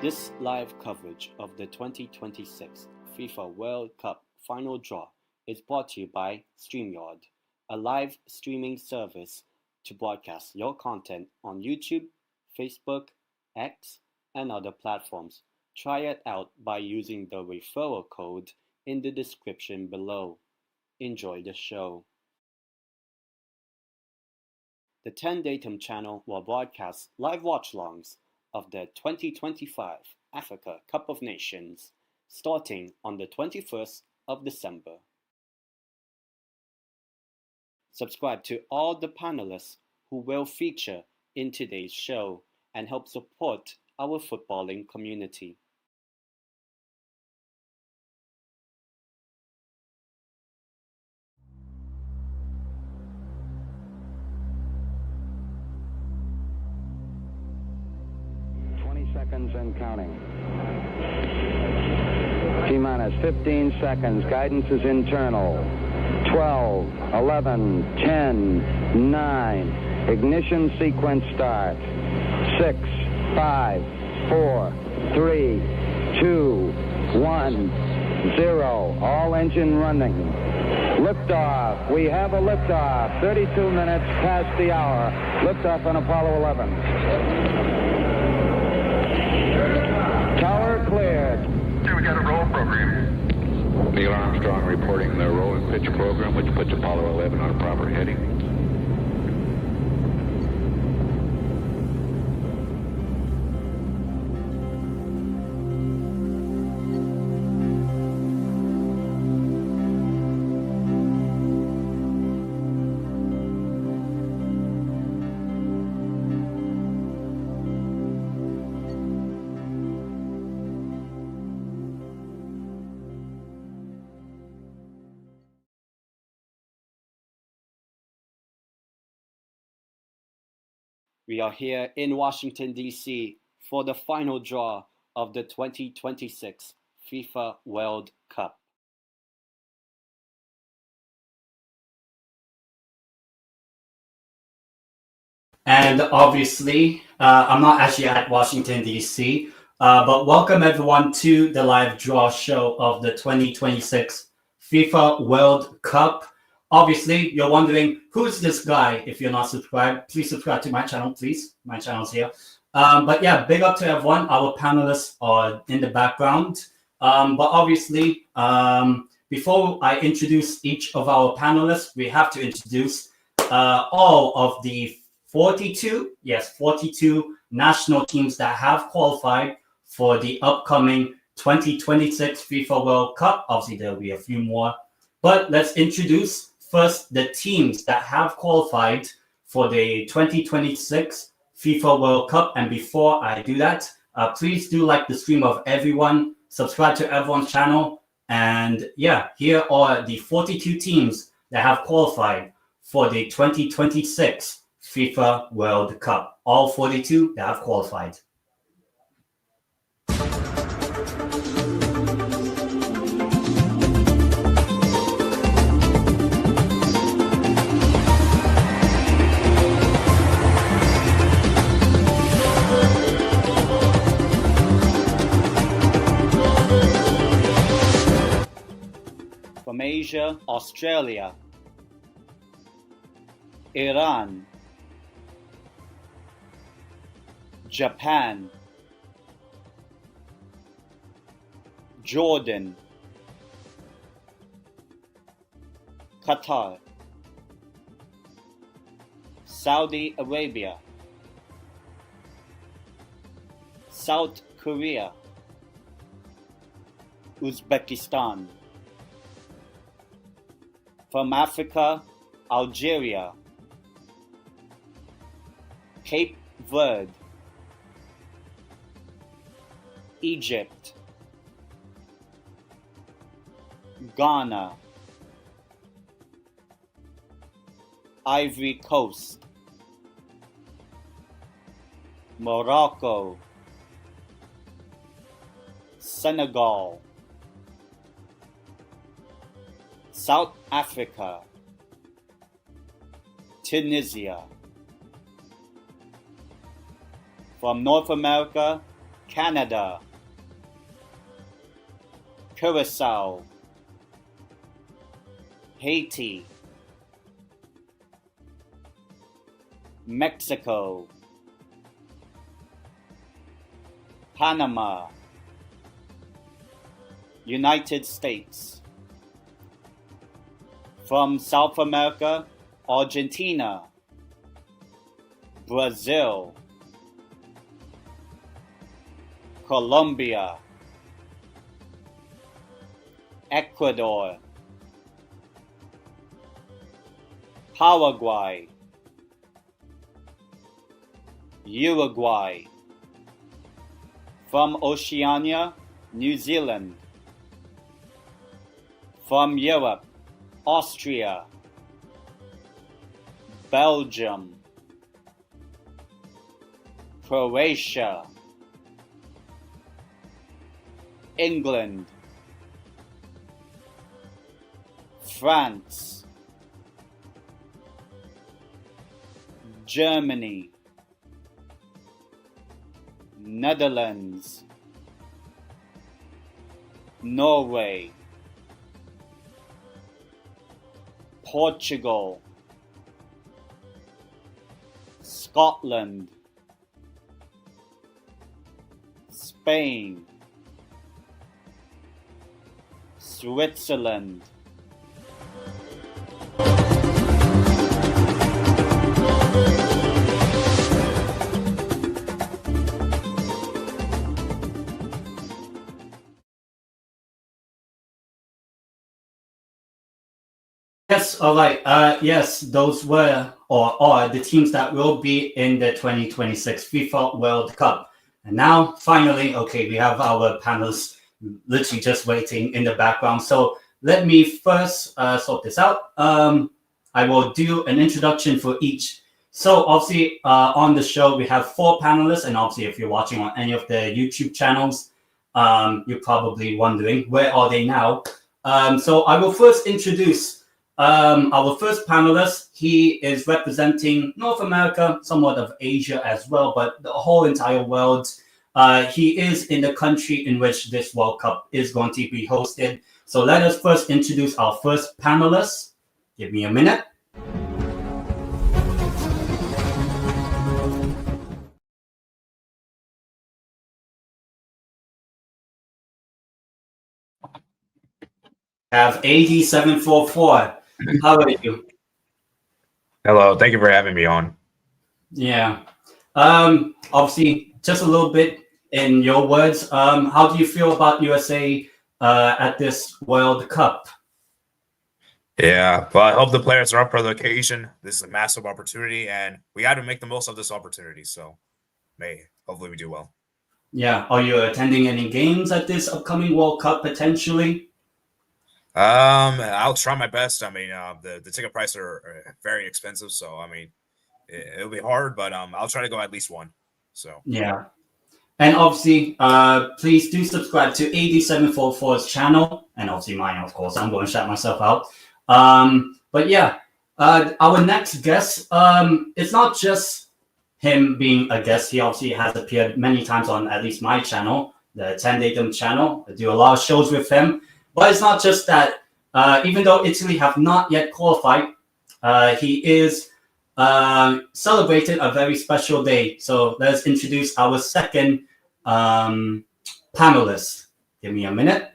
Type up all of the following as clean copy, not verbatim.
This live coverage of the 2026 FIFA World Cup final draw is brought to you by StreamYard, a live streaming service to broadcast your content on YouTube, Facebook, X, and other platforms. Try it out by using the referral code in the description below. Enjoy the show. The Tendeitem channel will broadcast live watch-alongs of the 2025 Africa Cup of Nations starting on the 21st of December. Subscribe to all the panelists who will feature in today's show and help support our footballing community. Seconds and counting. T-minus 15 seconds. Guidance is internal. 12, 11, 10, 9. Ignition sequence start. 6, 5, 4, 3, 2, 1, 0. All engine running. Liftoff. We have a liftoff. 32 minutes past the hour. Liftoff on Apollo 11. Tower cleared. Here we got a roll program. Neil Armstrong reporting the roll and pitch program, which puts Apollo 11 on a proper heading. We are here in Washington, D.C. for the final draw of the 2026 FIFA World Cup. And obviously, I'm not actually at Washington, D.C., but welcome everyone to the live draw show of the 2026 FIFA World Cup. Obviously, you're wondering, who's this guy? If you're not subscribed, please subscribe to my channel, please. My channel's here. But yeah, big up to everyone. Our panelists are in the background. But obviously, before I introduce each of our panelists, we have to introduce all of the 42 national teams that have qualified for the upcoming 2026 FIFA World Cup. Obviously, there'll be a few more. But let's introduce first the teams that have qualified for the 2026 FIFA World Cup. And before I do that, please do like the stream of everyone, subscribe to everyone's channel. And yeah, here are the 42 teams that have qualified for the 2026 FIFA World Cup. All 42 that have qualified. From Asia, Australia, Iran, Japan, Jordan, Qatar, Saudi Arabia, South Korea, Uzbekistan. From Africa, Algeria, Cape Verde, Egypt, Ghana, Ivory Coast, Morocco, Senegal, South Africa, Tunisia. From North America, Canada, Curacao, Haiti, Mexico, Panama, United States. From South America, Argentina, Brazil, Colombia, Ecuador, Paraguay, Uruguay. From Oceania, New Zealand. From Europe, Austria, Belgium, Croatia, England, France, Germany, Netherlands, Norway, Portugal, Scotland, Spain, Switzerland, Yes, all right. Yes, those were or are the teams that will be in the 2026 FIFA World Cup. And now, finally, okay, we have our panelists literally just waiting in the background. So let me first sort this out. I will do an introduction for each. So obviously, on the show, we have 4 panelists. And obviously, if you're watching on any of the YouTube channels, you're probably wondering, where are they now? So I will first introduce our first panelist. He is representing North America, somewhat of Asia as well, but the whole entire world. He is in the country in which this World Cup is going to be hosted. So let us first introduce our first panelist. Give me a minute. Have AD744. How are you? Hello, thank you for having me on. Yeah. Obviously, just a little bit in your words. How do you feel about USA at this World Cup? Yeah, well, I hope the players are up for the occasion. This is a massive opportunity, and we got to make the most of this opportunity. So, hopefully we do well. Yeah. Are you attending any games at this upcoming World Cup potentially? I'll try my best. I mean, the ticket prices are very expensive, so I mean, it'll be hard, but I'll try to go at least one. So yeah, and obviously, please do subscribe to AD744's channel, and obviously mine, of course. I'm going to shout myself out. But yeah, our next guest, it's not just him being a guest. He obviously has appeared many times on at least my channel, the Tendeitem channel. I do a lot of shows with him. But it's not just that. Even though Italy have not yet qualified, he is celebrated a very special day. So let's introduce our second panelist. Give me a minute.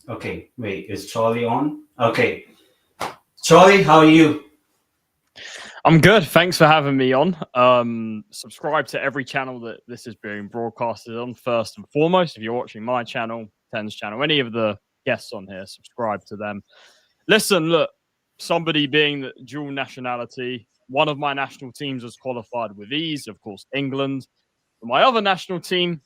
Okay, wait, is Charlie on? Okay. Charlie, how are you? I'm good. Thanks for having me on. Subscribe to every channel that this is being broadcasted on, first and foremost. If you're watching my channel, Ten's channel, any of the guests on here, subscribe to them. Listen, look, somebody being the dual nationality, one of my national teams has qualified with ease, of course, England. But my other national team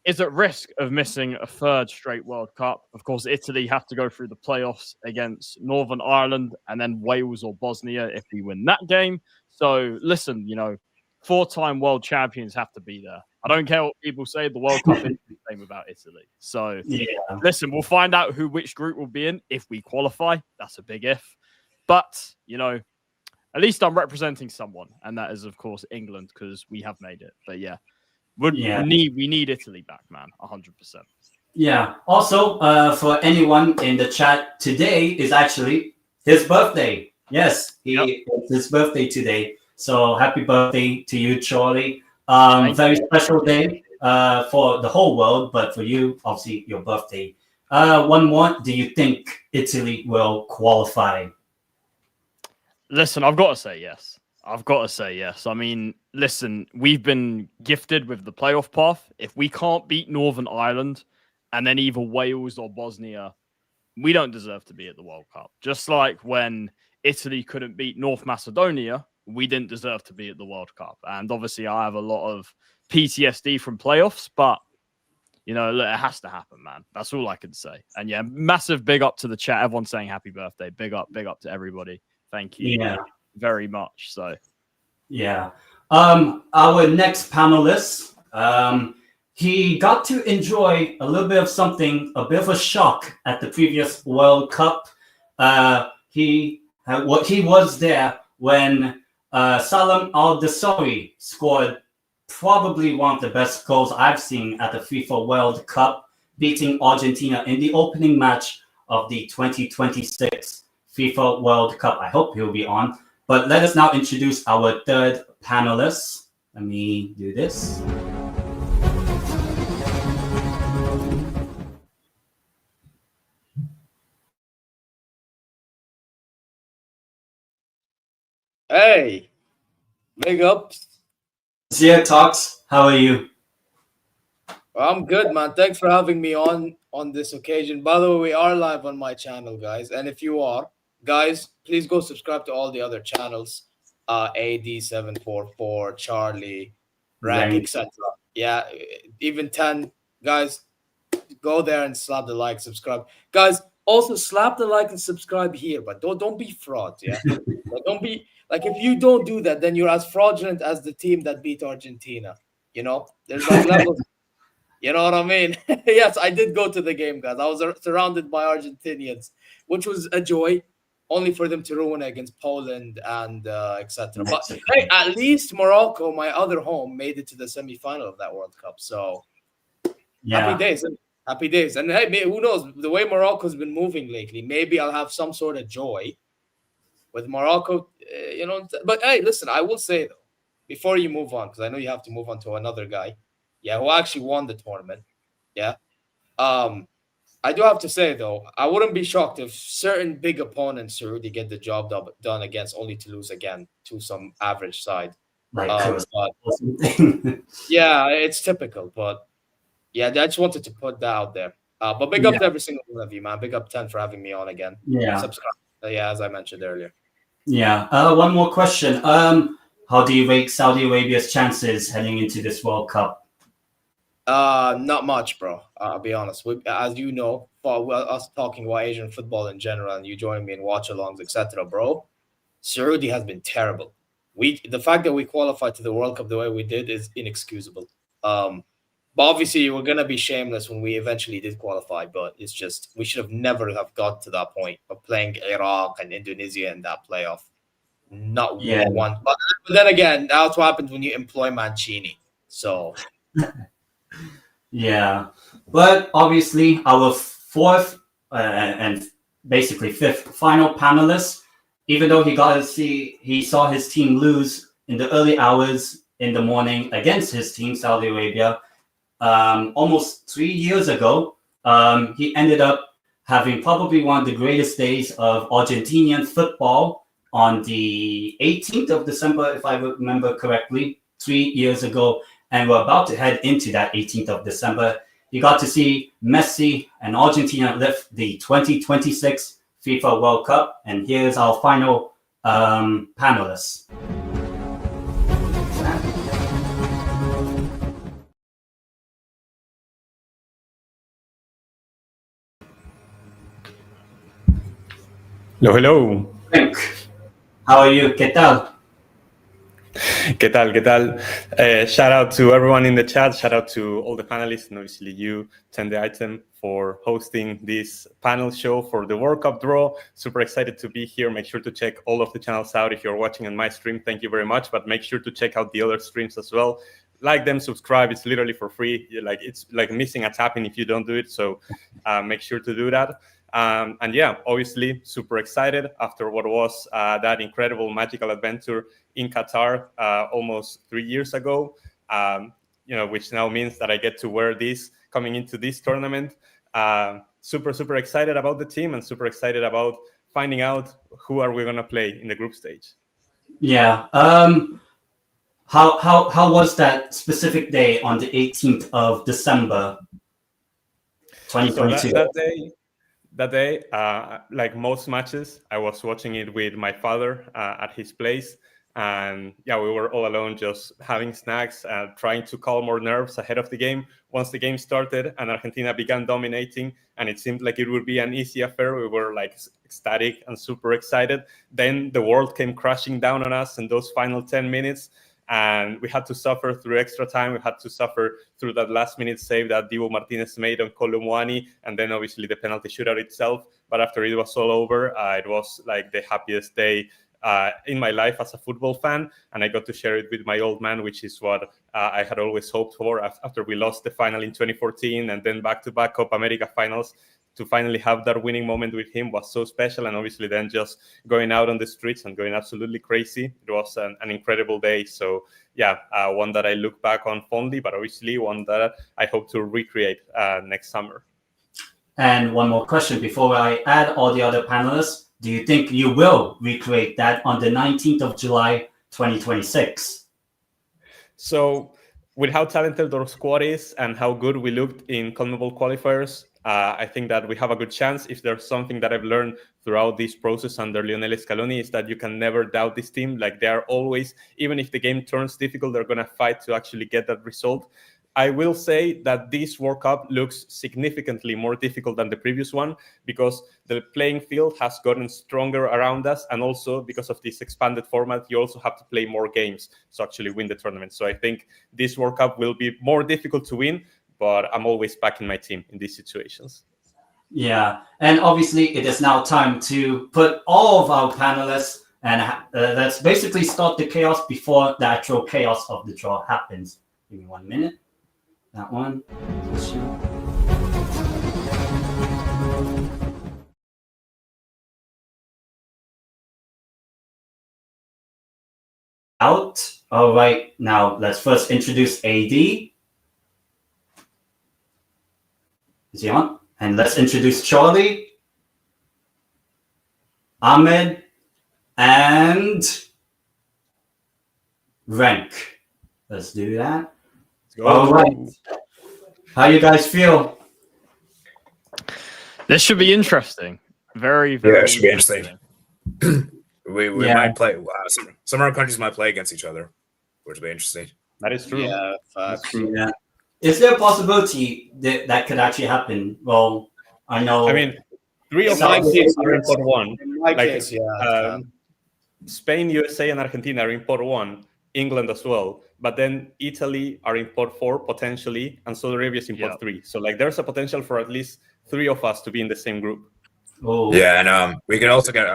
is at risk of missing a third straight World Cup. Of course, Italy have to go through the playoffs against Northern Ireland and then Wales or Bosnia if we win that game. So listen, 4-time world champions have to be there. I don't care what people say. The World Cup is the same about Italy. So, listen, we'll find out which group we'll be in if we qualify. That's a big if. But, you know, at least I'm representing someone. And that is, of course, England, because we have made it. But, yeah, we need Italy back, man, 100%. Yeah. Also, for anyone in the chat, today is actually his birthday. Yes, it's his birthday today. So happy birthday to you, Charlie. Very special day for the whole world, but for you, obviously, your birthday. One more. Do you think Italy will qualify? Listen, I've got to say yes. I mean, listen, we've been gifted with the playoff path. If we can't beat Northern Ireland and then either Wales or Bosnia, we don't deserve to be at the World Cup. Just like when Italy couldn't beat North Macedonia, we didn't deserve to be at the World Cup. And obviously, I have a lot of PTSD from playoffs, but, you know, look, it has to happen, man. That's all I can say. And yeah, massive big up to the chat. Everyone's saying happy birthday. Big up to everybody. Thank you very much. So, yeah. Our next panelist, he got to enjoy a little bit of something, a bit of a shock at the previous World Cup. He was there when Salam Al-Dosari scored probably one of the best goals I've seen at the FIFA World Cup, beating Argentina in the opening match of the 2026 FIFA World Cup. I hope he'll be on. But let us now introduce our third panelist. Let me do this. Hey, big ups. ZeerTalks, how are you? I'm good, man. Thanks for having me on this occasion. By the way, we are live on my channel, guys. And if you are, guys, please go subscribe to all the other channels. AD744, Charlie, Renk, etc. Yeah, even 10 guys, go there and slap the like, subscribe. Guys, also slap the like and subscribe here, but don't be frauds, yeah? Don't be like, if you don't do that, then you're as fraudulent as the team that beat Argentina. You know, there's like levels. You know what I mean? Yes, I did go to the game, guys. I was surrounded by Argentinians, which was a joy, only for them to ruin against Poland and etc. But hey, at least Morocco, my other home, made it to the semifinal of that World Cup. So happy days. Happy days. And hey, who knows? The way Morocco's been moving lately, maybe I'll have some sort of joy with Morocco, you know. But hey, listen, I will say, though, before you move on, because I know you have to move on to another guy, who actually won the tournament. I do have to say, though, I wouldn't be shocked if certain big opponents already get the job done against, only to lose again to some average side. Yeah, it's typical, but yeah, I just wanted to put that out there. But big up to every single one of you, man. Big up 10 for having me on again. Yeah. Subscribe. As I mentioned earlier. Yeah. One more question. How do you rate Saudi Arabia's chances heading into this World Cup? Not much, bro. I'll be honest. As you know, us talking about Asian football in general, and you joining me in watch-alongs, etc., bro, Saudi has been terrible. The fact that we qualified to the World Cup the way we did is inexcusable. But obviously, we're gonna be shameless when we eventually did qualify. But it's just we should have never have got to that point of playing Iraq and Indonesia in that playoff. Not one. But then again, that's what happens when you employ Mancini. So. Yeah, but obviously our fourth and basically fifth final panelist, even though he saw his team lose in the early hours in the morning against his team, Saudi Arabia, almost 3 years ago, he ended up having probably one of the greatest days of Argentinian football on the 18th of December, if I remember correctly, 3 years ago. And we're about to head into that 18th of December. You got to see Messi and Argentina lift the 2026 FIFA World Cup. And here's our final panelists. Hello. Renk, how are you? ¿Qué tal? ¿Qué tal? ¿Qué tal? Shout out to everyone in the chat. Shout out to all the panelists and obviously you, Tendeitem, for hosting this panel show for the World Cup draw. Super excited to be here. Make sure to check all of the channels out. If you're watching on my stream, thank you very much. But make sure to check out the other streams as well. Like them, subscribe. It's literally for free. It's like missing a tapping if you don't do it. So make sure to do that. And yeah, obviously super excited after what was that incredible magical adventure in Qatar almost 3 years ago, which now means that I get to wear this coming into this tournament. Super excited about the team and super excited about finding out who are we going to play in the group stage. Yeah. How was that specific day on the 18th of December 2022? So that day, like most matches, I was watching it with my father at his place. And yeah, we were all alone, just having snacks, trying to calm our nerves ahead of the game. Once the game started and Argentina began dominating and it seemed like it would be an easy affair, we were like ecstatic and super excited. Then the world came crashing down on us in those final 10 minutes. And we had to suffer through extra time. We had to suffer through that last-minute save that Dibu Martinez made on Kolomwani, and then obviously the penalty shootout itself. But after it was all over, it was like the happiest day in my life as a football fan, and I got to share it with my old man, which is what I had always hoped for after we lost the final in 2014 and then back-to-back Copa America finals. To finally have that winning moment with him was so special, and obviously then just going out on the streets and going absolutely crazy. It was an incredible day. So yeah, one that I look back on fondly, but obviously one that I hope to recreate next summer. And one more question before I add all the other panelists. Do you think you will recreate that on the 19th of July, 2026? So with how talented our squad is and how good we looked in CONMEBOL qualifiers, I think that we have a good chance. If there's something that I've learned throughout this process under Lionel Scaloni, is that you can never doubt this team. Like they are always, even if the game turns difficult, they're going to fight to actually get that result. I will say that this World Cup looks significantly more difficult than the previous one because the playing field has gotten stronger around us. And also because of this expanded format, you also have to play more games to actually win the tournament. So I think this World Cup will be more difficult to win, but I'm always backing my team in these situations. Yeah, and obviously it is now time to put all of our panelists and let's basically start the chaos before the actual chaos of the draw happens. Give me 1 minute. That one. Out. All right, now let's first introduce AD. Is he on? And let's introduce Charlie, Ahmed, and Renk. Let's do that. All right. How you guys feel? This should be interesting. Very, very. Yeah, it should be interesting. we might play. Some of our countries might play against each other, which will be interesting. That is true. Yeah, That's true. Yeah. Is there a possibility that could actually happen? Well, I know. I mean, 3 of my teams are in pot 1. In my case, yeah. Spain, USA, and Argentina are in pot 1. England as well. But then Italy are in pot 4 potentially, and Saudi Arabia is in pot 3. So like, there's a potential for at least 3 of us to be in the same group. Oh. Yeah, and we can also get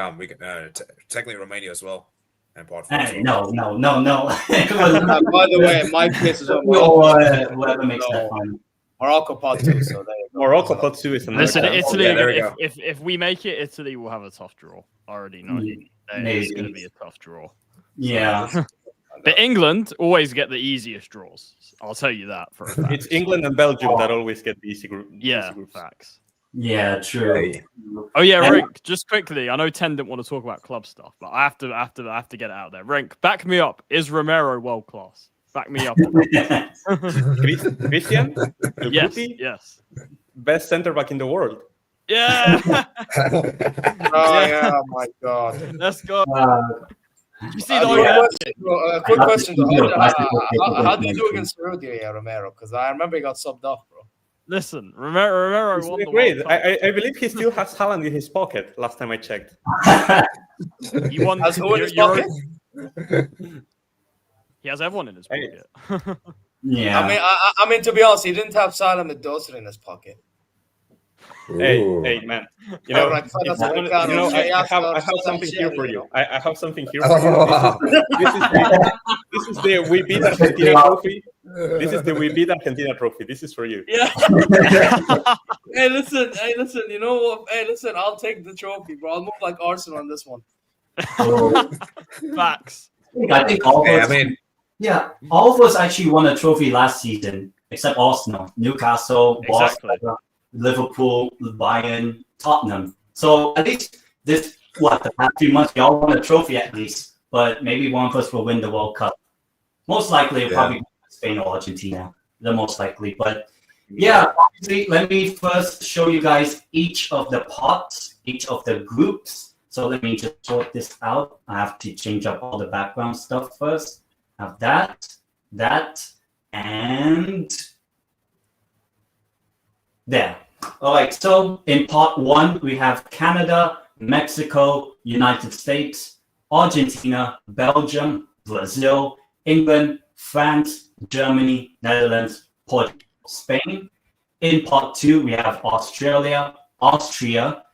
technically Romania as well. And pot 4. Hey, no. By the way, my case is on whatever makes that fun. Morocco pot 2. So Morocco pot 2 is another. Listen, Italy. Yeah, there we go. If we make it, Italy will have a tough draw. I already know. It's going to be a tough draw. Yeah. But England always get the easiest draws. I'll tell you that for a fact. It's England and Belgium that always get the easy group. Yeah, groups. facts. Yeah, true. Oh yeah, Renk. Just quickly, I know Ten didn't want to talk about club stuff, but I have to get it out there. Renk, back me up. Is Romero world class? Back me up. Christian? Yes. Best center back in the world. Yeah. Oh my God. Let's go. You see quick question. How do you do against Rudy Romero? Because I remember he got subbed off, bro. Listen, Romero won the great. I believe he still has Haaland in his pocket. Last time I checked. He won. Has who in his pocket? He has everyone in his pocket. Yeah. I mean, to be honest, he didn't have Salam and Dosri in his pocket. Hey, man. You know, I have something here for you. I have something here for you. This is the We Beat Argentina trophy. This is the We Beat Argentina trophy. This is for you. Yeah. Hey, listen. You know what? Hey, listen. I'll take the trophy, bro. I'll move like Arsenal on this one. Facts. I think all of us. All of us actually won a trophy last season, except Arsenal, Newcastle, Boston, Liverpool, Bayern, Tottenham. So at least the past 3 months, we all won a trophy at least. But maybe one of us will win the World Cup. Most likely, it'll probably be Spain or Argentina. The most likely. But obviously, let me first show you guys each of the pots, each of the groups. So let me just sort this out. I have to change up all the background stuff first. Have that, and there. All right, so in part 1, we have Canada, Mexico, United States, Argentina, Belgium, Brazil, England, France, Germany, Netherlands, Portugal, Spain. In part 2, we have Australia, Austria,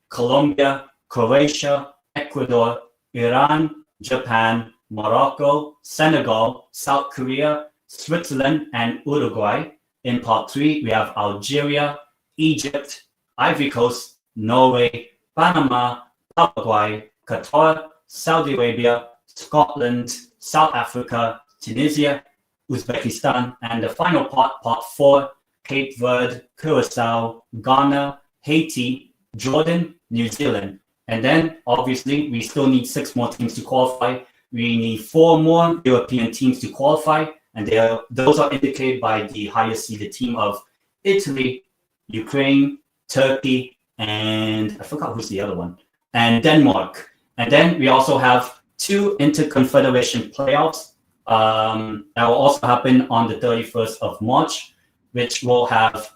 Colombia, Croatia, Ecuador, Iran, Japan, Morocco, Senegal, South Korea, Switzerland, and Uruguay. In part 3, we have Algeria, Egypt, Ivory Coast, Norway, Panama, Paraguay, Qatar, Saudi Arabia, Scotland, South Africa, Tunisia, Uzbekistan, and the final part, part 4, Cape Verde, Curacao, Ghana, Haiti, Jordan, New Zealand. And then, obviously, we still need 6 more teams to qualify. We need 4 more European teams to qualify, and those are indicated by the highest seeded team of Italy, Ukraine, Turkey, and I forgot who's the other one, and Denmark. And then we also have 2 Interconfederation playoffs that will also happen on the 31st of March, which will have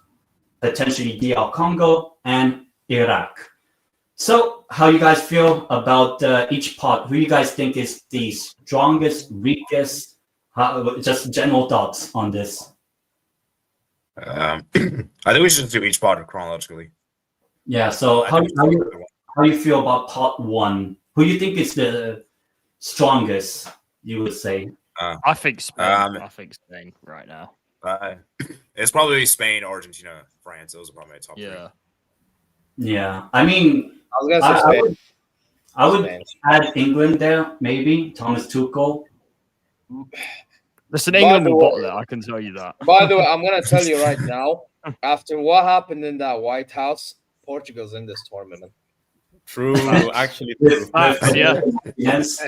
potentially DR Congo and Iraq. So, how you guys feel about each part? Who you guys think is the strongest, weakest? Just general thoughts on this. I think we should do each part chronologically. Yeah. So, how you feel about part 1? Who you think is the strongest? You would say. I think Spain. I think Spain right now. It's probably Spain, Argentina, France. Those are probably my top 3. Yeah. I mean, I was gonna say Spain. I would add England there, maybe Thomas Tuchel. Listen, England will bottle it. I can tell you that. By the way, I'm gonna tell you right now. After what happened in that White House, Portugal's in this tournament. True, actually. True. Yes.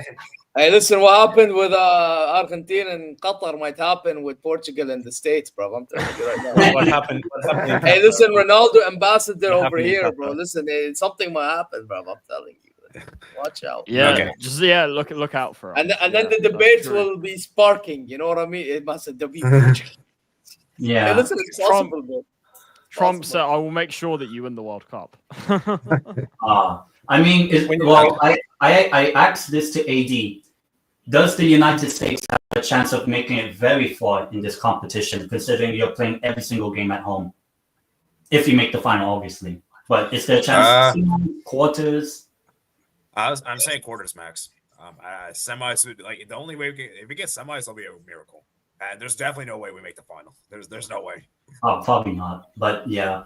Hey, listen, what happened with Argentina and Qatar might happen with Portugal and the States, bro. I'm telling you right now. What happened? Hey, listen, Ronaldo ambassador over here, bro. Listen, something might happen, bro. I'm telling you. Watch out. Yeah, okay. Just look out for it. And then the debates will be sparking. You know what I mean? It must be Portugal. Yeah. Hey, listen, it's possible, bro. Trump said, "I will make sure that you win the World Cup." I mean, I asked this to AD. Does the United States have a chance of making it very far in this competition, considering you're playing every single game at home? If you make the final, obviously. But is there a chance quarters? I'm saying quarters max. Semis, like the only way if we get semis, it'll be a miracle. And there's definitely no way we make the final. There's no way. Oh, probably not. But yeah.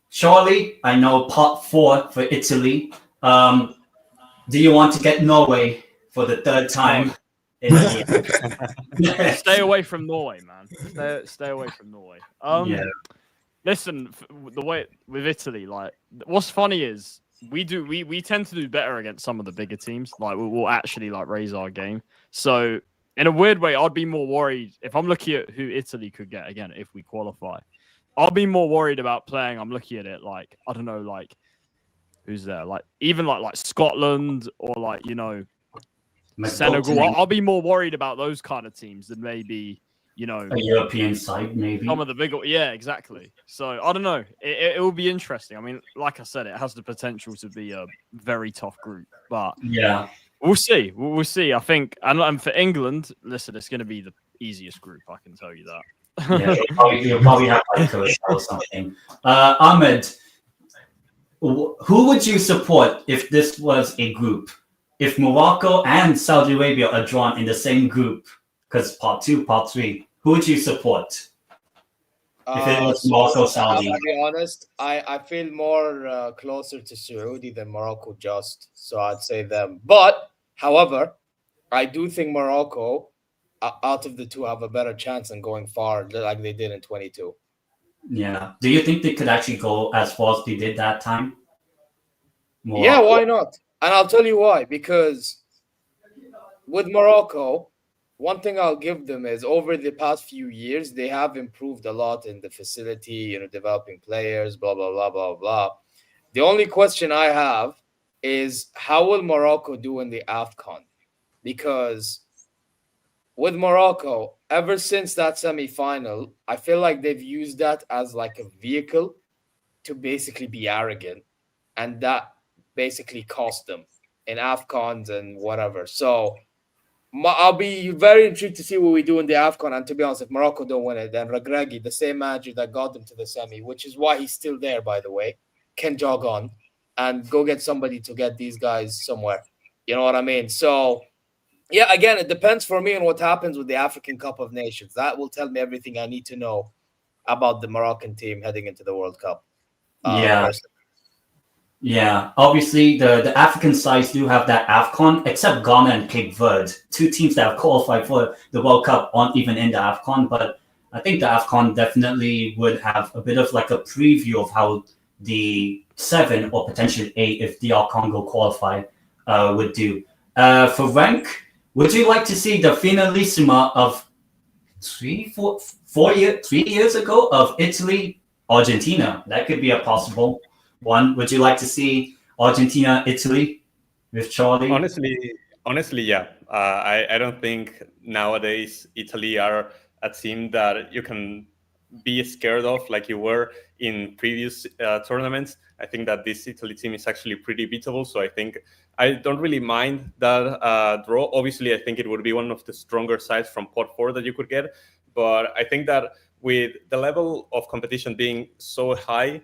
Surely, I know part 4 for Italy. Do you want to get Norway for the 3rd time in a year? Stay away from Norway, man. Stay away from Norway. Listen, the way with Italy, like, what's funny is we tend to do better against some of the bigger teams. Like, we'll actually like raise our game. So in a weird way, I'd be more worried if I'm looking at who Italy could get again if we qualify. I'll be more worried about playing. I'm looking at it like, I don't know, like who's there? Like even like Scotland or like, you know, Senegal. I'll be more worried about those kind of teams than maybe, you know, a European side, maybe. Some of the bigger, yeah, exactly. So I don't know. It will be interesting. I mean, like I said, it has the potential to be a very tough group. But yeah, We'll see. We'll see. I think, and for England, listen, it's going to be the easiest group. I can tell you that. Yeah, you'll probably have like Croatia or something. Ahmed, who would you support if this was a group? If Morocco and Saudi Arabia are drawn in the same group, because part 2, part 3, who would you support? If it was Morocco, Saudi. I'll be honest, I feel more closer to Saudi than Morocco just, so I'd say them. But, however, I do think Morocco, out of the two, have a better chance in going far like they did in 22. Yeah. Do you think they could actually go as far as they did that time? Morocco. Yeah, why not? And I'll tell you why. Because with Morocco, one thing I'll give them is over the past few years, they have improved a lot in the facility, developing players, blah, blah, blah, blah, blah. The only question I have is how will Morocco do in the AFCON? Because with Morocco, ever since that semi-final, I feel like they've used that as like a vehicle to basically be arrogant. And that basically cost them in AFCONs and whatever. So I'll be very intrigued to see what we do in the AFCON. And to be honest, if Morocco don't win it, then Regragui, the same manager that got them to the semi, which is why he's still there, by the way, can jog on and go get somebody to get these guys somewhere. You know what I mean? So, yeah, again, it depends for me on what happens with the African Cup of Nations. That will tell me everything I need to know about the Moroccan team heading into the World Cup. Yeah, obviously the African sides do have that AFCON, except Ghana and Cape Verde, 2 teams that have qualified for the World Cup aren't even in the AFCON, but I think the AFCON definitely would have a bit of like a preview of how the 7 or potentially 8, if DR Congo qualify, would do. For Renk, would you like to see the finalissima of 3 years ago of Italy, Argentina? That could be a possible one. Would you like to see Argentina, Italy with Charlie? Honestly, yeah. I don't think nowadays Italy are a team that you can be scared of like you were in previous tournaments. I think that this Italy team is actually pretty beatable. So I think I don't really mind that draw. Obviously, I think it would be one of the stronger sides from pot 4 that you could get. But I think that with the level of competition being so high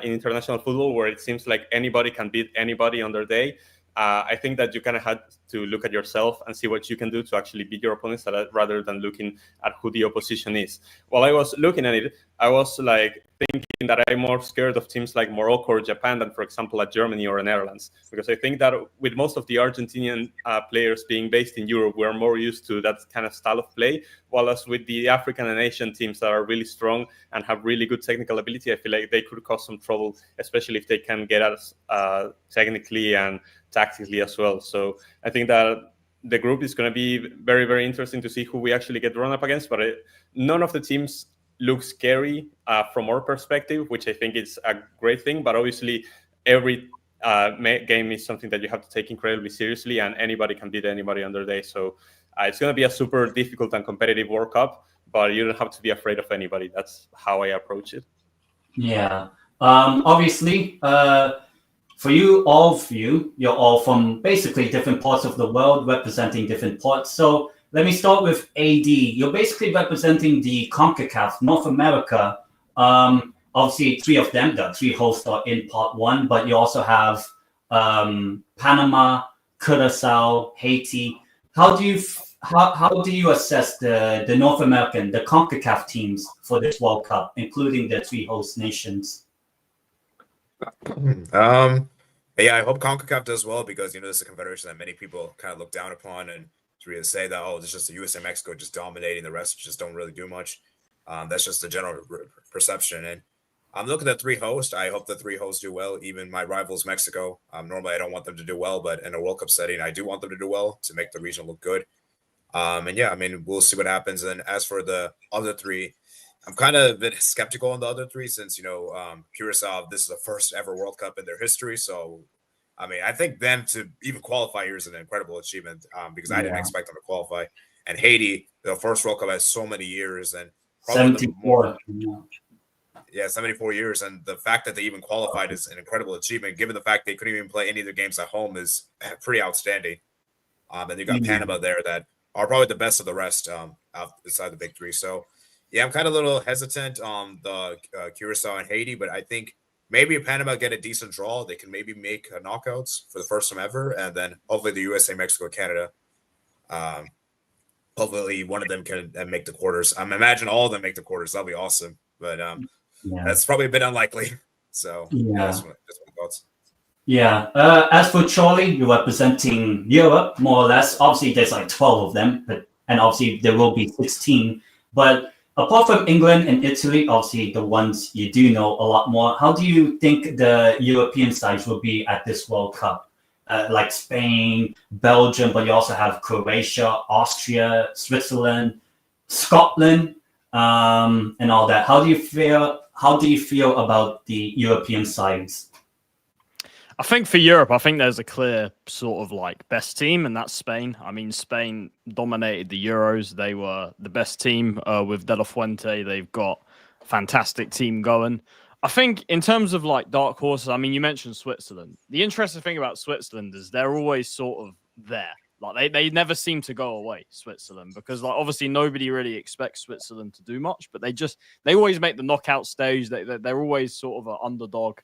in international football, where it seems like anybody can beat anybody on their day, I think that you kind of had to look at yourself and see what you can do to actually beat your opponents rather than looking at who the opposition is. While I was looking at it, I was like thinking that I'm more scared of teams like Morocco or Japan than, for example, at Germany or Netherlands. Because I think that with most of the Argentinian players being based in Europe, we're more used to that kind of style of play. While as with the African and Asian teams that are really strong and have really good technical ability, I feel like they could cause some trouble, especially if they can get us technically and tactically as well. So I think that the group is going to be very, very interesting to see who we actually get run up against. But none of the teams look scary from our perspective, which I think is a great thing. But obviously, every game is something that you have to take incredibly seriously, and anybody can beat anybody on their day. So it's going to be a super difficult and competitive World Cup, but you don't have to be afraid of anybody. That's how I approach it. Yeah. Obviously, for you, all of you, you're all from basically different parts of the world, representing different parts. So let me start with AD. You're basically representing the CONCACAF, North America. Obviously, 3 of them, the 3 hosts are in part 1, but you also have Panama, Curacao, Haiti. How do you assess the North American, the CONCACAF teams for this World Cup, including the 3 host nations? Yeah, I hope CONCACAF does well because this is a confederation that many people kind of look down upon and to really say that it's just the US and Mexico just dominating, the rest just don't really do much. That's just the general perception. And I'm looking at 3 hosts. I hope the 3 hosts do well. Even my rivals, Mexico. Normally, I don't want them to do well, but in a World Cup setting, I do want them to do well to make the region look good. And yeah, I mean, we'll see what happens. And as for the other 3, I'm kind of a bit skeptical on the other 3 since, Curacao, this is the first ever World Cup in their history. So, I mean, I think them to even qualify here is an incredible achievement because I didn't expect them to qualify. And Haiti, the first World Cup has so many years and 74. 74 years. And the fact that they even qualified is an incredible achievement, given the fact they couldn't even play any of their games at home is pretty outstanding. And you got Panama there that are probably the best of the rest outside the big three. So, yeah, I'm kind of a little hesitant on the Curacao and Haiti, but I think maybe if Panama get a decent draw, they can maybe make knockouts for the first time ever, and then hopefully the USA, Mexico, Canada. Hopefully one of them can make the quarters. Imagine all of them make the quarters. That'll be awesome, but that's probably a bit unlikely. So that's my thoughts. Yeah. As for Charlie, you're representing Europe, more or less. Obviously, there's like 12 of them, and obviously there will be 16. But apart from England and Italy, obviously the ones you do know a lot more, how do you think the European sides will be at this World Cup? Like Spain, Belgium, but you also have Croatia, Austria, Switzerland, Scotland, and all that. How do you feel about the European sides? I think for Europe, I think there's a clear sort of like best team, and that's Spain. I mean, Spain dominated the Euros. They were the best team with De La Fuente. They've got a fantastic team going. I think in terms of like dark horses, I mean, you mentioned Switzerland. The interesting thing about Switzerland is they're always sort of there. Like they never seem to go away, Switzerland, because like obviously nobody really expects Switzerland to do much, but they always make the knockout stage. They're always sort of an underdog,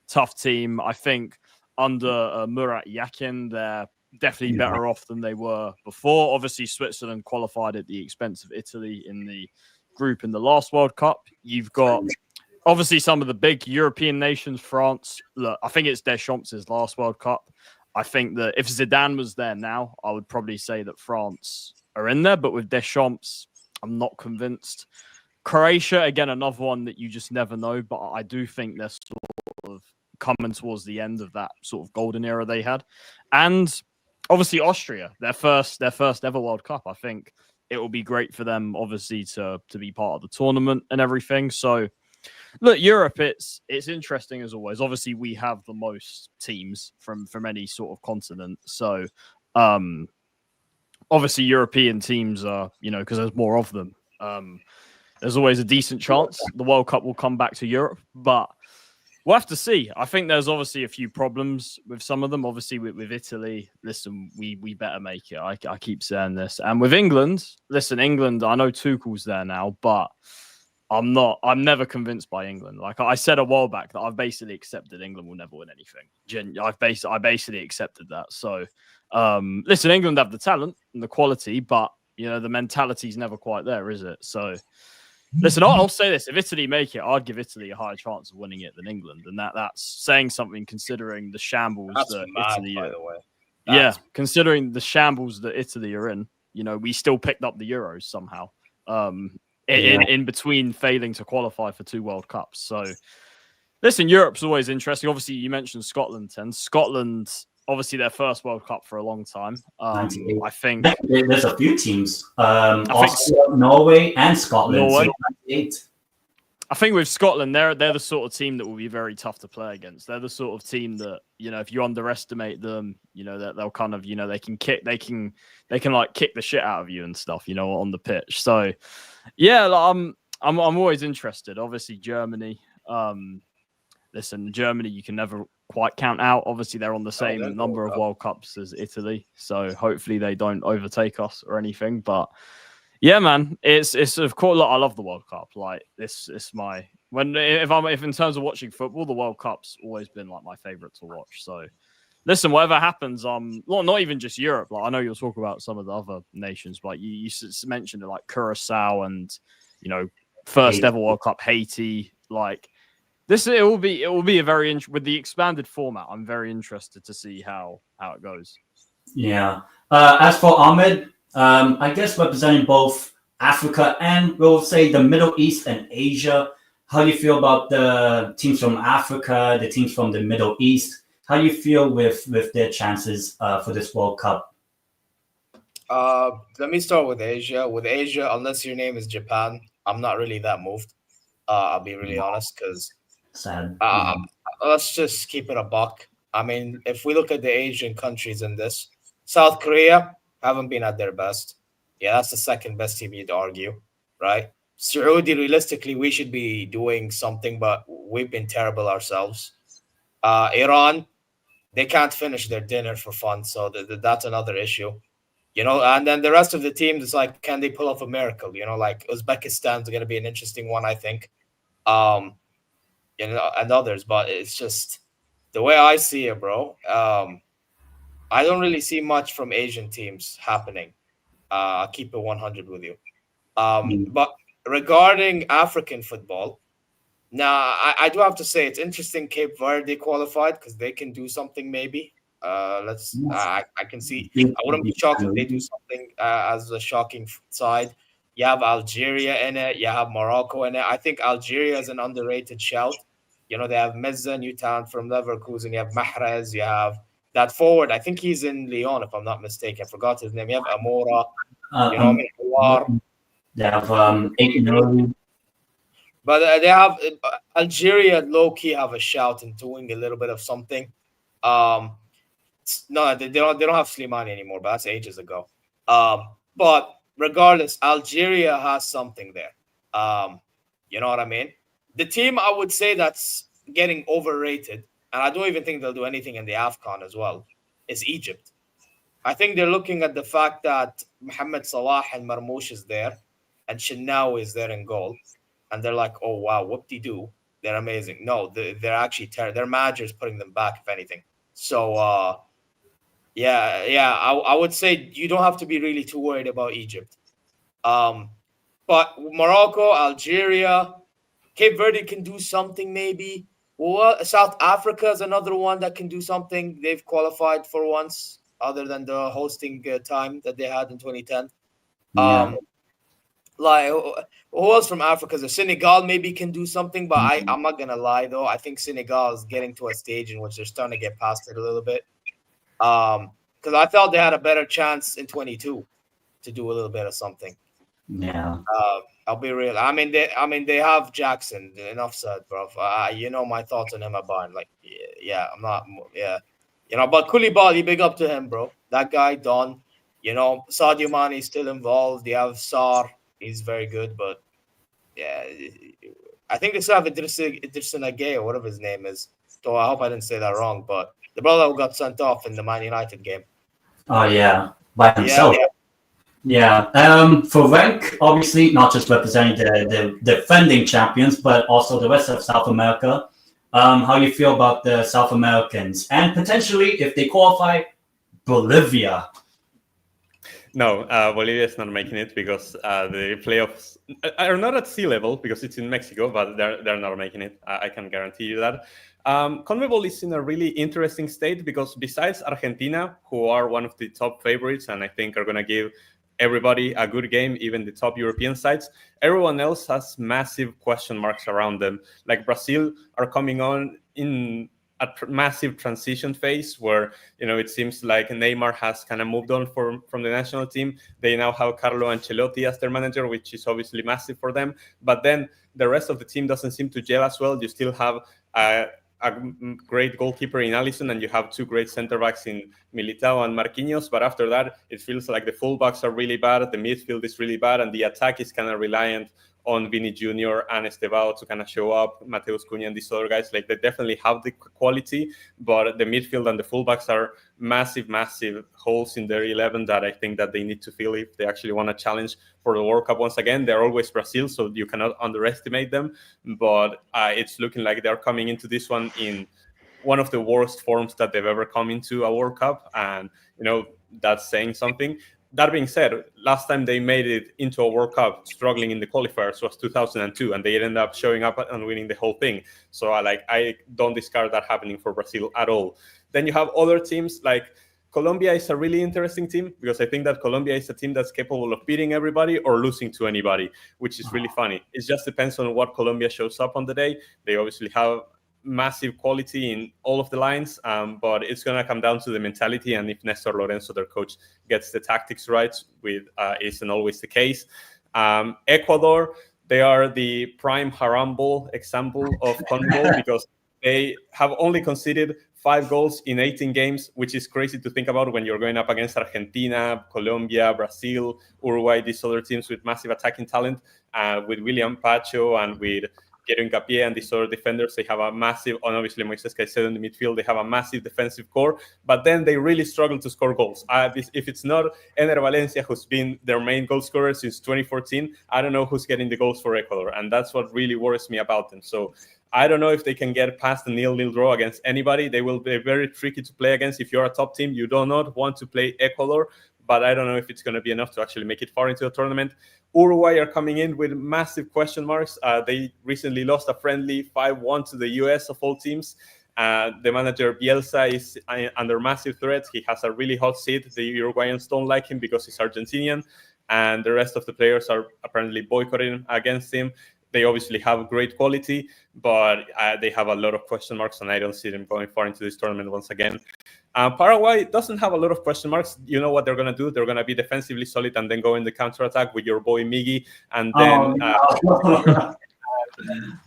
tough team. I think under Murat Yakin, they're definitely better off than they were before. Obviously, Switzerland qualified at the expense of Italy in the group in the last World Cup. You've got obviously some of the big European nations. France, look, I think it's Deschamps' last World Cup. I think that if Zidane was there now, I would probably say that France are in there. But with Deschamps, I'm not convinced. Croatia, again, another one that you just never know. But I do think they're sort of coming towards the end of that sort of golden era they had. And obviously Austria, their first ever World Cup. I think it will be great for them, obviously, to be part of the tournament and everything. So, look, Europe, it's interesting as always. Obviously, we have the most teams from any sort of continent. So, obviously, European teams are, because there's more of them. There's always a decent chance the World Cup will come back to Europe, but we'll have to see. I think there's obviously a few problems with some of them. Obviously, with Italy, listen, we better make it. I keep saying this. And with England, listen, England, I know Tuchel's there now, but I'm never convinced by England. Like I said a while back that I've basically accepted England will never win anything. I basically accepted that. So, listen, England have the talent and the quality, but, the mentality's never quite there, is it? So, listen, I'll say this. If Italy make it, I'd give Italy a higher chance of winning it than England. And that's saying something considering the shambles that Italy are. By the way. Considering the shambles that Italy are in, we still picked up the Euros somehow. In between failing to qualify for 2 World Cups. So, listen, Europe's always interesting. Obviously, you mentioned Scotland, Scotland, obviously, their first World Cup for a long time. I think there's a few teams. Austria, Norway, and Scotland. Norway. So I think with Scotland, they're the sort of team that will be very tough to play against. They're the sort of team that, if you underestimate them, that they'll kind of, they can like kick the shit out of you and stuff, on the pitch. So, yeah, I'm always interested. Obviously, Germany. Listen, Germany, you can never quite count out. Obviously, they're on the same number of World Cups as Italy, so hopefully they don't overtake us or anything. But yeah, man, it's of course. Look, I love the World Cup. Like this, it's my if in terms of watching football, the World Cup's always been like my favorite to watch. So. Listen, whatever happens, not even just Europe. Like I know you'll talk about some of the other nations, but you mentioned it, like Curacao and first ever World Cup Haiti. Like this, it will be a very with the expanded format. I'm very interested to see how it goes. Yeah. As for Ahmed, I guess representing both Africa and we'll say the Middle East and Asia. How do you feel about the teams from Africa, the teams from the Middle East? How do you feel with their chances for this World Cup? Let me start with Asia. With Asia, unless your name is Japan, I'm not really that moved. I'll be really honest, because let's just keep it a buck. I mean, if we look at the Asian countries in this, South Korea haven't been at their best. Yeah, that's the second best team, you'd argue, right? Saudi, realistically, we should be doing something, but we've been terrible ourselves. Iran, they can't finish their dinner for fun, so that's another issue. And then the rest of the teams, it's like, can they pull off a miracle? Like Uzbekistan's going to be an interesting one, I think. And others, but it's just the way I see it, bro. I don't really see much from Asian teams happening. I'll keep it 100 with you. But regarding African football, now I do have to say it's interesting Cape Verde qualified because they can do something maybe. I can see. I wouldn't be shocked if they do something as a shocking side. You have Algeria in it. You have Morocco in it. I think Algeria is an underrated shout. They have Mezza, new talent from Leverkusen. You have Mahrez. You have that forward. I think he's in Lyon, if I'm not mistaken. I forgot his name. You have Amora. They have Akinori. But they have Algeria low-key have a shout in doing a little bit of something. No, they don't have Slimani anymore, but that's ages ago. But regardless, Algeria has something there. You know what I mean? The team I would say that's getting overrated, and I don't even think they'll do anything in the AFCON as well, is Egypt. I think they're looking at the fact that Mohamed Salah and Marmoush is there, and Shenawi is there in goal. And they're like, oh, wow, whoop-de-doo. They're amazing. No, they're actually terrible. Their manager's putting them back, if anything. So, I would say you don't have to be really too worried about Egypt. But Morocco, Algeria, Cape Verde can do something maybe. Well, South Africa is another one that can do something. They've qualified for once, other than the hosting time that they had in 2010. Yeah. Like, who else from Africa? The Senegal maybe can do something, but I'm not going to lie, though. I think Senegal is getting to a stage in which they're starting to get past it a little bit. Because I felt they had a better chance in 22 to do a little bit of something. Yeah. I'll be real. I mean, they have Jackson. Enough said, bro. My thoughts on him are bad. Like, I'm not. Yeah, but Koulibaly, big up to him, bro. That guy, Don. Sadio Mane is still involved. They have Sarr. He's very good, but yeah, I think they still have Idrissa Gueye or whatever his name is. So I hope I didn't say that wrong. But the brother who got sent off in the Man United game. Oh yeah, by himself. Yeah. For Renk, obviously not just representing the defending champions, but also the rest of South America. How you feel about the South Americans and potentially if they qualify, Bolivia? No, Bolivia is not making it because the playoffs are not at sea level because it's in Mexico, but they're not making it. I can guarantee you that. CONMEBOL is in a really interesting state because besides Argentina, who are one of the top favorites and I think are going to give everybody a good game, even the top European sides, everyone else has massive question marks around them. Like Brazil are coming on in a massive transition phase where, it seems like Neymar has kind of moved on from the national team. They now have Carlo Ancelotti as their manager, which is obviously massive for them. But then the rest of the team doesn't seem to gel as well. You still have a great goalkeeper in Alisson, and you have two great center backs in Militao and Marquinhos. But after that, it feels like the fullbacks are really bad, the midfield is really bad, and the attack is kind of reliant on Vini Jr. and Estevao to kind of show up, Mateus Cunha and these other guys. Like, they definitely have the quality, but the midfield and the fullbacks are massive holes in their 11 that I think that they need to fill if they actually want to challenge for the World Cup once again. They're always Brazil, so you cannot underestimate them, but it's looking like they're coming into this one in one of the worst forms that they've ever come into a World Cup, and that's saying something. That being said, last time they made it into a World Cup struggling in the qualifiers was 2002, and they ended up showing up and winning the whole thing. So I don't discard that happening for Brazil at all. Then you have other teams like Colombia is a really interesting team because I think that Colombia is a team that's capable of beating everybody or losing to anybody, which is really funny. It just depends on what Colombia shows up on the day. They obviously have massive quality in all of the lines, but it's going to come down to the mentality, and if Nestor Lorenzo, their coach, gets the tactics right, with isn't always the case. Ecuador, they are the prime haram ball example of CONMEBOL because they have only conceded 5 goals in 18 games, which is crazy to think about when you're going up against Argentina, Colombia, Brazil, Uruguay, these other teams with massive attacking talent, with William Pacho and with Piero Hincapié and these other defenders, they have a massive, and obviously Moises Caicedo in the midfield, they have a massive defensive core, but then they really struggle to score goals. If it's not Ener Valencia, who's been their main goal scorer since 2014, I don't know who's getting the goals for Ecuador, and that's what really worries me about them. So I don't know if they can get past the 0-0 draw against anybody. They will be very tricky to play against. If you're a top team, you do not want to play Ecuador, but I don't know if it's going to be enough to actually make it far into the tournament. Uruguay are coming in with massive question marks. They recently lost a friendly 5-1 to the US of all teams. The manager Bielsa is under massive threat. He has a really hot seat. The Uruguayans don't like him because he's Argentinian, and the rest of the players are apparently boycotting against him. They obviously have great quality, but they have a lot of question marks, and I don't see them going far into this tournament once again. Paraguay doesn't have a lot of question marks. You know what they're going to do? They're going to be defensively solid and then go in the counterattack with your boy Miggy. And then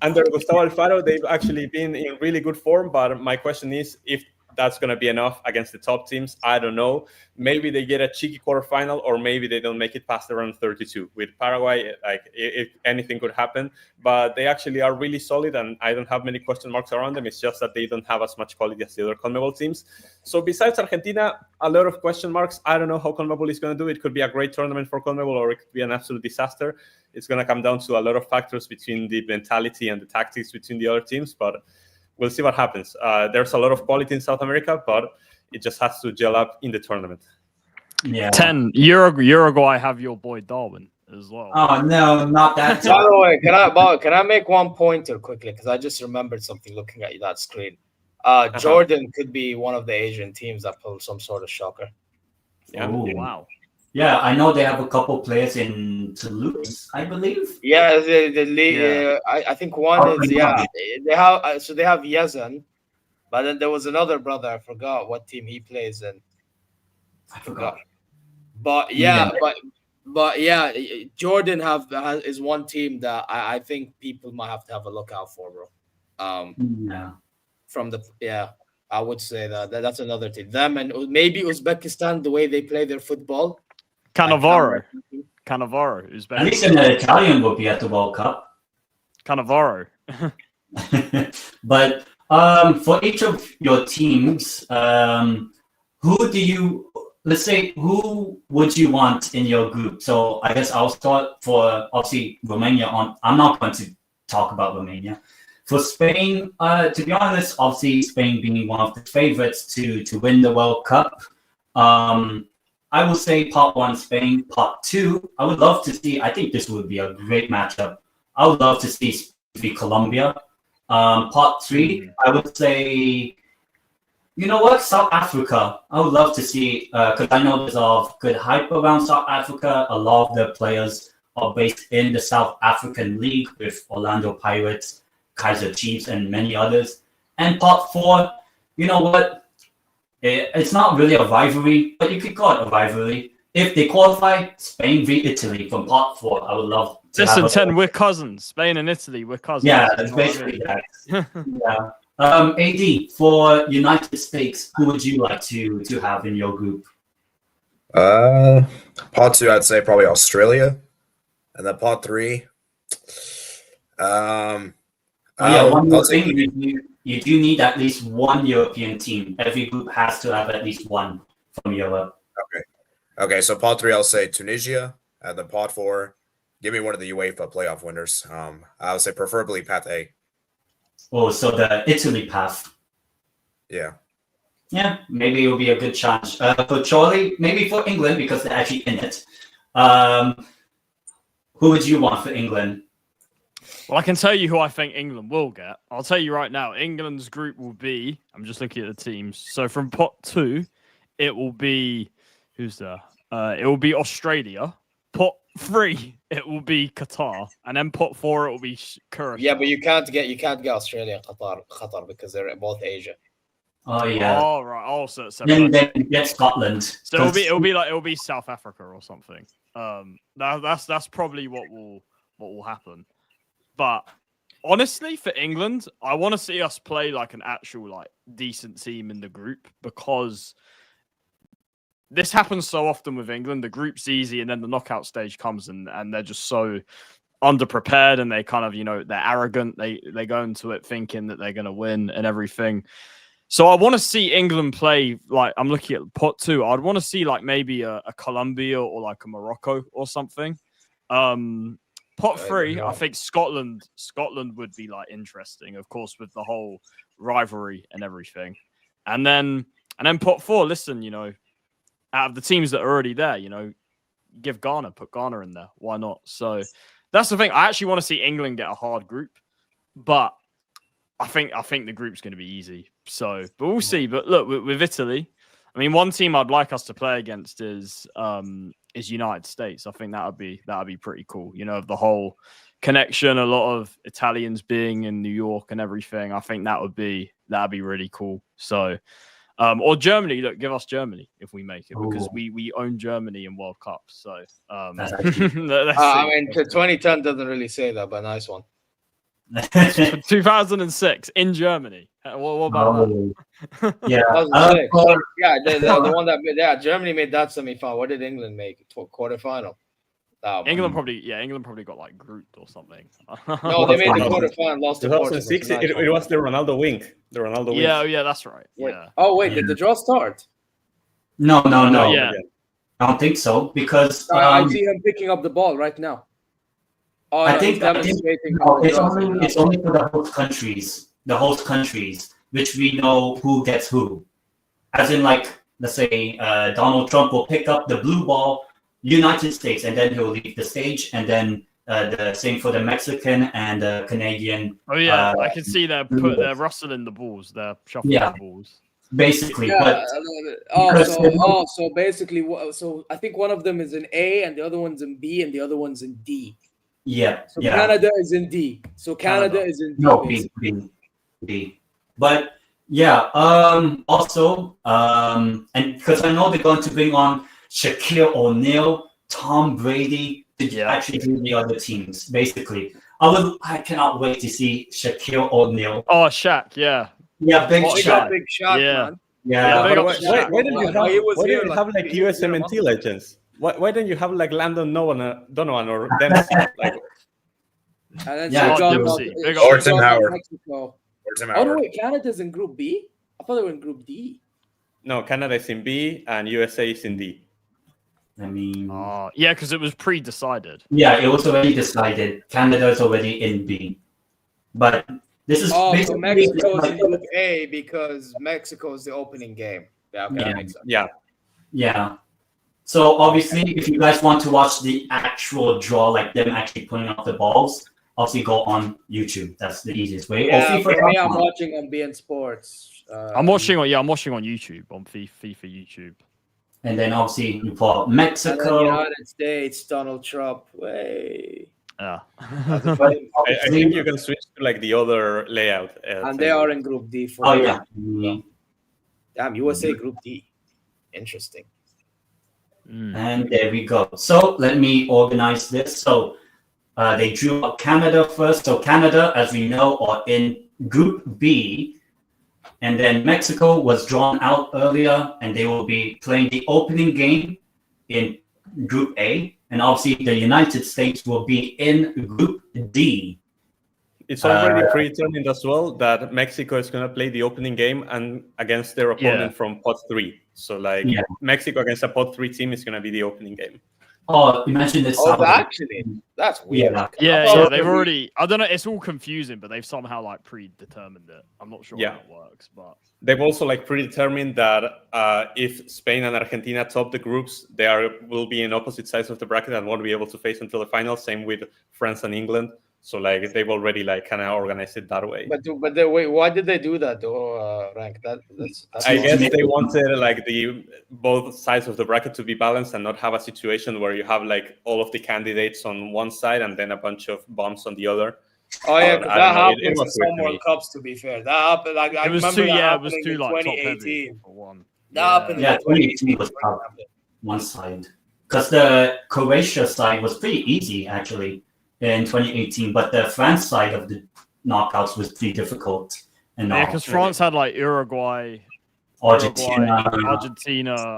under Gustavo Alfaro, they've actually been in really good form. But my question is, if that's going to be enough against the top teams, I don't know. Maybe they get a cheeky quarterfinal, or maybe they don't make it past the round 32. With Paraguay, like, if anything could happen, but they actually are really solid, and I don't have many question marks around them. It's just that they don't have as much quality as the other CONMEBOL teams. So besides Argentina, a lot of question marks. I don't know how CONMEBOL is going to do. It could be a great tournament for CONMEBOL, or it could be an absolute disaster. It's going to come down to a lot of factors between the mentality and the tactics between the other teams, but we'll see what happens. There's a lot of quality in South America, but it just has to gel up in the tournament. Yeah. 10 Uruguay have your boy Darwin as well. Oh no, not that. By the way, can I make one pointer quickly, because I just remembered something looking at that screen. Jordan could be one of the Asian teams that pulled some sort of shocker. Yeah. Ooh. Wow. Yeah, I know they have a couple players in Toulouse, I believe. Yeah, the league. Yeah. I think one is they have they have Yazan, but then there was another brother. I forgot what team he plays in. I forgot. But Jordan is one team that I think people might have to have a look out for, bro. Yeah. I would say that's another team. Them and maybe Uzbekistan, the way they play their football. Cannavaro, Uzbekistan. At least an Italian would be at the World Cup. Cannavaro. But for each of your teams, who would you want in your group? So I guess I'll start for obviously Romania. I'm not going to talk about Romania. For Spain, to be honest, obviously Spain being one of the favorites to win the World Cup. I would say part 1 Spain, part 2. I would love to see. I think this would be a great matchup. I would love to see Colombia. Part 3, I would say, you know what, South Africa. I would love to see, because I know there's a lot of good hype around South Africa. A lot of the players are based in the South African League with Orlando Pirates, Kaizer Chiefs, and many others. And part 4, you know what? It's not really a rivalry, but you could call it a rivalry. If they qualify, Spain v Italy from part 4. I would love to. Listen, 10, we're cousins. Spain and Italy, we're cousins. Yeah, it's basically that. Yeah. AD, for United States, who would you like to have in your group? Part 2, I'd say probably Australia, and then part 3. One more thing. You do need at least one European team. Every group has to have at least one from Europe. Okay. So part 3, I'll say Tunisia, and then part 4, give me one of the UEFA playoff winners. I would say preferably Path A. Oh, so the Italy path. Yeah. Yeah, maybe it will be a good chance. For Charlie, maybe for England, because they're actually in it. Who would you want for England? Well, I can tell you who I think England will get. I'll tell you right now, England's group will be, I'm just looking at the teams. So from pot 2, it will be, who's there? It will be Australia. Pot 3, it will be Qatar. And then pot 4, it will be Curacao. Yeah, but you can't get Australia and Qatar because they're both Asia. Oh yeah. Oh right. Oh, so it's then get Scotland. So it'll be South Africa or something. That's probably what will happen. But honestly, for England, I want to see us play like an actual decent team in the group, because this happens so often with England. The group's easy, and then the knockout stage comes, and they're just so underprepared and they kind of, they're arrogant. They go into it thinking that they're going to win and everything. So I want to see England play, like, I'm looking at pot 2. I'd want to see like maybe a Colombia or like a Morocco or something. Pot 3, I think Scotland would be like interesting, of course, with the whole rivalry and everything. And then pot 4, listen, out of the teams that are already there, give Ghana, put Ghana in there. Why not? So that's the thing. I actually want to see England get a hard group, but I think the group's going to be easy. So, but we'll see. But look, with Italy, I mean, one team I'd like us to play against is United States. I think that would be pretty cool. The whole connection, a lot of Italians being in New York and everything. I think that'd be really cool. So, or Germany. Look, give us Germany if we make it, because we own Germany in World Cup. So, I mean, 2010 doesn't really say that, but nice one. 2006 in Germany. What about that? Yeah, the one that made Germany made that semi-final. What did England make? Quarterfinal. England probably got like grouped or something. No, they made the quarterfinal. Lost to 2006. It was the Ronaldo wing. Yeah, that's right. Wait. Yeah. Oh wait, did the draw start? No. Yeah. I don't think so, because I see him picking up the ball right now. I think it's only for the host countries, which we know who gets who. As in, like, let's say Donald Trump will pick up the blue ball, United States, and then he'll leave the stage, and then the same for the Mexican and the Canadian. Oh yeah, I can see they're rustling the balls, they're shuffling the balls. Basically, so basically, so I think one of them is in A, and the other one's in B, and the other one's in D. Yeah. So Canada is in D. So Canada is in D. No, B. But yeah, also, and because I know they're going to bring on Shaquille O'Neal, Tom Brady to actually do the other teams. Basically, I cannot wait to see Shaquille O'Neal. Oh, Shaq, yeah. Yeah, big Shaq. Big Shaq, man. Yeah. Why don't you have like USMNT legends? Why don't you have like Landon Donovan or Dempsey? Like, and then or Tim Howard. Oh no, wait, Canada's in Group B? I thought they were in Group D. No, Canada is in B and USA is in D. I mean, yeah, because it was pre-decided. Yeah, it was already decided. Canada is already in B, but this is so Mexico is in Group A because Mexico is the opening game. Yeah, okay, that makes sense. Yeah. So obviously, if you guys want to watch the actual draw, like them actually putting up the balls, obviously go on YouTube. That's the easiest way. Yeah, for me, I'm watching on BN Sports. I'm watching on YouTube on FIFA YouTube. And then obviously you put Mexico, United States, Donald Trump. Way. Yeah. I think you can switch to like the other layout. And they are in Group D. Damn, USA Group D. Interesting. And there we go. So let me organize this. So they drew up Canada first. So Canada, as we know, are in Group B. And then Mexico was drawn out earlier, and they will be playing the opening game in Group A. And obviously the United States will be in Group D. It's already predetermined as well that Mexico is going to play the opening game and against their opponent from pot 3. So Mexico against a pot 3 team is going to be the opening game. Oh, you mentioned this. Actually, that's weird. Yeah, they've already. I don't know. It's all confusing, but they've somehow like predetermined it. I'm not sure how it works, but they've also like predetermined that if Spain and Argentina top the groups, they will be in opposite sides of the bracket and won't be able to face until the final. Same with France and England. So like they've already like kind of organized it that way. But wait, why did they do that though, Renk? That's I guess they wanted like both sides of the bracket to be balanced and not have a situation where you have like all of the candidates on one side and then a bunch of bumps on the other. Oh yeah, that happened in some World Cups. To be fair, that happened. Like I remember it was too like 2018 for one. That happened. Yeah, 2018 was one side because the Croatia side was pretty easy actually in 2018, but the France side of the knockouts was pretty difficult. And because France had like Uruguay, Argentina,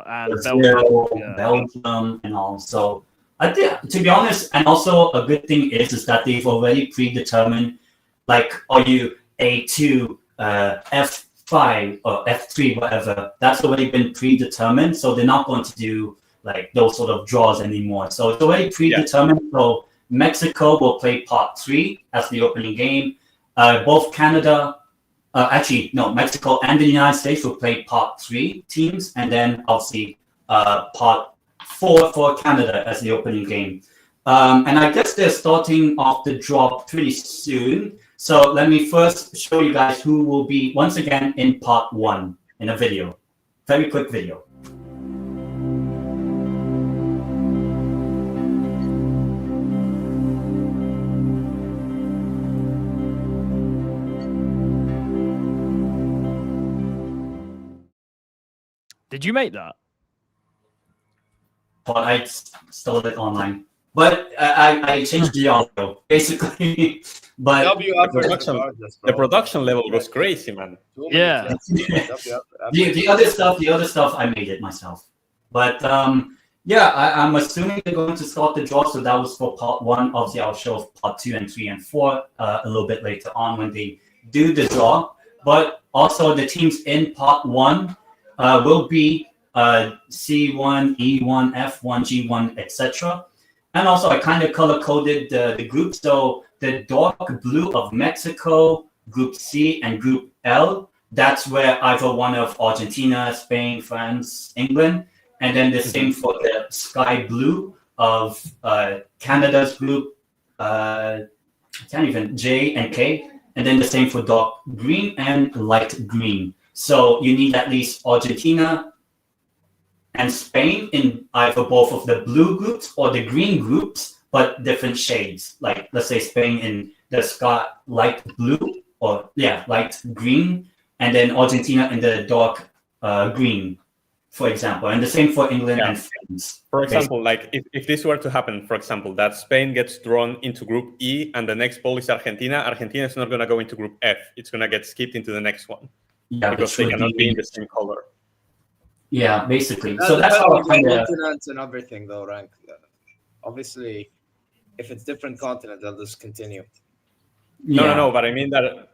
and Brazil, Belgium, and all. So I think, to be honest, and also a good thing is that they've already predetermined, like, are you A2, F5 or F3, whatever. That's already been predetermined, so they're not going to do like those sort of draws anymore. So it's already predetermined. Yeah. So Mexico will play part 3 as the opening game. Both Canada, Mexico and the United States will play part 3 teams, and then obviously part 4 for Canada as the opening game. And I guess they're starting off the draw pretty soon. So let me first show you guys who will be, once again, in part 1 in a video. Very quick video. Did you make that? But I stole it online. But I changed the audio, basically. But the production level was crazy, man. Yeah. the other stuff, I made it myself. But I'm assuming they're going to start the draw. So that was for part 1. Obviously, I'll show part 2 and 3 and 4 a little bit later on when they do the draw. But also the teams in part 1 will be C1, E1, F1, G1, etc. And also, I kind of color-coded the group. So the dark blue of Mexico, Group C, and Group L, that's where either one of Argentina, Spain, France, England, and then the same for the sky blue of Canada's group, J and K, and then the same for dark green and light green. So you need at least Argentina and Spain in either both of the blue groups or the green groups, but different shades. Like, let's say Spain in the sky light blue or light green, and then Argentina in the dark green, for example. And the same for England and France. For example, like if this were to happen, for example, that Spain gets drawn into Group E and the next ball is Argentina, Argentina is not going to go into Group F. It's going to get skipped into the next one. Yeah, because they cannot be in the same color. Yeah, basically. So that's how continents and everything, though, Renk. Obviously, if it's different continent, they'll just continue. No, but I mean that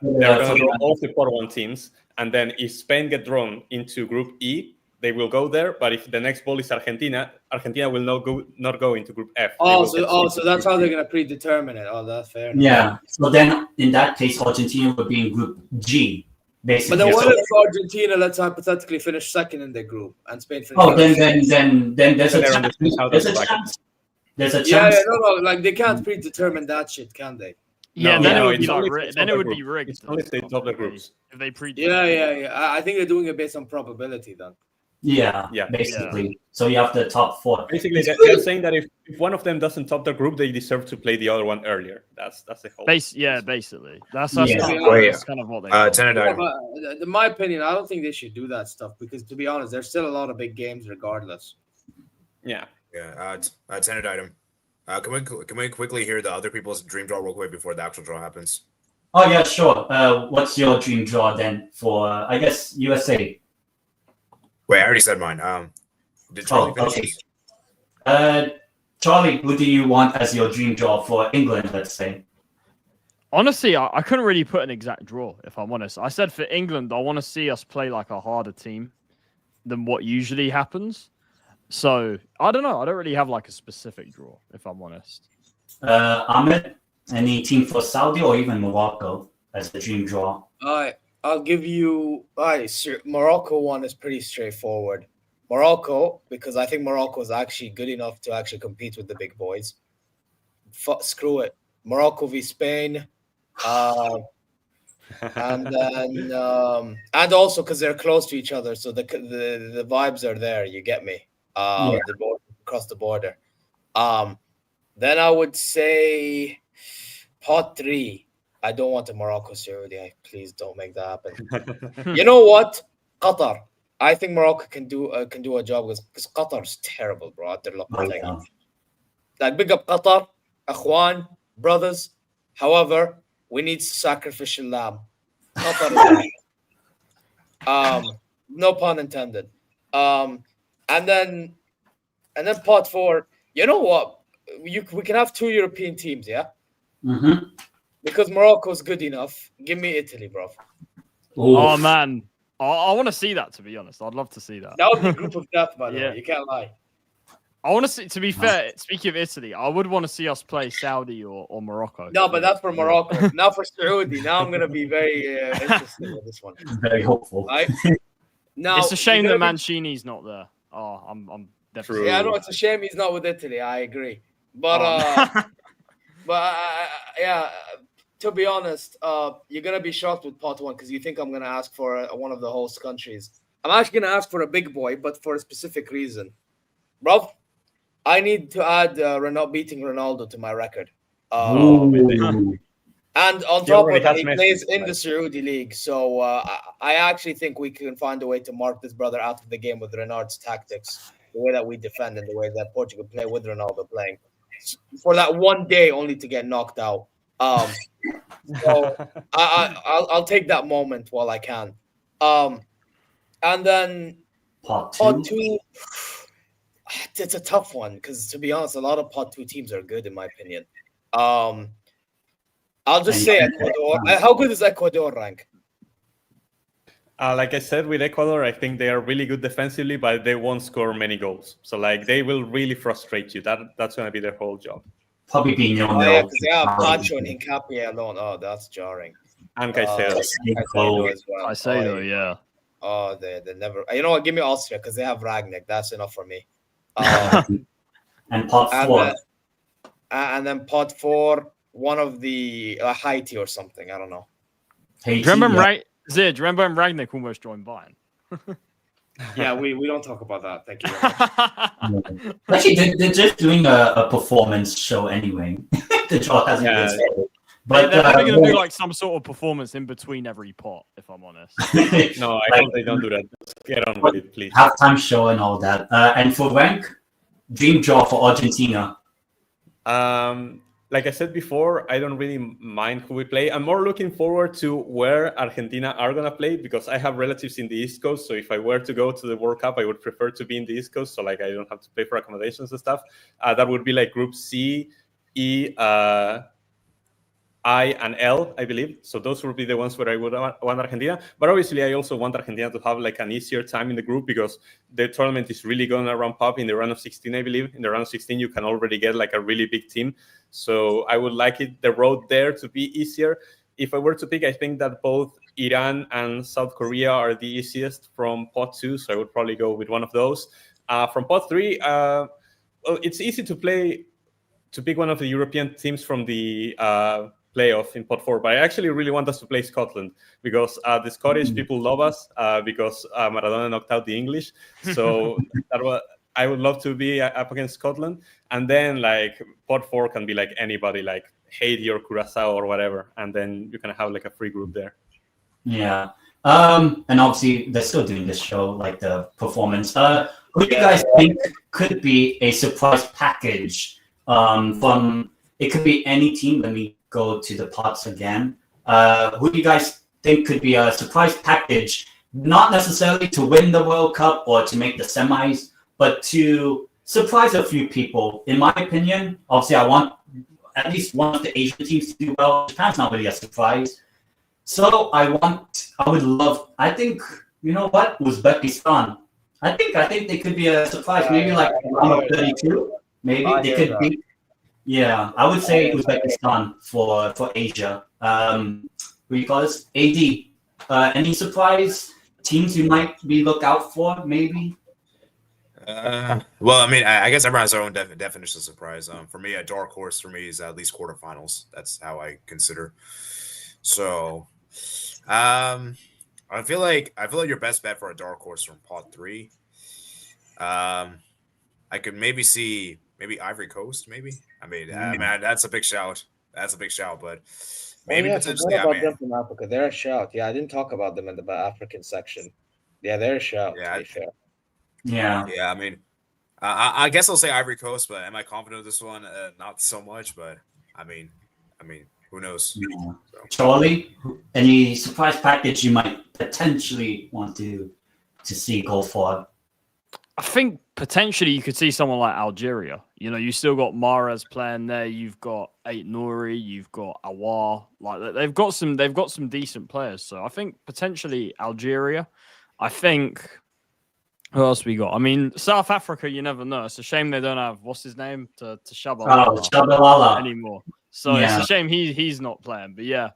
they're going to draw all the part 1 teams, and then if Spain get drawn into Group E, they will go there. But if the next ball is Argentina, Argentina will not go into Group F. So that's how they're going to predetermine it. Oh, that's fair enough. Yeah. So then, in that case, Argentina would be in Group G. Basically. But then what if Argentina, let's hypothetically, finish second in their group and Spain finish then there's a chance. There's a chance. Yeah, no, like they can't predetermine that shit, can they? Yeah, then it would be rigged. It's only if they top the groups. If they Yeah. I think they're doing it based on probability then. Yeah, basically. Yeah. So you have the top 4. Basically, they're saying that if one of them doesn't top the group, they deserve to play the other one earlier. That's the whole. Basically. That's kind of what they. In my opinion, I don't think they should do that stuff because, to be honest, there's still a lot of big games regardless. Yeah. Tendeitem. Can we quickly hear the other people's dream draw real quick before the actual draw happens? Oh yeah, sure. What's your dream draw then for I guess USA? Wait, I already said mine. Did Charlie finish? Charlie, who do you want as your dream draw for England, let's say? Honestly, I couldn't really put an exact draw, if I'm honest. I said for England, I want to see us play like a harder team than what usually happens. So, I don't know. I don't really have like a specific draw, if I'm honest. Ahmed, any team for Saudi or even Morocco as the dream draw? I'll give you Morocco one is pretty straightforward. Morocco, because I think Morocco is actually good enough to actually compete with the big boys. Screw it. Morocco v Spain. And then and also because they're close to each other, so the vibes are there, you get me? The border, across the border. Then I would say pot 3. I don't want a Morocco Saudi. Please don't make that happen. You know what? Qatar. I think Morocco can do a job because Qatar's terrible, bro. They're like big up Qatar, Akhwan, brothers. However, we need sacrificial lamb. Qatar is no pun intended. And then pot 4. You know what? We can have 2 European teams, yeah? Mm-hmm. Because Morocco's good enough. Give me Italy, bro. Oh man, I want to see that. To be honest, I'd love to see that. That would be group of death, by the Yeah. way. You can't lie. I want to see. To be fair, speaking of Italy, I would want to see us play Saudi or Morocco. No, but that's for Morocco. Now for Saudi. Now I'm gonna be very interested with this one. Very hopeful. Right? Now It's a shame you're that gonna Mancini's not there. Oh, I'm definitely. True. Yeah, I know it's a shame he's not with Italy. I agree, but yeah. To be honest, you're gonna be shocked with pot 1 because you think I'm gonna ask for one of the host countries. I'm actually gonna ask for a big boy, but for a specific reason, bro. I need to add beating Ronaldo to my record. And on top of it, he plays in the Saudi League. So I actually think we can find a way to mark this brother out of the game with Renard's tactics, the way that we defend and the way that Portugal play with Ronaldo playing. For that one day only to get knocked out. So I'll take that moment while I can. And then Pot 2. It's a tough one because, to be honest, a lot of pot 2 teams are good in my opinion. I'll just say Ecuador. How good is Ecuador, Renk? Like I said, with Ecuador, I think they are really good defensively, but they won't score many goals. So like they will really frustrate you. That's going to be their whole job. Probably being Yeah, because they have Pacho and Hincapié alone. Oh, that's jarring. And Caicedo. Caicedo as well. Caicedo, yeah. Oh, they never. You know what? Give me Austria because they have Ragnick. That's enough for me. And pot 4. And then pot 4, one of the Haiti or something. I don't know. Haiti, Do you remember Zed? Do you remember when Ragnick almost joined Bayern? Yeah, we don't talk about that. Thank you. Actually, they're just doing a performance show anyway. The draw hasn't been started. But they're probably going to do like some sort of performance in between every pot, if I'm honest. No, I hope they don't do that. Just get on with it, please. Halftime show and all that. And for Renk, dream draw for Argentina. Like I said before, I don't really mind who we play. I'm more looking forward to where Argentina are going to play because I have relatives in the East Coast. So if I were to go to the World Cup, I would prefer to be in the East Coast. So like I don't have to pay for accommodations and stuff. That would be like Group C, E, I, and L, I believe. So those would be the ones where I would want Argentina. But obviously, I also want Argentina to have like an easier time in the group because the tournament is really going to ramp up in the round of 16, I believe. In the round of 16, you can already get like a really big team. So I would like the road there to be easier. If I were to pick, I think that both Iran and South Korea are the easiest from pot 2. So I would probably go with one of those. From pot 3, well, it's easy to pick one of the European teams from the playoff in pot 4, but I actually really want us to play Scotland because the Scottish people love us because Maradona knocked out the English. So I would love to be up against Scotland, and then like pot 4 can be like anybody like Haiti or Curacao or whatever, and then you can have like a free group there. Yeah, and obviously they're still doing this show, like the performance. Who do you guys think could be a surprise package from? It could be any team. Let me go to the pots again. Who do you guys think could be a surprise package, not necessarily to win the World Cup or to make the semis, but to surprise a few people? In my opinion, obviously I want at least one of the Asian teams to do well. Japan's not really a surprise. So I think, you know what, Uzbekistan. I think they could be a surprise. Maybe like round of 32. Maybe they could be. Yeah, I would say Uzbekistan for Asia. What do you call this? AD. Any surprise teams you might be look out for? Maybe. Well, I mean, I guess everyone has their own definition of surprise. For me, a dark horse for me is at least quarterfinals. That's how I consider. So, I feel like your best bet for a dark horse from pot 3. I could maybe see Ivory Coast. Maybe. I mean, that's a big shout. But maybe potentially. Them from Africa. They're a shout. Yeah, I didn't talk about them in the African section. Yeah, they're a shout. Yeah, to be fair. Yeah. I mean, I guess I'll say Ivory Coast, but am I confident of this one? Not so much, but I mean, who knows? Yeah. So. Charlie, any surprise package you might potentially want to see go for? I think potentially you could see someone like Algeria. You know, you still got Mahrez playing there. You've got Ait Nouri. You've got Awar. Like they've got some decent players. So I think potentially Algeria. I think who else we got? I mean, South Africa. You never know. It's a shame they don't have what's his name to Shabalala anymore. So it's a shame he's not playing. But yeah,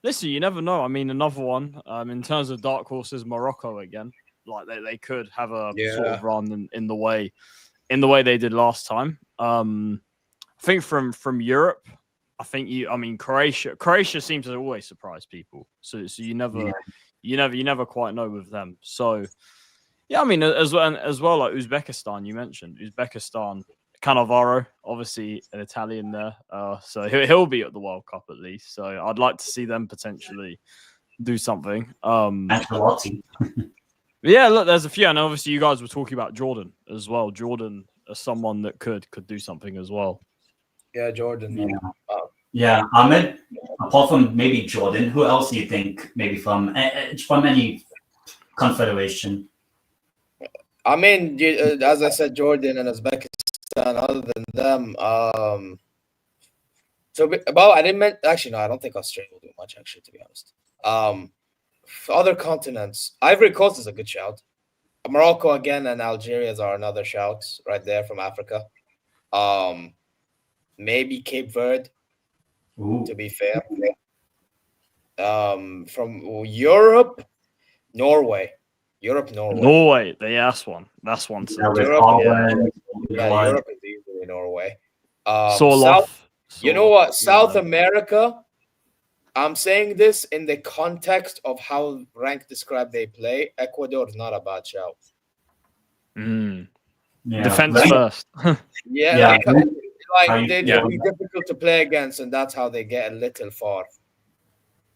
listen, you never know. I mean, another one in terms of dark horses, Morocco again. Like they could have a sort of run in the way they did last time. I think from Europe, I mean Croatia seems to always surprise people. So you never quite know with them. So yeah, I mean as well like Uzbekistan, you mentioned Uzbekistan, Cannavaro, obviously an Italian there. So he'll be at the World Cup at least. So I'd like to see them potentially do something. Ancelotti. Yeah, look, there's a few, and obviously you guys were talking about Jordan as well. Jordan as someone that could do something as well. Yeah, Jordan. Yeah, Ahmed. Apart from maybe Jordan, who else do you think maybe from any confederation? I mean, as I said, Jordan and Uzbekistan. Other than them, I didn't actually no, I don't think Australia will do much. Actually, to be honest, other continents, Ivory Coast is a good shout. Morocco again and Algeria are another shout right there from Africa. Maybe Cape Verde. Ooh. To be fair. From Europe, Norway. Norway, that's one. That's one. Europe is easily Norway. You know what? South America. I'm saying this in the context of how Renk described they play. Ecuador is not a bad shout. Defense first. They'd be difficult to play against, and that's how they get a little far.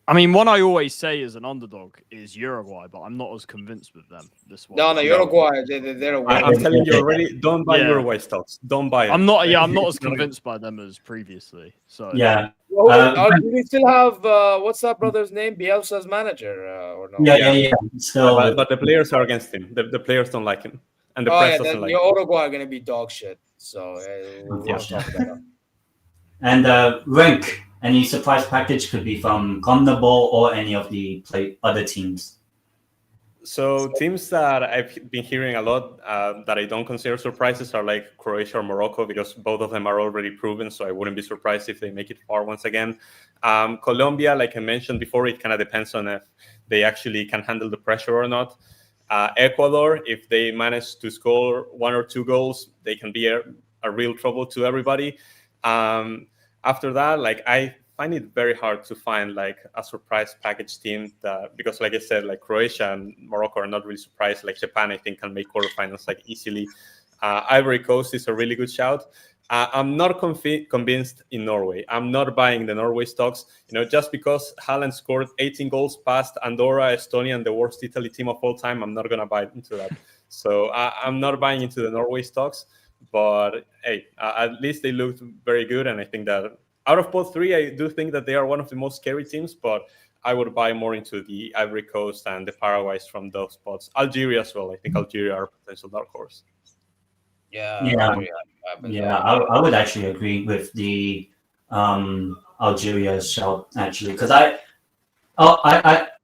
I mean, one I always say as an underdog is Uruguay, but I'm not as convinced with them this one. No, Uruguay, they're away. I'm telling you already, don't buy Uruguay stocks. Don't buy it. I'm not as convinced by them as previously. So yeah. Do we still have what's that brother's name? Bielsa's manager or no? Yeah. Still, but the players are against him. The players don't like him, and the press doesn't like him. Uruguay are going to be dog shit. So we'll talk about that. And Renk. Any surprise package could be from CONMEBOL or any of the other teams. So teams that I've been hearing a lot that I don't consider surprises are like Croatia or Morocco, because both of them are already proven. So I wouldn't be surprised if they make it far once again. Colombia, like I mentioned before, it kind of depends on if they actually can handle the pressure or not. Ecuador, if they manage to score 1 or 2 goals, they can be a real trouble to everybody. After that, like I find it very hard to find like a surprise package team because like I said, like Croatia and Morocco are not really surprised. Like Japan, I think, can make quarterfinals like easily. Ivory Coast is a really good shout. I'm not convinced in Norway. I'm not buying the Norway stocks. Just because Haaland scored 18 goals past Andorra, Estonia, and the worst Italy team of all time, I'm not gonna buy into that. So I'm not buying into the Norway stocks. But hey, at least they looked very good, and I think that out of both three, I do think that they are one of the most scary teams. But I would buy more into the Ivory Coast and the Paraguays from those spots. Algeria as well. I think Algeria are a potential dark horse. I would actually agree with the Algeria shout actually, because I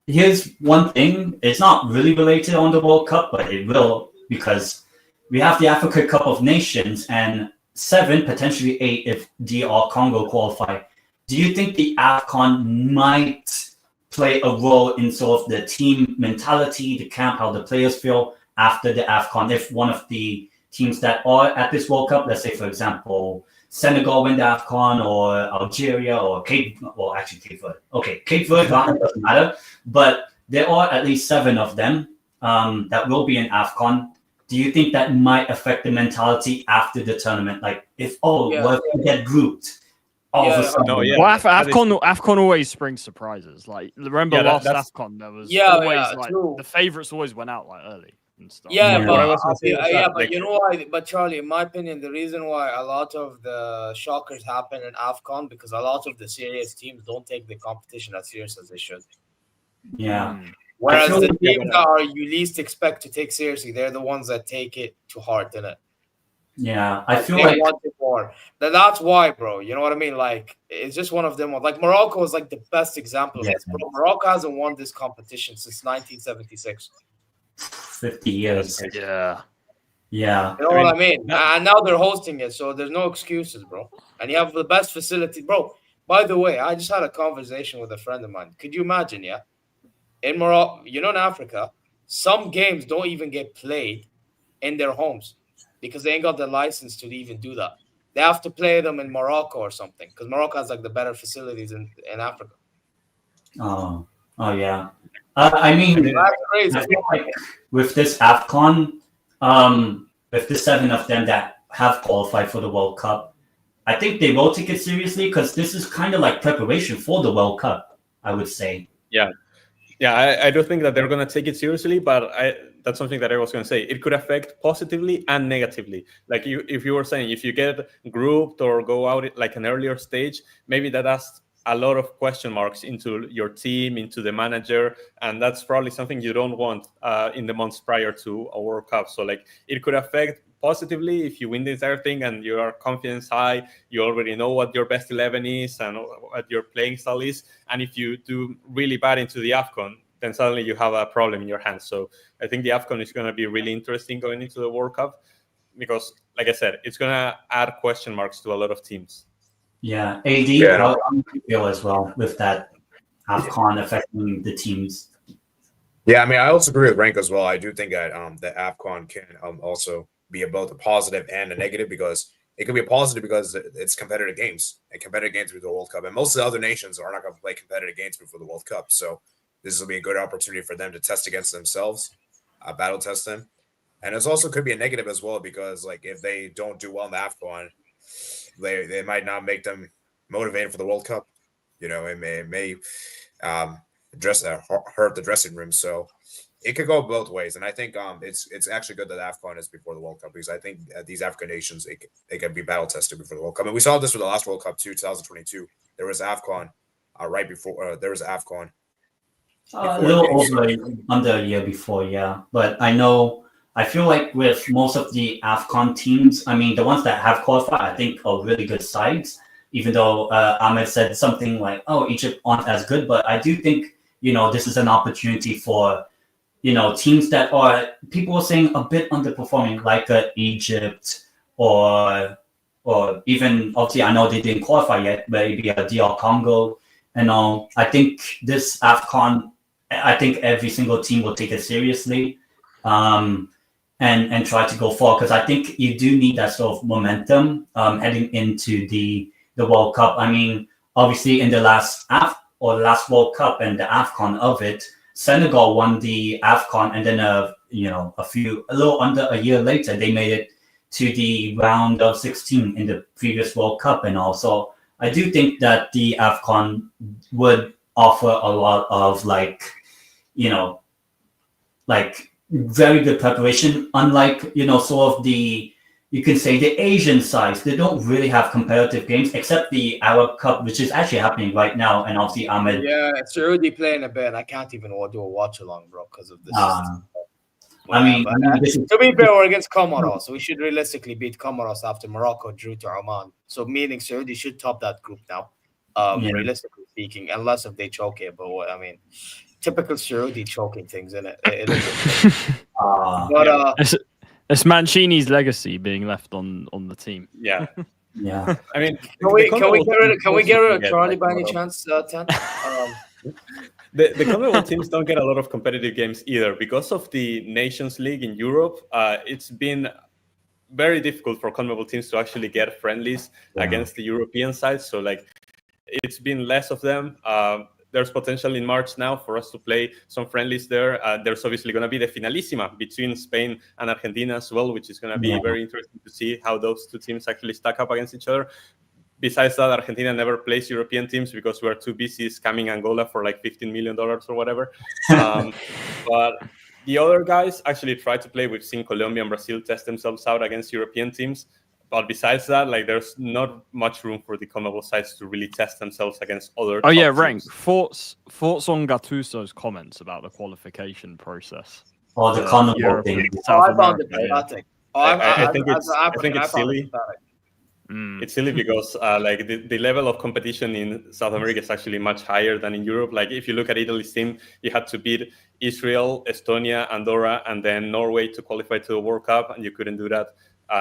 here's one thing. It's not really related on the World Cup, but it will, because we have the Africa Cup of Nations and 7, potentially 8 if DR Congo qualify. Do you think the AFCON might play a role in sort of the team mentality, the camp, how the players feel after the AFCON? If one of the teams that are at this World Cup, let's say, for example, Senegal win the AFCON, or Algeria, or Cape Verde. Okay, Cape Verde doesn't matter, but there are at least 7 of them that will be in AFCON. Do you think that might affect the mentality after the tournament? Like, if we get grouped, all of a sudden. Well, AFCON always springs surprises. Like, remember last AFCON, there was always the favorites always went out like early and stuff. But you know why? But Charlie, in my opinion, the reason why a lot of the shockers happen in AFCON, because a lot of the serious teams don't take the competition as serious as they should. Yeah. Whereas feel the like teams that are you least expect to take seriously, they're the ones that take it to heart, innit? Yeah, I feel They like want it more. That's why, bro. You know what I mean? Like, it's just one of them. Like, Morocco is like the best example of Yeah. this, bro. Morocco hasn't won this competition since 1976. 50 years. Yeah. Yeah. You know what I mean? And now they're hosting it, so there's no excuses, bro. And you have the best facility, bro. By the way, I just had a conversation with a friend of mine. Could you imagine, yeah? In Morocco, in Africa, some games don't even get played in their homes because they ain't got the license to even do that. They have to play them in Morocco or something because Morocco has like the better facilities in Africa. Oh yeah. I mean, That's crazy. I feel like with this AFCON, with the 7 of them that have qualified for the World Cup, I think they will take it seriously because this is kind of like preparation for the World Cup, I would say. Yeah, I do think that they're going to take it seriously, but that's something that I was going to say. It could affect positively and negatively. Like if you were saying, if you get grouped or go out at like an earlier stage, maybe that asks a lot of question marks into your team, into the manager, and that's probably something you don't want in the months prior to a World Cup. So like it could affect positively if you win the entire thing and your confidence high, you already know what your best 11 is and what your playing style is. And if you do really bad into the AFCON, then suddenly you have a problem in your hands. So I think the AFCON is going to be really interesting going into the World Cup because, like I said, it's going to add question marks to a lot of teams. Yeah, AD, how do you feel as well with that AFCON affecting the teams? Yeah, I mean, I also agree with Renk as well. I do think that the AFCON can also be both a positive and a negative because it could be a positive because it's competitive games and competitive games before the World Cup. And most of the other nations are not going to play competitive games before the World Cup. So this will be a good opportunity for them to test against themselves, battle test them. And it also could be a negative as well because like if they don't do well in the AFCON, they might not make them motivated for the World Cup. It may hurt the dressing room. So it could go both ways, and I think it's actually good that AFCON is before the World Cup because I think these African nations they can be battle tested before the World Cup. And we saw this with the last World Cup too, 2022. There was AFCON right before. There was AFCON a little under a year before, yeah. But I feel like with most of the AFCON teams, I mean the ones that have qualified, I think are really good sides. Even though Ahmed said something like, "Oh, Egypt aren't as good," but I do think this is an opportunity for teams that are people are saying a bit underperforming, like Egypt or even obviously I know they didn't qualify yet, maybe DR Congo and all. I think this AFCON, I think every single team will take it seriously, and try to go forward because I think you do need that sort of momentum heading into the World Cup. I mean, obviously in the last World Cup and the AFCON of it, Senegal won the AFCON, and then a little under a year later, they made it to the round of 16 in the previous World Cup, and also I do think that the AFCON would offer a lot of very good preparation. Unlike sort of you can say the Asian sides, they don't really have competitive games except the Arab Cup, which is actually happening right now. And obviously Ahmed. Yeah, it's already playing a bit. I can't even do a watch along, bro, because of this. To be fair, we're against Comoros, so we should realistically beat Comoros after Morocco drew to Oman. So meaning Saudi should top that group now, realistically speaking, unless if they choke it. But I mean, typical Saudi choking things, isn't it? It's Mancini's legacy being left on the team. Yeah. Yeah. I mean, can we get rid of Charlie by any chance, Ten? The CONMEBOL teams don't get a lot of competitive games either because of the Nations League in Europe. It's been very difficult for CONMEBOL teams to actually get friendlies against the European side. So like, it's been less of them. There's potential in March now for us to play some friendlies there. There's obviously going to be the Finalissima between Spain and Argentina as well, which is going to be very interesting to see how those two teams actually stack up against each other. Besides that, Argentina never plays European teams because we're too busy scamming Angola for like $15 million or whatever. But the other guys actually try to play. We've seen Colombia and Brazil test themselves out against European teams. But besides that, like there's not much room for the CONMEBOL sides to really test themselves against other. Oh yeah, top Renk. teams. Thoughts on Gattuso's comments about the qualification process? Or the CONMEBOL thing. I found it pathetic. I think it's found silly. it pathetic. It's silly because like the level of competition in South America is actually much higher than in Europe. Like if you look at Italy's team, you had to beat Israel, Estonia, Andorra, and then Norway to qualify to the World Cup, and you couldn't do that.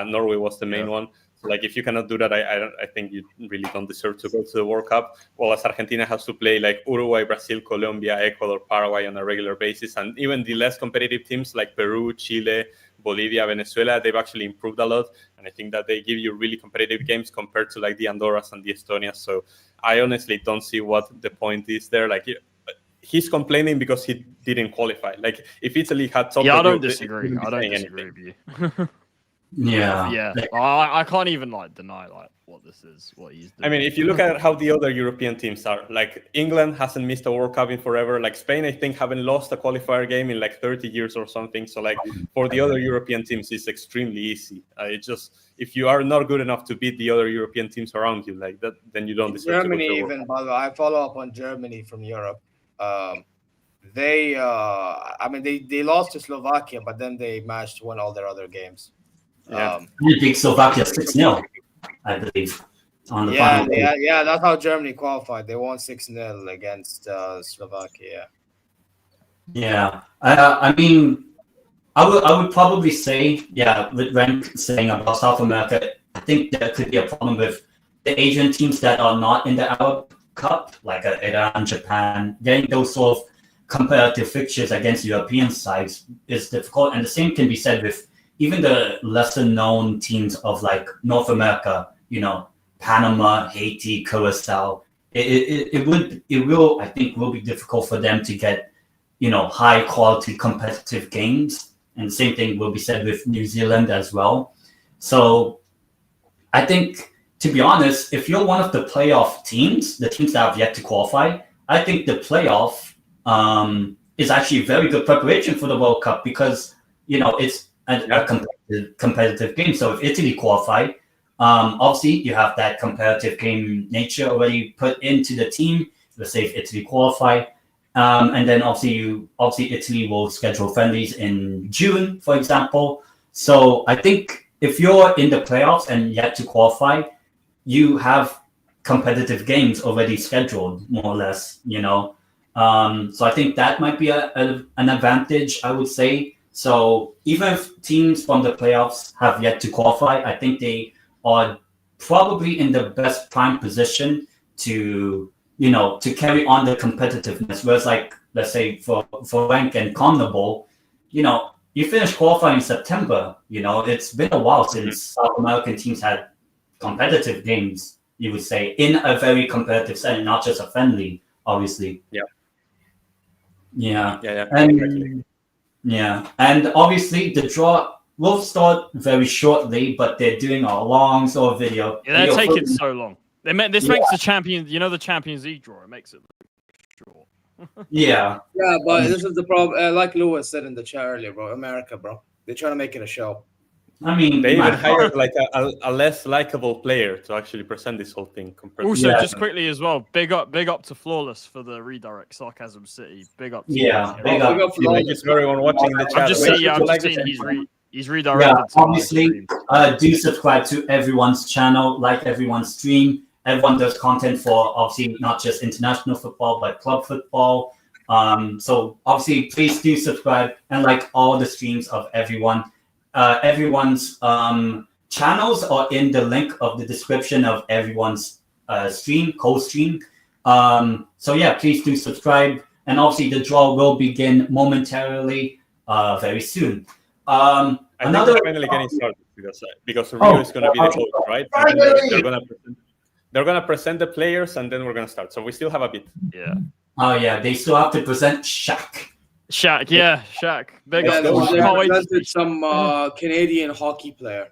Norway was the main one. So like if you cannot do that, I think you really don't deserve to go to the World Cup. Whereas Argentina has to play like Uruguay, Brazil, Colombia, Ecuador, Paraguay on a regular basis, and even the less competitive teams like Peru, Chile, Bolivia, Venezuela, they've actually improved a lot. And I think that they give you really competitive games compared to like the Andorras and the Estonias. So I honestly don't see what the point is there. Like he's complaining because he didn't qualify. Like if Italy had top, I don't disagree. I don't disagree with you. Yeah. I can't even like deny like what this is, what he's doing. I mean, if you look at how the other European teams are, like England hasn't missed a World Cup in forever. Like Spain, I think, haven't lost a qualifier game in like 30 years or something. So like for the other European teams, it's extremely easy. It's just if you are not good enough to beat the other European teams around you, like that, then you don't deserve Germany to go to the even. World By the way, I follow up on Germany from Europe. They lost to Slovakia, but then they managed to win all their other games. Yeah. You beat Slovakia 6-0, I believe. On the final day. Yeah, that's how Germany qualified. They won 6-0 against Slovakia. Yeah, I mean, I would probably say, with Renk saying about South America, I think there could be a problem with the Asian teams that are not in the Arab Cup, like Iran, Japan. Getting those sort of comparative fixtures against European sides is difficult, and the same can be said with even the lesser-known teams of like North America. You know, Panama, Haiti, Curacao. It will, I think, will be difficult for them to get, high quality competitive games. And the same thing will be said with New Zealand as well. So I think, to be honest, if you're one of the playoff teams, the teams that have yet to qualify, I think the playoff is actually very good preparation for the World Cup because, it's a competitive game. So if Italy qualify, obviously you have that competitive game nature already put into the team. Let's say if Italy qualify, and then obviously Italy will schedule friendlies in June, for example. So I think if you're in the playoffs and yet to qualify, you have competitive games already scheduled, more or less. So I think that might be an advantage, I would say. So even if teams from the playoffs have yet to qualify, I think they are probably in the best prime position to carry on the competitiveness. Whereas, like, let's say for Renk and CONMEBOL, you finish qualifying in September. It's been a while since South American teams had competitive games, you would say, in a very competitive setting, not just a friendly, obviously. Yeah. And obviously the draw will start very shortly, but they're doing a long sort of video. Yeah, they're taking so long. This makes the Champions, the Champions League draw. It makes it short. Yeah, but this is the problem. Like Lewis said in the chat earlier, bro. America, bro. They're trying to make it a show. I mean, they even hired like a less likable player to actually present this whole thing. Also, just quickly as well, big up to Flawless for the redirect. Sarcasm City, big up. Big up Thank you to everyone watching the chat. I'm just saying he's redirected. Obviously, do subscribe to everyone's channel, like everyone's stream. Everyone does content for obviously not just international football, but club football. So obviously, please do subscribe and like all the streams of everyone. Everyone's channels are in the link of the description of everyone's co-stream. So yeah, please do subscribe. And obviously the draw will begin momentarily very soon. I think we're finally getting started because Rio is going to be the host, right? They're going to present the players and then we're going to start. So we still have a bit. Yeah. Oh yeah, they still have to present Shaq. Shaq. They presented some Canadian hockey player.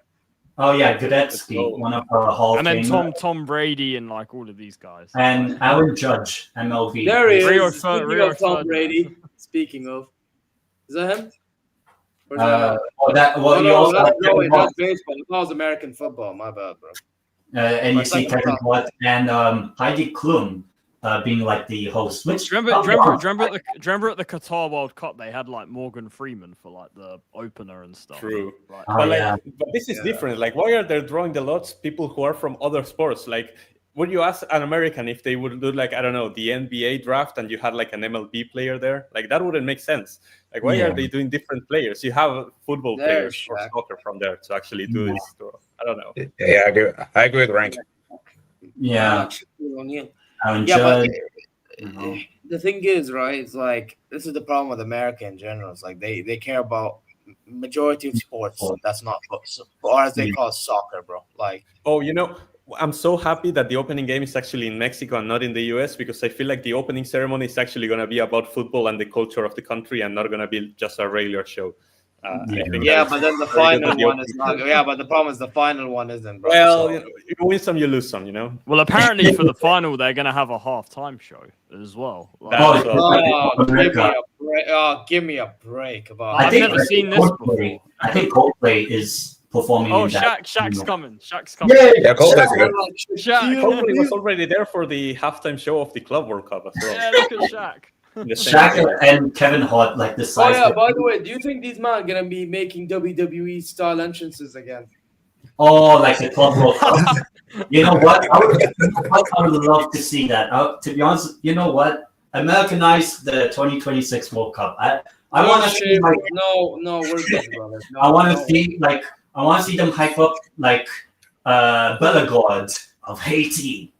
Oh yeah, Gretzky, one of our Hall of And then Famer. Tom Brady and like all of these guys. And Aaron Judge, MLB. There he is. Rio Tom Brady. Speaking of, is that him? Where's Ahmed? You also have Kevin Hart, that's baseball. That was American football. My bad, bro. and you see Kevin Hart and Heidi Klum being like the host. Which Do you remember at the Qatar World Cup they had like Morgan Freeman for like the opener and stuff. True. Right. But this is different. Like, why are they drawing the lots people who are from other sports? Like, would you ask an American if they would do like, I don't know, the NBA draft and you had like an MLB player there? Like, that wouldn't make sense. Like, why are they doing different players? You have football players or soccer from there to actually do this. So, I don't know. Yeah, I agree with Renk. Yeah. But the thing is, right? It's like this is the problem with America in general. It's like they care about majority of sports that's not football, or as they call soccer, bro. Like, I'm so happy that the opening game is actually in Mexico and not in the US, because I feel like the opening ceremony is actually going to be about football and the culture of the country and not going to be just a regular show. but then the final one is not. Yeah, but the problem is the final one isn't, bro. Well, you win some, you lose some, you know? Well, apparently for the final, they're going to have a half-time show as well. Like, give me a break. I've never seen this before. I think Coldplay is performing. Shaq's coming. Shaq's coming. Yeah, Coldplay's good. Coldplay was already there for the halftime show of the Club World Cup as well. Yeah, look at Shaq. Shaq and Kevin Hart, like the size. Oh yeah, by the way, do you think these men are gonna be making WWE style entrances again? Oh, like the Club World Cup. You know what? I would love to see that. To be honest, you know what? Americanize the 2026 World Cup. I want to see like no, we're good, brother. No, I want to see them hype up like Bellegarde of Haiti.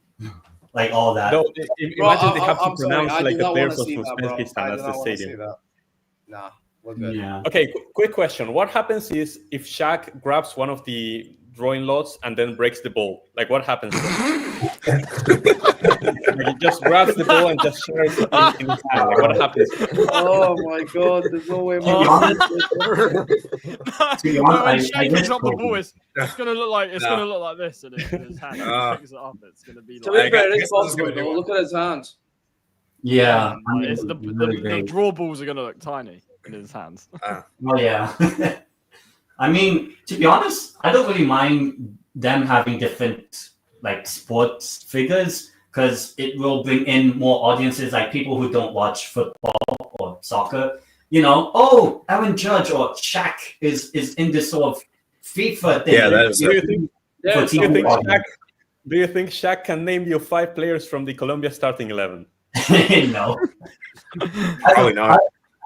Like all that. No, imagine they have to pronounce like the players of Uzbekistan as the stadium. Nah, we're good. Yeah. Okay, quick question. What happens is if Shaq grabs one of the drawing lots and then breaks the ball? Like, what happens then? Like, he just grabs the ball and just shares it in his hand. Like, what happens? Oh my god, there's no way. When Shaq drops the ball, it's gonna look like this in his hand. He picks it up. It's gonna be like. It's possible. Look at his hands. Yeah, the draw balls are gonna look tiny in his hands. Oh yeah. I mean, to be honest, I don't really mind them having different like sports figures because it will bring in more audiences, like people who don't watch football or soccer. You know, Aaron Judge or Shaq is in this sort of FIFA thing. Yeah, that is. Do you think Shaq can name you 5 players from the Colombia starting 11? No, probably not.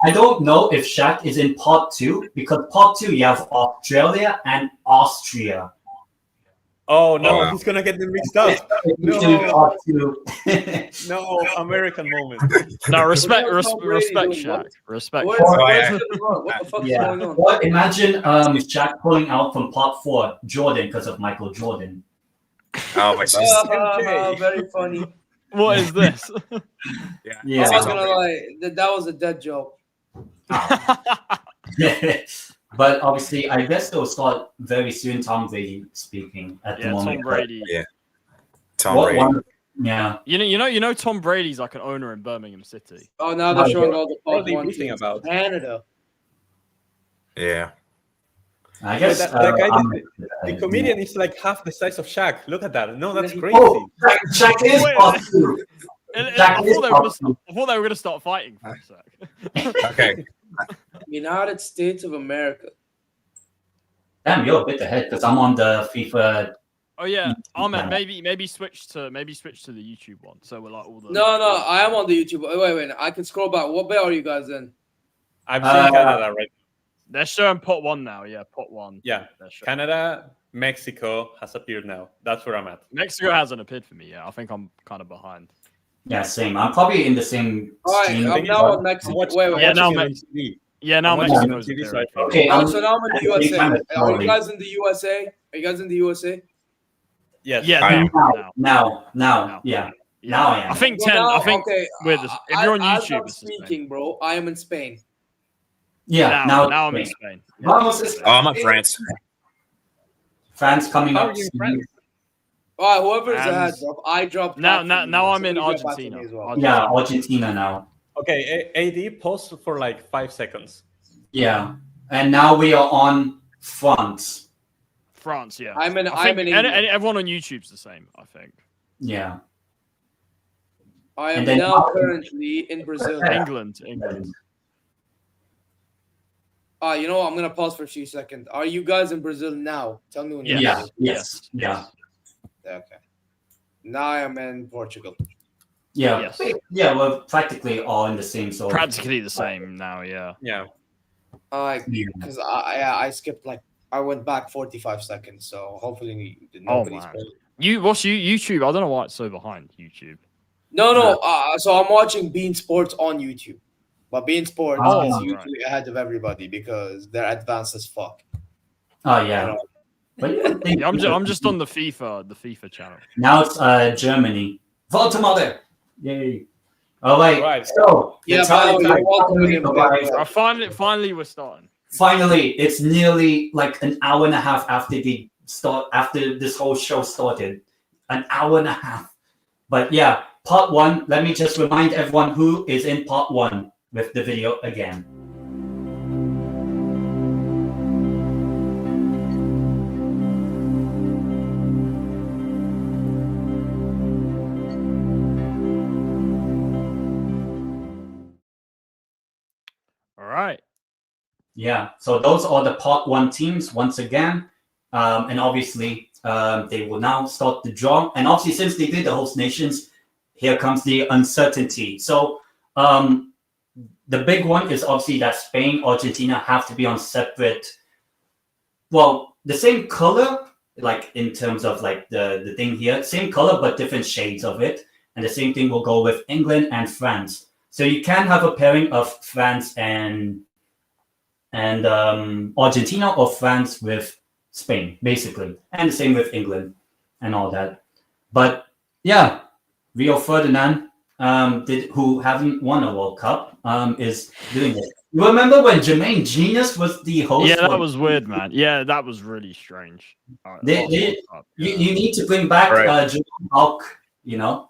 I don't know if Shaq is in part 2 because part 2 you have Australia and Austria. Oh no, he's gonna get them mixed up. No, no, American moment. No, respect Shaq. Respect. What the fuck is going on? Well, imagine Shaq pulling out from part 4 Jordan because of Michael Jordan. Oh my God. Very funny. What is this? Yeah. I'm not gonna lie, that was a dead joke. But obviously, I guess they'll start very soon. Tom Brady speaking at the moment. Tom Brady. Yeah. Tom Brady. Yeah. You know, Tom Brady's like an owner in Birmingham City. Oh, now they're showing all the What are top they 1 beefing teams. about? Canada. Yeah. I guess that guy, the comedian is like half the size of Shaq. Look at that. No, that's crazy. Oh, Shaq is possible. I thought they were going to start fighting for a sec. Okay. United States of America. Damn, you're a bit ahead because I'm on the FIFA. Oh yeah, Ahmed, maybe switch to the YouTube one. So we're like all the. No, I am on the YouTube. Wait, I can scroll back. What bit are you guys in? I'm seeing Canada right now. They're showing pot 1 now. Yeah, pot 1. Yeah, Canada, Mexico has appeared now. That's where I'm at. Mexico hasn't appeared for me yet. I think I'm kind of behind. Yeah, same. I'm probably in the same. All right, I'm now on Mexico. Wait. Yeah, now Mexico. Yeah, now Mexico's right. Okay, so now I'm in the USA. Are you guys in the USA? Are you guys in the USA? Yes. Yeah, now. Yeah. Now I am. I think 10. Well, I think okay, if you're on as YouTube, I'm speaking, bro, I am in Spain. Yeah, now I'm in Spain. I'm in France. France coming up. All right, whoever is ahead, bro. I dropped. Now I'm in Argentina. Yeah, Argentina now. Okay, AD, pause for like 5 seconds. Yeah. And now we are on France. France, yeah. I'm in and England. everyone on YouTube's the same, I think. Yeah. I am And then now currently in Brazil. England. You know what? I'm gonna pause for a few seconds. Are you guys in Brazil now? Tell me when you're Yeah. in Brazil. Yes. Yeah. Okay. Now I am in Portugal. Yeah. Yes. Yeah. We're practically all in the same zone. Practically the same now, yeah. Yeah. Because I skipped I went back 45 seconds, so hopefully nobody's. Man. YouTube? I don't know why it's so behind YouTube. No. So I'm watching Bean Sports on YouTube, but Bean Sports is right. usually ahead of everybody because they're advanced as fuck. Oh yeah. You know? But Yeah, I'm just on the FIFA channel. Now it's Germany. Vote Yay. All right. So Yeah, finally we're starting. Finally, it's nearly like an hour and a half after this whole show started. An hour and a half. But yeah, part one. Let me just remind everyone who is in part one with the video again. All right. Yeah, so those are the part one teams once again. And obviously, they will now start the draw. And obviously, since they did the host nations, here comes the uncertainty. So the big one is obviously that Spain, Argentina have to be on separate, well, the same color, like in terms of like the thing here, same color, but different shades of it. And the same thing will go with England and France. So you can have a pairing of France and Argentina or France with Spain, basically. And the same with England and all that. But yeah, Rio Ferdinand, who haven't won a World Cup, is doing it. You remember when Jermaine Genius was the host? Yeah, that was weird, man. Yeah, that was really strange. You need to bring back Jermaine Hulk, you know?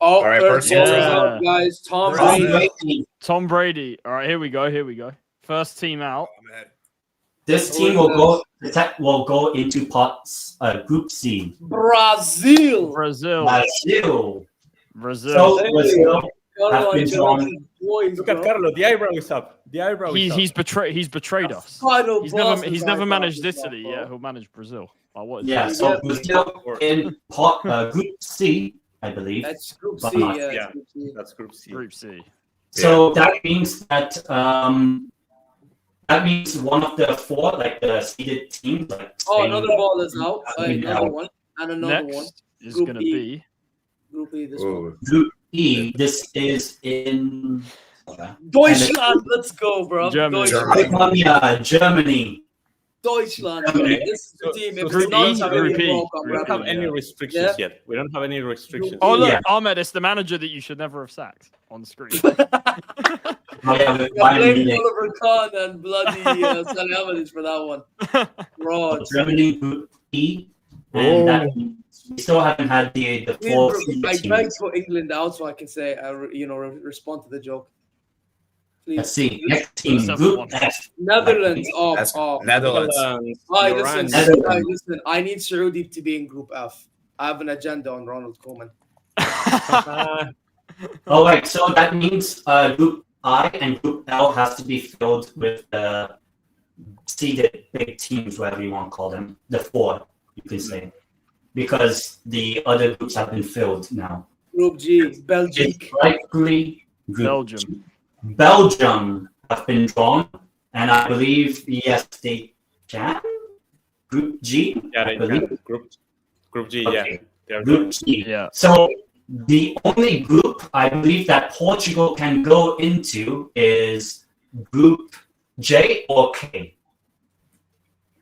Oh, all right, first guys. Tom Brady. All right, here we go. First team out. This team will go into Group C. Brazil. So Brazil have been drawn. Look at Carlo. The eyebrow is up. He's betrayed us. He's never managed Italy. Yeah, he'll manage Brazil. Yeah, so Brazil in Group C, I believe. That's Group But C. not- Yeah, That's Group C. Group C. So that means that one of the four, like the seeded teams, like Spain, another ball is out. Another one. And another Next one. is Group going to E. be Group E, this one. Group E. This is in Deutschland, let's go, bro. Germany. Germany. Deutschland. Okay. This is the team. If Group it's not E, Group E. We don't have any restrictions yet. We don't have any restrictions. Oh, look, Yeah. Ahmed, it's the manager that you should never have sacked on the screen. Blame Oliver Kahn and bloody Salihamidzic for that one. Bro, Germany Group E. And that means we still haven't had the four I teams. tried to put England out so I can say, respond to the joke. Please. Let's see. Next team, Let's Group have F. Netherlands. That's Oh. Netherlands. Listen. I need Saudi to be in Group F. I have an agenda on Ronald Koeman. All right, so that means Group I and Group L has to be filled with seeded big teams, whatever you want to call them. The four, you can say. Because the other groups have been filled now. Group G, Belgium. It's likely Group Belgium. G. Belgium have been drawn, and I believe, yes, they can. Group G? Yeah, I they believe. can. Group G, Okay. yeah. Group G. Yeah. So the only group I believe that Portugal can go into is Group J or K.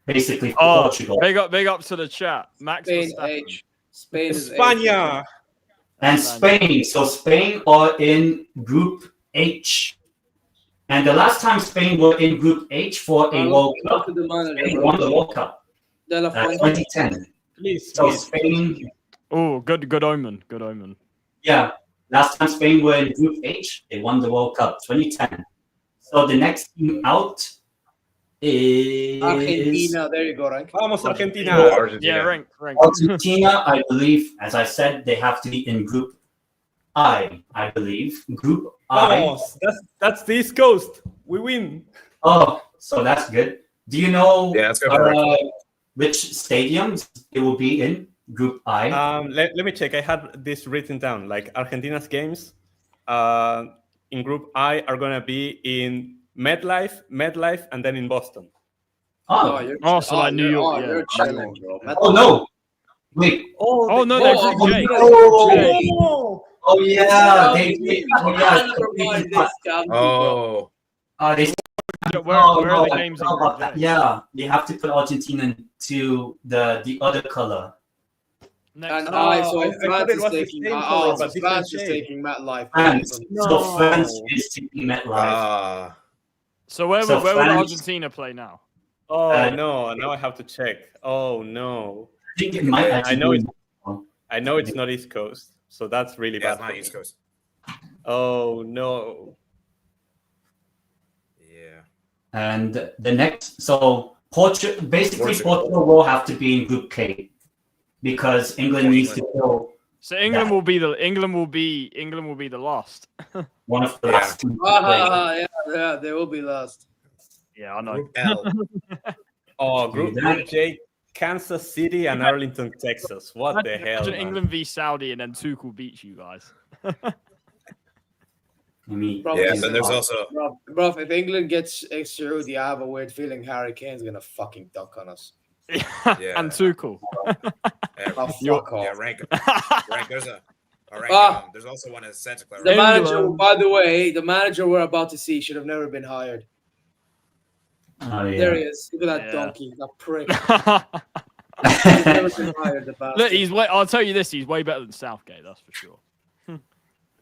Basically, Portugal. Big up to the chat. Max Spain Verstappen. H. Spain is España. And Spain. So Spain are in Group H. And the last time Spain were in Group H for a World Cup, they won the World Cup. 2010. Please. So Spain, Oh, good omen. Good omen. yeah. Last time Spain were in Group H, they won the World Cup, 2010. So the next team out is Argentina. There you go, Renk. Vamos, Argentina. Yeah, Renk. Argentina. I believe, as I said, they have to be in Group I believe. Group I. Vamos. That's the East Coast. We win. Oh, so that's good. Do you know that's good. which stadiums it will be in Group I? Let me check. I had this written down. Like Argentina's games in Group I are gonna be in MetLife, and then in Boston. So like New York. You're chilling, bro. Oh no! Wait. Oh no, they're Group J. Oh yeah, Where are the games in Group J? Yeah, they have to put Argentina to the other color. And France is taking MetLife. France. So France is taking MetLife. So where would Argentina play now? Oh no! Now I have to check. Oh no! I think it might. I know it's not East Coast, so that's really bad. It's not East Coast. Oh no! Yeah. And the next, so Portugal will have to be in Group K because England needs to go. So England will be the last. One of the last two. Yeah, they will be last. Yeah, I know. Group L. Group J, Kansas City and Arlington, Texas. What the hell? Imagine England v Saudi and then Tuchel beats you guys. Then there's also bro. If England gets Saudi, I have a weird feeling Harry Kane's gonna fucking duck on us. Yeah. And Tuchel. Renk. There's also one in Santa Clara. The manager, by the way, we're about to see should have never been hired. Oh, yeah. There he is. Look at that donkey, that prick. Look, I'll tell you this: he's way better than Southgate. That's for sure.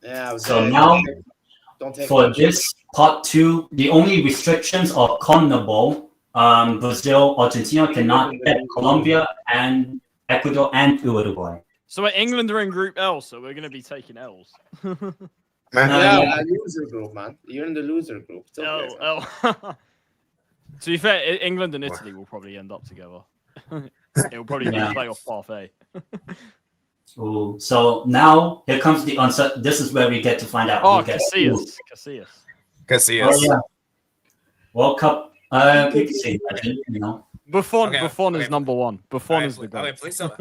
Yeah. So now, for this part 2, the only restrictions are CONMEBOL. Brazil, Argentina cannot get Colombia and Ecuador and Uruguay. So England are in Group L, so we're going to be taking L's. Loser group, man. You're in the loser group. L. To be fair, England and Italy will probably end up together. It will probably be a playoff parfait. So now here comes the answer. This is where we get to find out. Casillas. Oh, yeah. World Cup. Buffon is number one. Buffon is the guy. Please tell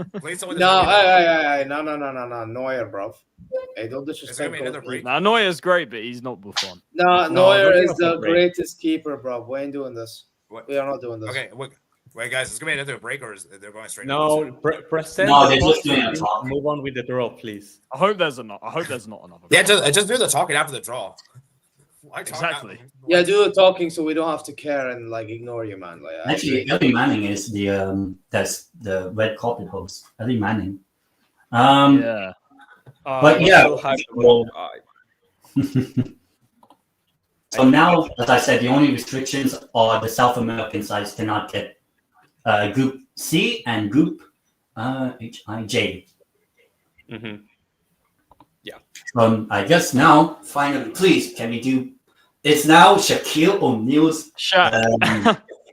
No, Neuer, bro. Hey, don't disrespect. Now Neuer's great, but he's not Buffon. No, Neuer is the greatest keeper, bro. We ain't doing this. We are not doing this. Okay, wait, guys, is it gonna be another break or is they're going straight? No, present. No, they're just doing a talk. Move on with the draw, please. I hope there's not another. Yeah, just do the talking after the draw. Exactly. Yeah, do the talking so we don't have to care and ignore you, man. Actually, Ellie Manning is that's the red carpet host. Ellie Manning. But yeah. So now, as I said, the only restrictions are the South American sides cannot get Group C and Group HIJ. Mm-hmm. Yeah. I guess now, finally, please, can we do? It's now Shaquille O'Neal's Shaq,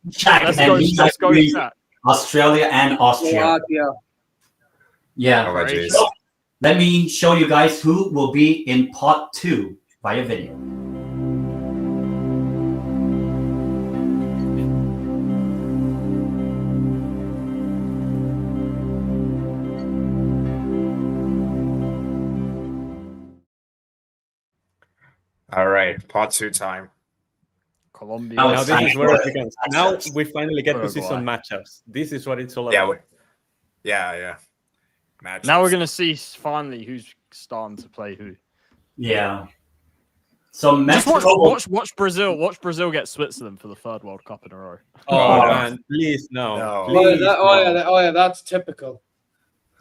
let's go Shaq. Australia and Austria. Yeah. Oh, so, let me show you guys who will be in part 2 via video. All right, part 2 time. Colombia. Now this is where it begins. Now we finally get to see some matchups. This is what it's all about. Yeah. Matchups. Now we're gonna see finally who's starting to play who. Yeah. So just watch Brazil. Watch Brazil get Switzerland for the 3rd World Cup in a row. Oh man, please no. Please, that's typical.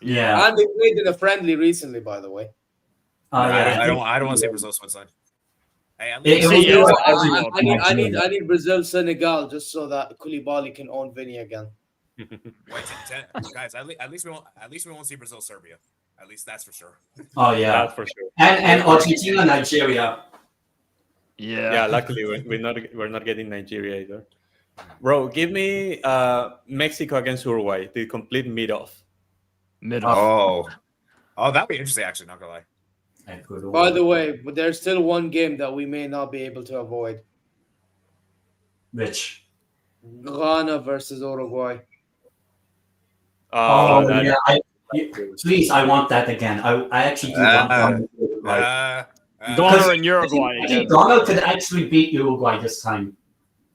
Yeah. And they played in a friendly recently, by the way. I don't want to see Brazil Switzerland. Hey, I need Brazil Senegal just so that Koulibaly can own Vinny again. Wait, guys, at least we won't see Brazil Serbia. At least that's for sure. Oh yeah, that's for sure. And Argentina Nigeria. Yeah. Yeah, luckily we're not getting Nigeria either. Bro, give me Mexico against Uruguay, the complete mid-off. Oh, that'd be interesting. Actually, not gonna lie. By the way, but there's still one game that we may not be able to avoid. Which? Ghana versus Uruguay. Yeah. Please, I want that again. I actually do want Ghana. Ghana and Uruguay. I think Ghana could actually beat Uruguay this time.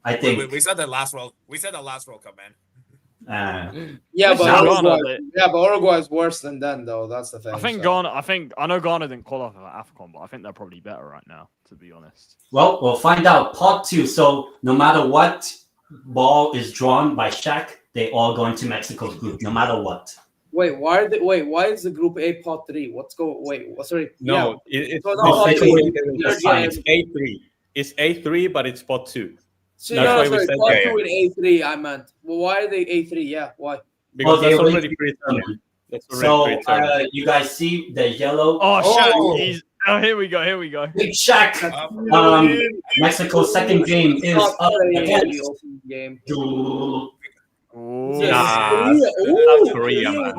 I think. We said that last World. We said that last World Cup, man. but Uruguay is worse than them, though. That's the thing. I think Ghana. I know Ghana didn't qualify for AFCON, but I think they're probably better right now, to be honest. Well, we'll find out. Part 2. So no matter what ball is drawn by Shaq, they all go into Mexico's group, no matter what. Wait, why is the Group A Part 3? Sorry. No, it's A3. It's A3, but it's Pot 2. So Part 2 and A3, I meant. Well, why are they A3? Yeah, why? Because that's already pre-determined. So you guys see the yellow? Shaq. Here we go. Big Shaq. Mexico's second game is up against Korea, man.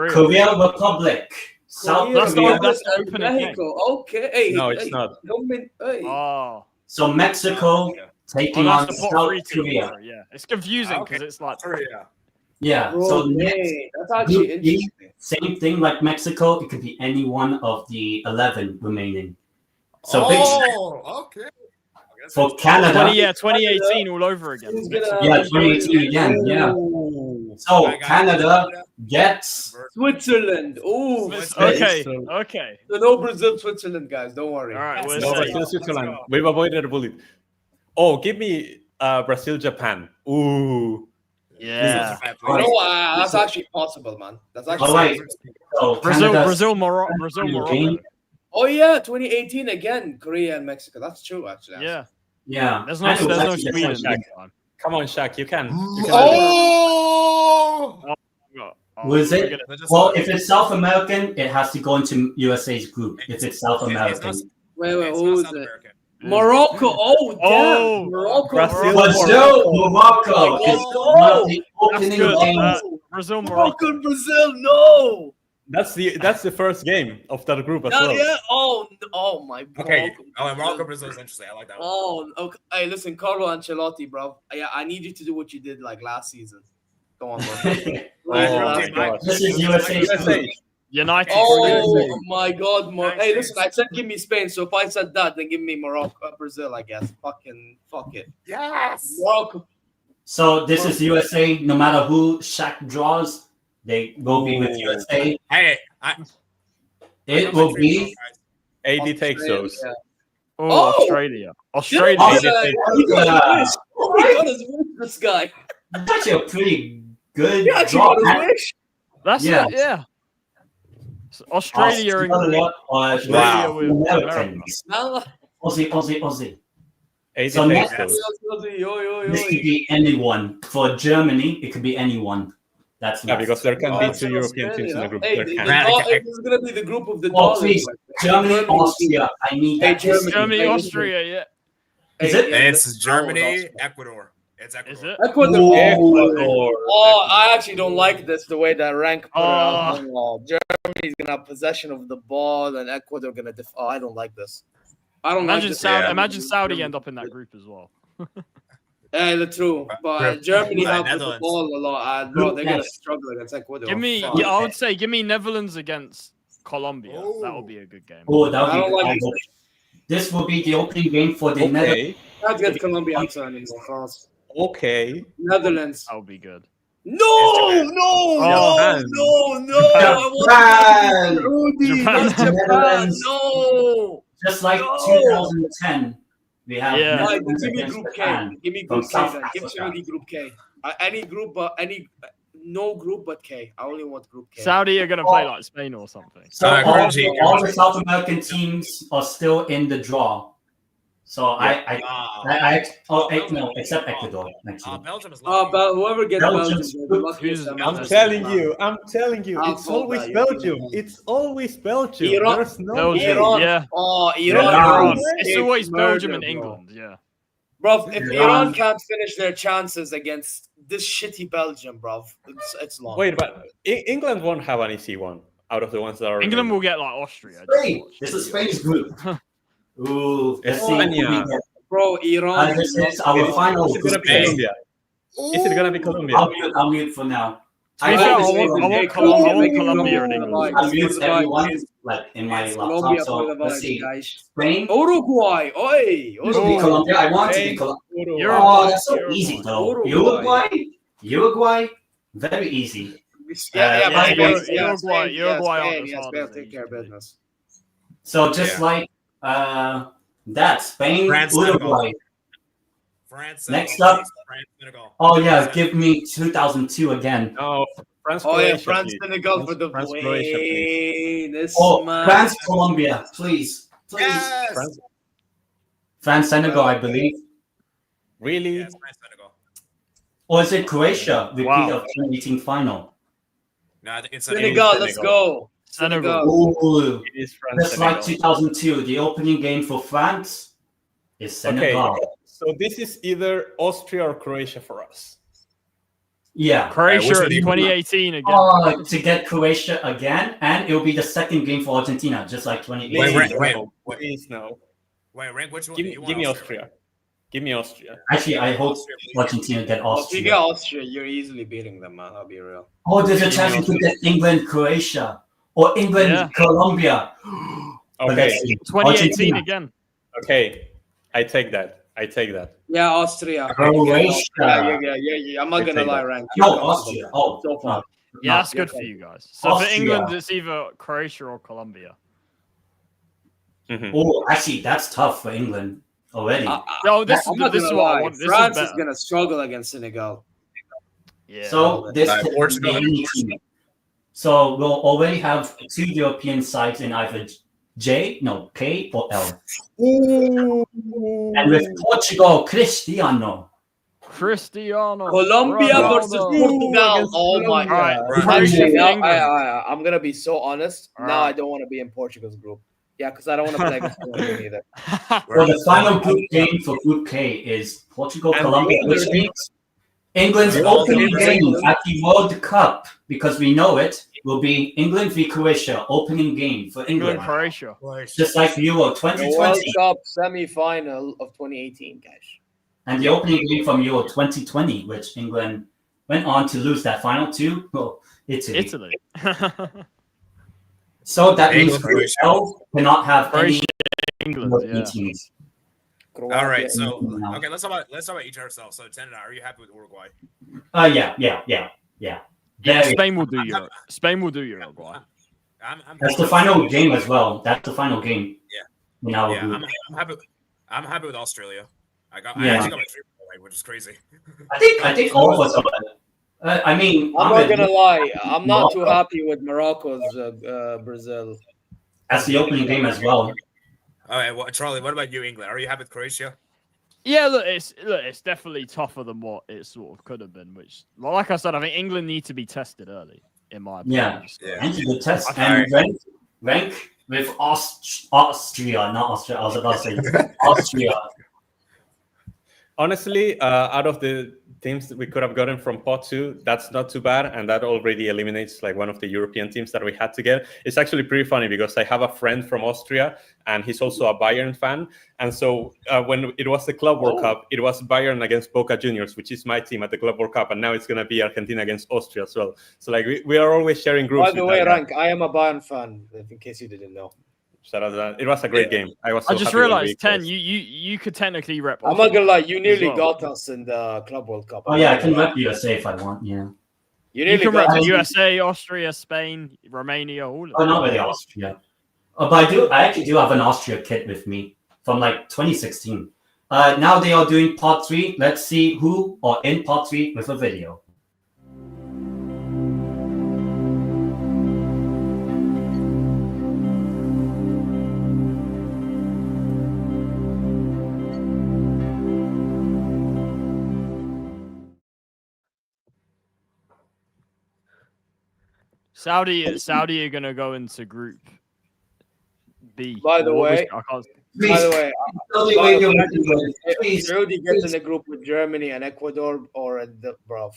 Korea Republic. South Korea. That's opening. Mexico. Okay. No, it's not. So Mexico taking on South Korea. Yeah, it's confusing because it's like Yeah. So that's actually interesting. Same thing like Mexico. It could be any one of the 11 remaining. So okay. For Canada, 2018 all over again. 2018 again. Yeah. So Canada gets Switzerland. Oh, okay. So no Brazil, Switzerland, guys. Don't worry. All right, no Brazil, Switzerland. We've avoided a bullet. Oh, give me Brazil, Japan. Ooh. Yeah. That's actually possible, man. That's actually so Brazil, Morocco. Oh yeah, 2018 again, Korea and Mexico. That's true, actually. Yeah. There's no Sweden this time. Come on, Shaq, you can. Was it? Well, if it's South American, it has to go into USA's group. If it's South American. Wait, who is it? Morocco. Oh, damn. Morocco. Brazil, Morocco. It's one of the opening games. Brazil, Morocco. Brazil, no. That's the first game of that group as well. Yeah. Oh my. Okay. Morocco, Brazil is interesting. I like that one. Oh, okay. Hey, listen, Carlo Ancelotti, bro. I need you to do what you did like last season. Go on, bro. This is USA. United. Oh my God, hey, listen, I said give me Spain, so if I said that, then give me Morocco, Brazil, I guess. Fuck it. Yes. Morocco. So this is USA. No matter who Shaq draws, they will be with USA. Hey, it will be. AD takes those. Yeah. Australia. Oh my God, this guy. That's actually a pretty good draw. That's it, yeah. Australia and Australia with Americans. Aussie. So next, this could be anyone. For Germany, it could be anyone. That's because there can be 2 European teams in the group. Hey, this is gonna be the group of the dollars. Please, Germany, Austria. I need that. Germany, Austria. Yeah. Is it? It's Germany, Ecuador. It's Ecuador. Is it? Ecuador. Oh, I actually don't like this. The way that Renk put it out. Germany's gonna have possession of the ball, and Ecuador gonna I don't like this. I don't imagine like Saudi. Imagine Saudi end up in that group as well. Yeah, that's true. But Germany have the ball a lot. Bro, they're gonna struggle against Ecuador. I would say give me Netherlands against Colombia. That would be a good game. Oh, that would be good. This will be the opening game for the Netherlands. Not get Colombia answer anymore. Okay. Netherlands. That would be good. No. Japan. Japan. No. Just like 2010, we have. Give me Group K. Give me Group K. Give me Group K. Any group, but no group but K. I only want Group K. Saudi are gonna play like Spain or something. So all the South American teams are still in the draw. So no, except Ecuador. Belgium is but whoever gets Belgium, I'm telling you, it's always Belgium. It's always Belgium. There's no Iran. Yeah. Oh, Iran. It's always Belgium and England. Yeah. Bro, if Iran can't finish their chances against this shitty Belgium, bro, it's long. Wait, but England won't have an easy one out of the ones that are. England will get like Austria. Spain. This is Spain's group. Ooh, let's see. Spania. Bro, Iran. This is our final. Is it gonna be Colombia? Is it gonna be Colombia? I'll mute for now. I want Colombia and England. I'll mute everyone like in my laptop. So let's see. Spain. Uruguay. Oi. To be Colombia. I want to be Colombia. Oh, that's so easy though. Uruguay. Very easy. Uruguay. Take care of business. So just like that, Spain, France, Uruguay. France. Next up. France, Senegal. Oh yeah, give me 2002 again. No, France. Oh yeah, Croatia, France, please. Senegal for the France, win. Croatia, please. France, Colombia, please. Yes. France, Senegal, I believe. Really? Yes, France, Senegal. Or is it Croatia? Repeat Wow. of 2018 final. No, I think it's Senegal, let's go. Senegal. Ooh, It is France. just like Senegal. 2002, the opening game for France is Senegal. Okay, so this is either Austria or Croatia for us. Yeah. Croatia which in one do you 2018 again. To get Croatia again, and it'll be the second game for Argentina, just like 2018. Wait. Please no. Wait, Renk, which one? Give you want me Austria. Give me Austria. Actually, I hope Argentina get If you Austria. get Austria, you're easily beating them, man. I'll be real. Oh, there's a chance we could get England, Croatia, or England, Colombia. But Okay. let's see. 2018 Argentina. again. Okay. I take that. Yeah, Austria. Croatia. Yeah. I'm not gonna lie, Rank. No, Austria. Oh, So far. Yeah, that's good for you guys. So for Austria. England, it's either Croatia or Colombia. Oh, actually, that's tough for England already. This I'm not is gonna what I lie. want. This France is is better. gonna struggle against Senegal. Yeah. So this could be Portugal. any team. So we'll already have two European sides in either K or L. And with Portugal, Cristiano. Colombia Ronaldo. versus Portugal. Oh my Alright, god. Croatia Actually, for England. I'm gonna be so honest. Now I Alright. don't want to be in Portugal's group. Yeah, because I don't want to play against Portugal either. Well, the final group game for Group K is Portugal, Colombia, which means England's opening game at the World Cup, because we know it, will be England v Croatia, opening game for England. Croatia. Just like Euro The World 2020. Cup semi-final of 2018, guys. And the opening game from Euro 2020, which England went on to lose that final to, well, Italy. So that means Group L cannot have any England, European teams. All right, so okay, let's talk about each ourselves. So, Tendeitem, are you happy with Uruguay? Yeah. Very- Spain will do Europe. Spain will do Uruguay. That's the final game as well. That's the final game. Yeah. In our Yeah, group. I'm happy with Australia. I actually got my dream away, which is crazy. I think all of us are. I mean, I'm not gonna lie. I'm not too Morocco. happy with Morocco's Brazil. That's the opening game as well. All right, well, Charlie, what about you, England? Are you happy with Croatia? Yeah, look, it's definitely tougher than what it sort of could have been. Which, like I said, I think England need to be tested early, in my opinion. And the test. Okay. And Renk with Austria, not Austria. I was about to say Austria. Honestly, out of the teams that we could have gotten from pot 2, that's not too bad, and that already eliminates like one of the European teams that we had to get. It's actually pretty funny because I have a friend from Austria, and he's also a Bayern fan. And so when it was the Club World Cup, it was Bayern against Boca Juniors, which is my team at the Club World Cup, and now it's going to be Argentina against Austria as well. So like we are always sharing groups. By the way, Rank, I am a Bayern fan, in case you didn't know. Shout out to that. It was a great game. I just happy when realized, we 10, closed. you could technically rep. I'm not gonna lie, you nearly as well. got us in the Club World Cup. Oh yeah, I can rep USA if I want. Yeah. You You nearly can got rep us. USA, Austria, Spain, Romania, all of Oh, them. not really Austria. But I actually do have an Austria kit with me from like 2016. Now they are doing part 3. Let's see who are in part 3 with a video. Saudi are gonna go into Group B. By the Or what was- way, I can't- By the way, Saudi by the Arabia way, will do it. if Please, Saudi gets please. in a group with Germany and Ecuador or the bruv.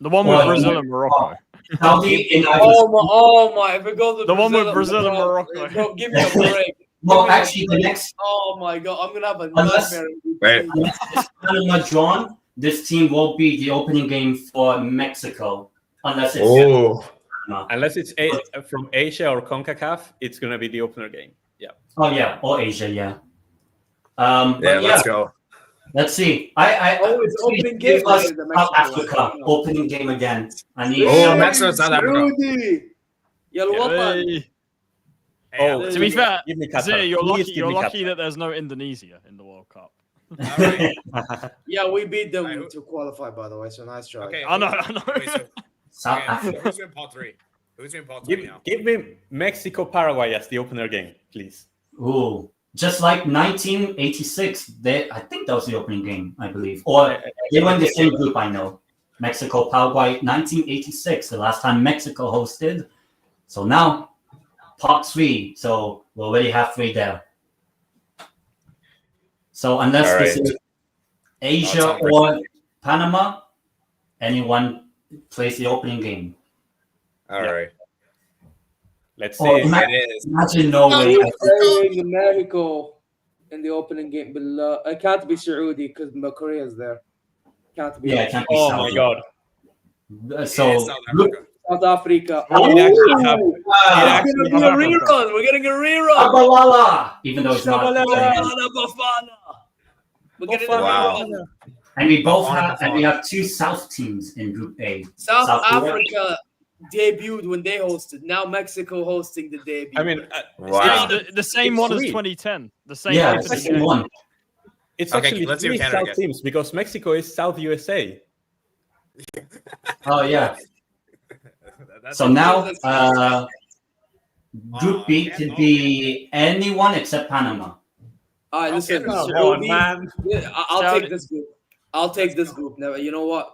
The one with Well, Brazil and Morocco. Saudi in Oh my! If it goes with The one with and Brazil and Morocco, Morocco. bro, give me a break. Well, Give me a actually, the break. next Oh my god, I'm gonna have a Unless- nightmare. Wait. unless it's Panama drawn, this team will be the opening game for Mexico. Unless it's Oh, Panama. Unless it's from Asia or CONCACAF, it's going to be the opener game. Yeah. Oh yeah, or Asia, yeah. yeah. But yeah, Let's go. let's see. It's please opening give game. us The South Mexico Africa one. opening game again. I need. Oh, Mexico, South Africa. Saudi. Yal Watan. Oh, To be fair, give me Qatar. Zia, you're Please lucky. give You're me lucky Qatar. that there's no Indonesia in the World Cup. Yeah, we beat them Right, who- to qualify, by the way. So nice try. Okay. I know. Wait, so, South okay, Africa. who's in part 3? Who's in part 3 now? Give me Mexico Paraguay as the opener game, please. Ooh, just like 1986. I think that was the opening game, I believe. Or they were in the same group. I know. Mexico, Paraguay, 1986. The last time Mexico hosted. So now, part 3. So we're already halfway there. So unless All this right. is Asia I'll or Panama, anyone plays the opening game. All right. Let's Or see. ima- It is. imagine Norway. Who's playing Mexico in the opening game? It can't be Saudi because Korea is there. Can't be. Yeah, it can't be Oh Saudi. my God. So It's South Africa. South Africa. It actually happened. wow. We're getting a rerun. We're getting a rerun. Abalala, even though it's not. Bafana, Bafana. We're getting a Wow. rerun. And we both Bafana, have, and we have 2 South teams in Group A. South Korea. Africa debuted when they hosted. Now Mexico hosting the debut. I mean, Wow. The same It's one as sweet. 2010. The same Yeah, one it's as the same one. it's Okay, actually let's do 3 Canada South again. teams because Mexico is South USA. Oh yeah. That's So now, Group B could be anyone except Panama. All right, listen. Okay, Come Saudi- on, man. Yeah, I'll Saudi- take this group. I'll take this group. Never. You know what?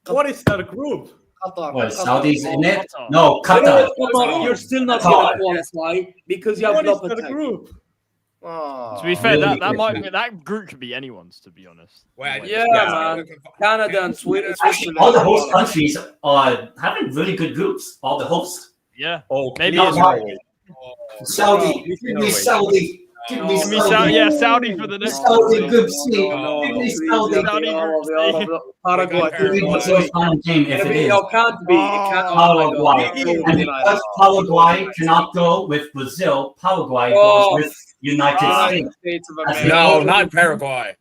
What is that group? Qatar. What, Qatar. Saudi's in it? Qatar. No, You know Qatar. what, Qatar, you're still not Qatar. going to qualify because you have What is Lopetegui. that group? Oh. To be fair, Really that group could be anyone's. To be honest. Yeah, man. Canada and Sweden. Actually, all the host countries are having really good groups. All the hosts. Yeah. Oh, Maybe please, it's Norway. Saudi, Give me give me Saudi. Give me Give me Saudi. Yeah, Saudi for the next Saudi, one. Group C. No, Give me Please, Saudi. Saudi group stage. Paraguay. Give me Brazil's final game if it is. It can't be. It can't. Oh my God. Paraguay. And because Paraguay cannot go with Brazil, Paraguay goes with United States. States of That's America. No, not Paraguay.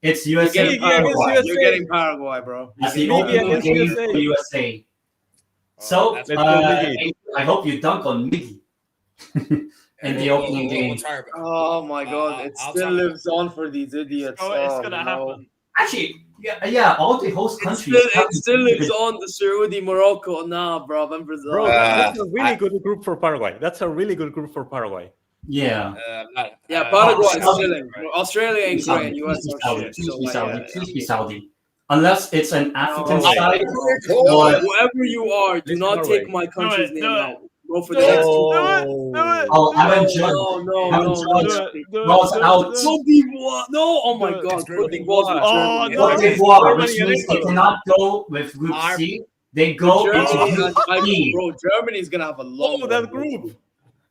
It's You're USA. getting Yeah, Paraguay. USA. You're getting Paraguay, bro. That's the Maybe opening against game USA. for USA. So, that's Let's go, Miggy. I hope you dunk on Miggy in the opening game. Oh my God. It I'll still tell lives on for these idiots. Oh, it's gonna no. happen. Actually, yeah, all the host It countries. still lives on the Saudi, Morocco. Nah, bro. I'm Brazil. Bro, Uh, that's a really good group for Paraguay. That's a really good group for Paraguay. Yeah. Yeah, Paraguay is Saudi. still in. Australia ain't great. Saudi, US please be are Saudi, shit. please So, be like, Saudi, yeah. please be Saudi. Unless it's an African Oh, side No, or whoever you are, do Listen, not Norway. take my country's Do name it. out. Go for the Do it. next two. oh, Aaron Judge. No. Rolls out. Cote d'Ivoire. No, oh my Do it. God. It's Cote Germany. d'Ivoire's with Oh, Germany. no. Cote d'Ivoire, Germany which and means they Italy. cannot go with Group C. They go into Germany Group and D. bro, Germany's gonna have a long. Oh, that run. group.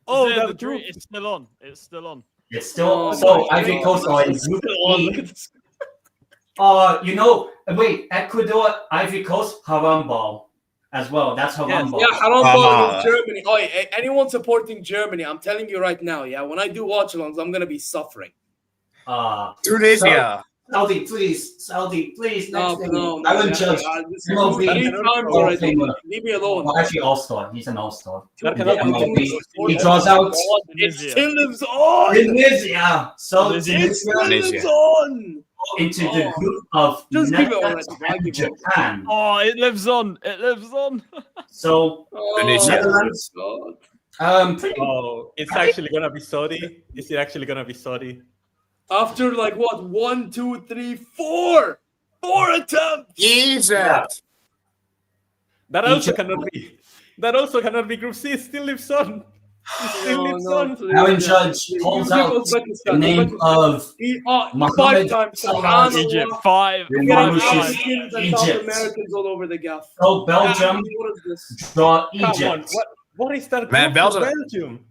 Oh, that the group. dream. It's still on. It's still on. It's still Oh so my Ivory God. Coast are in Group Look E. at this. Wait, Ecuador, Ivory Coast, haram ball as well. That's haram ball. Yeah, haram ball with Germany. Oh, anyone supporting Germany, I'm telling you right now, yeah, when I do watch-alongs, I'm gonna be suffering. Tunisia. Saudi, please. Next thing. No. Aaron Judge. MLB. 3 times already. Leave me alone. Well, actually, all-star. He's an all-star. That Yeah, cannot be MLB. true. He draws out It still lives on. Tunisia. So It still Tunisia lives on. into the group of Just give it Netherlands already. I and give it. Japan. Oh, it lives on. It lives on. So Tunisia. Netherlands. God. Pretty Oh, it's actually gonna be Saudi. Is it actually gonna be Saudi? After like what? 1, 2, 3, 4. 4 attempts. Egypt. That also Egypt. cannot be. That also cannot be Group C. It still lives on. Still lives on. Aaron Judge pulls out the name of Mohammed Salah. Egypt, five Ramushes Africans and Egypt. South Americans all over the gaff. So Belgium What is this? draw Come on, Egypt. what is that? Man, group for Belgium.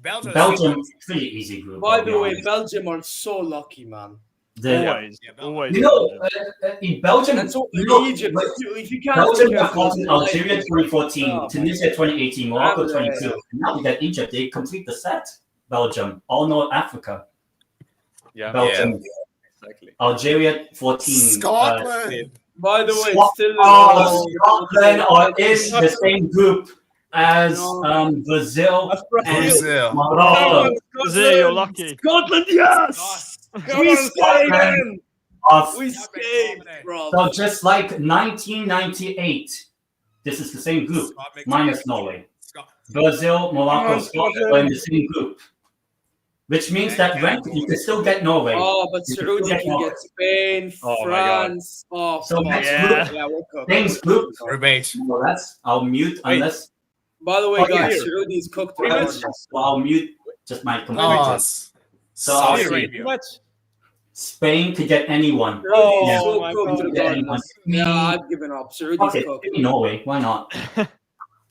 Belgium. Belgium, pretty easy group. By I'll be the way, honest. Belgium are so lucky, man. Always. You know, in Belgium, And so look, Egypt, but if you can't Belgium take have care of gotten those, Algeria 2014, Oh, Tunisia 2018, Morocco Yeah. 22. And now we got Egypt. They complete the set. Belgium, all North Africa. Yeah, Belgium, exactly. Algeria 14. Scotland. by the way, Scotland, still Scotland are in the same group as Brazil and Brazil. Morocco. Brazil, you're lucky. Scotland, yes. Come on, Scotland. We escaped, bro. So just like 1998, this is the same group, minus Norway. Brazil, Morocco, Scotland are in the same group. Which means that Renk, you can still get Norway. Oh, but You Saudi still can get Spain, Oh, my France. Oh, So fuck. next Yeah. group, Yeah, we're cooked. Spain's group. Rebate. Well, I'll mute unless By the way, Oh, guys, yeah. Saudi is cooked. I'll mute just my Oh, computer. So I'll Saudi see. Arabia. Spain could get anyone. Oh, Yeah. so my cooked God. regardless. Yeah, I've given up. Saudi's Okay, cooked. maybe Norway. Why not?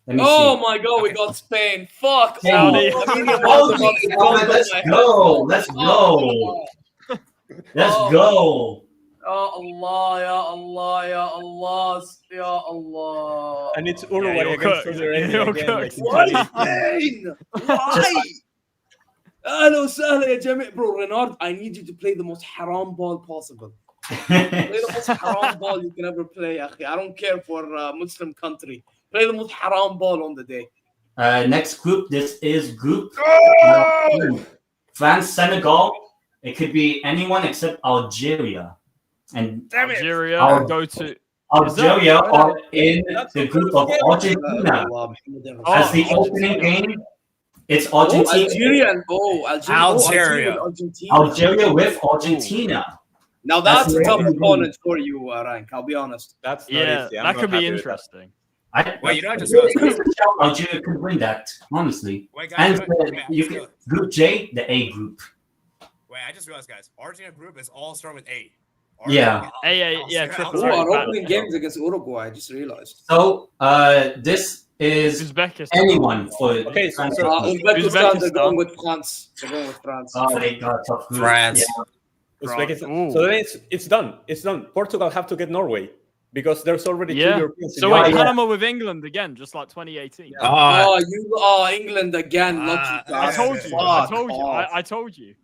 Let me Oh see. my god, we got Spain. Fuck. Saudi. Oh, I mean, Let's go. Let's go. Let's go. Ya Allah, ya Allah, ya Allah, ya Allah. And it's Uruguay you're against cooked. Saudi Arabia You're again. cooked. Why Spain? Why? Hello, Sahla, ya Jami. Bro, Renard, I need you to play the most haram ball possible. Play the most haram ball you can ever play, akhi. I don't care for Muslim country. Play the most haram ball on the day. Next group. This is group France, Senegal. It could be anyone except Algeria. And Algeria, Al- go to. Algeria Is that- are in the group of Argentina. As the opening game, it's Argentina. Algeria. Algeria. Algeria with Argentina. Now that's That's a tough the opening opponent for you, Rank. I'll be honest. That's not Yeah, easy. I'm that not could be happy with that. interesting. Wait, you know, I just Algeria could win that, honestly. Wait, guys, And you can, Group J, the A group. Wait, I just realized, guys. Argentina group is all start with A. Yeah. Yeah, triple Oh, A. our opening games against Uruguay, I just realized. So this is Uzbekistan. anyone for Okay, so- France. Uzbekistan, they're going with France. They're going with France. Oh, they got a tough group. France. Yeah. Uzbekistan. Ooh. So then it's done. It's done. Portugal have to get Norway because there's already two Yeah. Europeans. So in wait, Europe. yeah. Panama with England again, just like 2018. England again. Lucky I I guys. told you. Fuck I told you. off. I told you.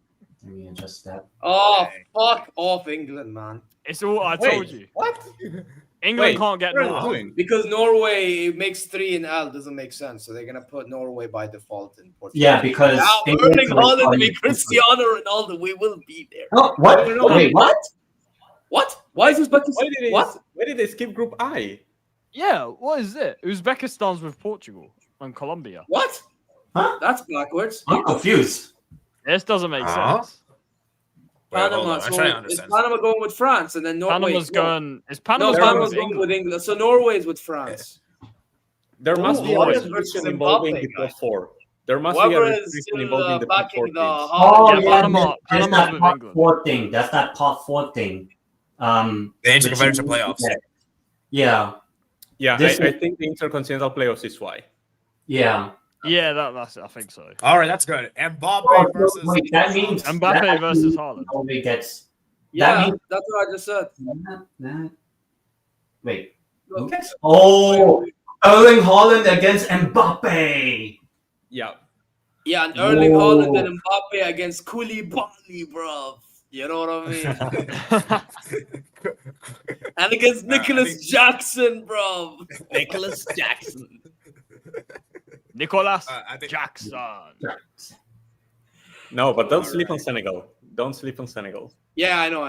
Let me adjust that. Oh, fuck off, England, man. It's all I Wait, told you. What? England Wait, can't get what are you Norway. doing? Because Norway makes 3 in L doesn't make sense, so they're gonna put Norway by default in Portugal. Yeah, because Now, England Erling was Haaland on- to be Cristiano Ronaldo, we will be there. Oh, what? No, no, Wait, what? What? Why is Uzbekistan? Why did they skip Group I? Yeah, what is it? Uzbekistan's with Portugal and Colombia. What? Huh? That's backwards. I'm confused. This doesn't make Huh? sense. Wait, hold Panama. on. I'm So trying to is understand. Panama going with France and then Norway? Panama's going. Is Panama No, going Panama's with going England? with England. So Norway's with France. There must be a what is restriction versus involving Mbappe, the top guys? 4. There must be a Whoever is restriction still involving the top 4 backing teams. the Oh, Yeah, yeah, Panama- there's Panama's that with part England. 4 thing. That's that part 4 thing. The which intercontinental is- playoffs. Yeah, Yeah, This I is- think the intercontinental playoffs is why. yeah. Yeah, that's it. I think so. All right, that's good. Mbappe Oh, versus. wait, that means Mbappe that versus means Haaland. Norway gets. Yeah, means- that's what I just said. Wait. Who gets? Oh, Erling Haaland against Mbappe. Yeah. Yeah, and Erling Whoa. Haaland and Mbappe against Koulibaly, bro. You know what I mean? And against Nicholas Jackson, bro. Nicholas Jackson. Nicolas I think- Jackson. No, but don't sleep on Senegal. Don't sleep on Senegal. Yeah, I know.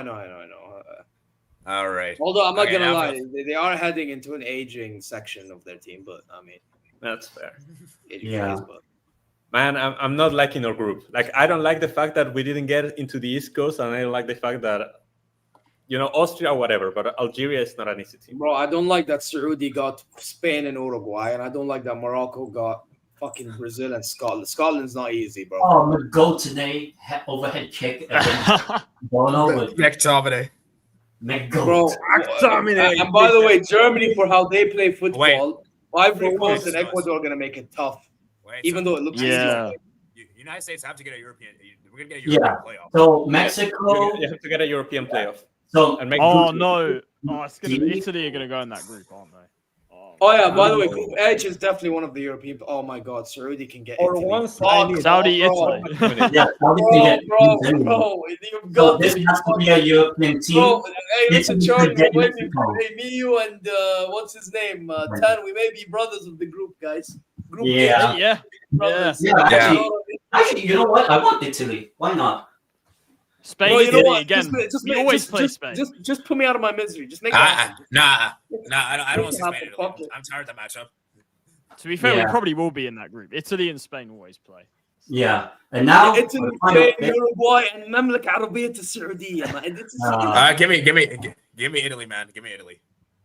All right. Although I'm not Okay, gonna now lie, they are heading into an aging section of their team, but I mean, That's fair. aging Yeah. phase, but Man, I'm not liking our group. Like, I don't like the fact that we didn't get into the East Coast, and I don't like the fact that, Austria, whatever, but Algeria is not an easy team. bro, I don't like that Saudi got Spain and Uruguay, and I don't like that Morocco got fucking Brazil and Scotland. Scotland's not easy, bro. Oh, McGoldney overhead kick against Bono with McTominay. Bro, McGold. and by the way, Germany, for how they play football, Ivory Coast and wait. Ecuador are going to make it tough. Wait, even though it looks United States have to get a European. We're gonna get a European playoff. So Mexico. You have to get a European playoff. So and make it's Italy are gonna go in that group, aren't they? Oh yeah. By the way, Group H is definitely one of the European. Oh my God, Saudi can get or Italy. once Saudi, Italy. Yeah, Saudi can get bro, you've got this has to be a European team. Bro, hey, listen, Charlie, get me, you, and what's his name, Tan. We may be brothers of the group, guys. Group Yeah. Actually, you know what? I want Italy. Why not? Spain, bro, you know what? again. You always play Spain. Just put me out of my misery. Just make I don't want to see Spain. I'm tired of that matchup. To be fair, we probably will be in that group. Italy and Spain always play. Yeah, and now Italy, Spain, Uruguay, and Mamlaka Arabiya Saudiya, man. Give me Italy, man. Give me Italy.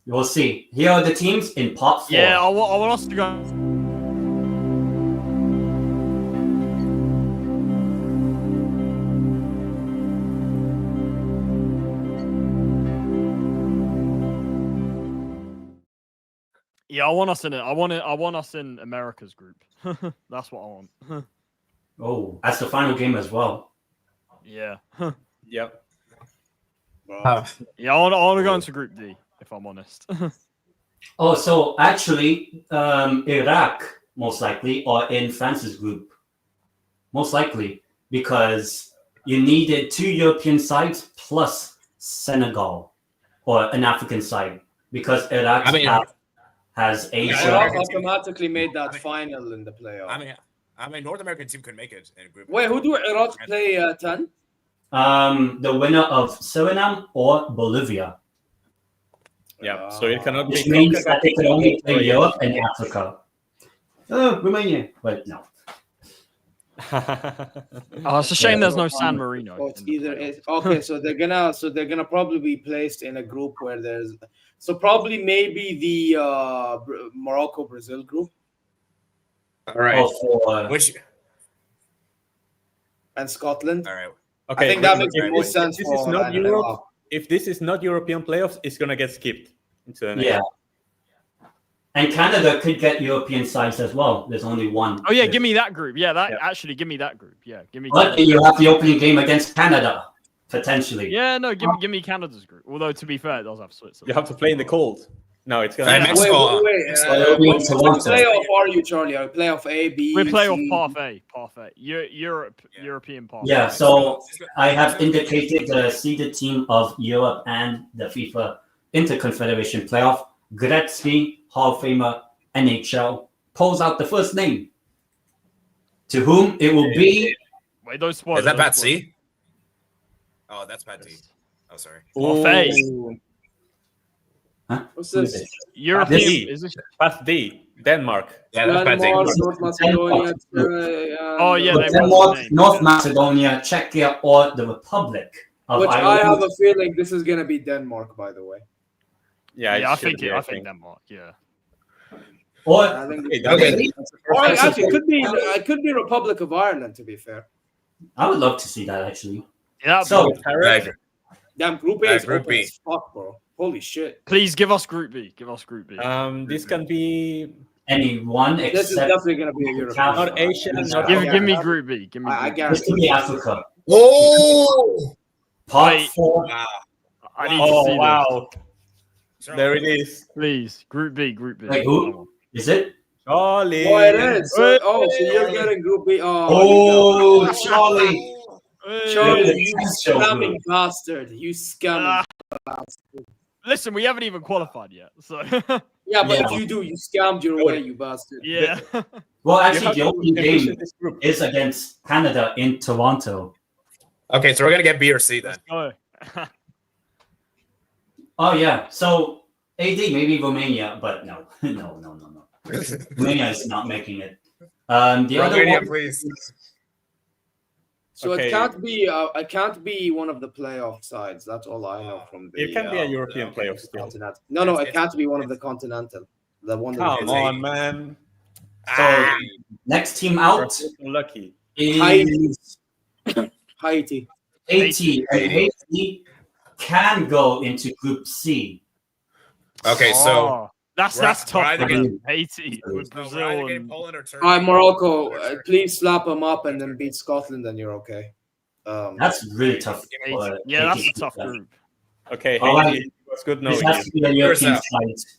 We'll see. Here are the teams in pot 4. Yeah, I want us to go. Yeah, I want us in it. I want us in America's group. That's what I want. Oh, that's the final game as well. Yeah. Yep. Yeah, I want to go into Group D, if I'm honest. Oh, so actually, Iraq most likely are in France's group, most likely because you needed 2 European sides plus Senegal or an African side because Iraq has Asia. Iraq automatically made that final in the playoff. I mean, North American team could make it in a group. Wait, who do Iraq play, Tan? The winner of Suriname or Bolivia. Yeah, so it cannot Which be. means that they can only play Europe and Africa. Romania, but no. It's a shame there's no San Marino. Oh, okay, so they're gonna probably be placed in a group where there's probably maybe the Morocco Brazil group. All right. And Scotland. All right. Okay, I think that makes more sense. This is not Europe. If this is not European playoffs, it's gonna get skipped into the next. Yeah. And Canada could get European sides as well. There's only one. Oh yeah, give me that group. Yeah, actually give me that group. Yeah, give me. But you have the opening game against Canada potentially. Yeah, no, give me Canada's group. Although to be fair, it does have Switzerland. You have to play in the cold. No, it's gonna. Mexico. What playoff are you, Charlie? Are you playoff A, B? We're playoff path A. European path. Yeah, so I have indicated the seeded team of Europe and the FIFA Interconfederation playoff. Gretzky, Hall of Famer, NHL. Pulls out the first name. To whom it will be. Wait, those spoilers. Is that Pat C? Oh, that's Pat D. Oh, sorry. Path A. Huh? What's this? European. Is this Path D, Denmark. Yeah, that's Pat D. North Macedonia. Oh yeah, Denmark, North Macedonia, Czechia, or the Republic of Which Ireland. I have a feeling this is gonna be Denmark, by the way. Yeah, I think Denmark. Yeah. Or actually, it could be Republic of Ireland. To be fair, I would love to see that actually. Yeah. So, damn, Group A is Group open B. as fuck, bro. Holy shit! Please give us Group B. This can be anyone This is except definitely gonna be a European. not Asia. Give me Group B. Give me. I this guarantee. could be Africa. Oh! Part 4. I need to see wow! There it is. Please, Group B. Wait, who? Is it? Charlie. Oh, it is. So you're getting Group B. Oh, Charlie. Charlie, you scamming bastard. You scamming bastard. Listen, we haven't even qualified yet, so. Yeah, but if you do, you scammed your way, you bastard. Yeah. Well, actually, the opening game is against Canada in Toronto. Okay, so we're gonna get B or C then. Let's go. Oh yeah, so AD maybe Romania, but no. Romania is not making it. The other Romania, one, please. So it can't be one of the playoff sides. That's all I know from the. It can be a European playoff still. No, it can't be one of the continental. The one. Come on, man. So next team out Lucky. is Haiti. Haiti. And Haiti can go into Group C. Okay, so that's tough either for getting- Haiti with we're Brazil either getting and Poland or Turkey. All right, Morocco, please slap them up and then beat Scotland, and you're okay. That's really tough. For yeah, that's Haiti. a tough group. Okay, All right. Haiti, it was good This knowing has you. to be a European Yourself. side.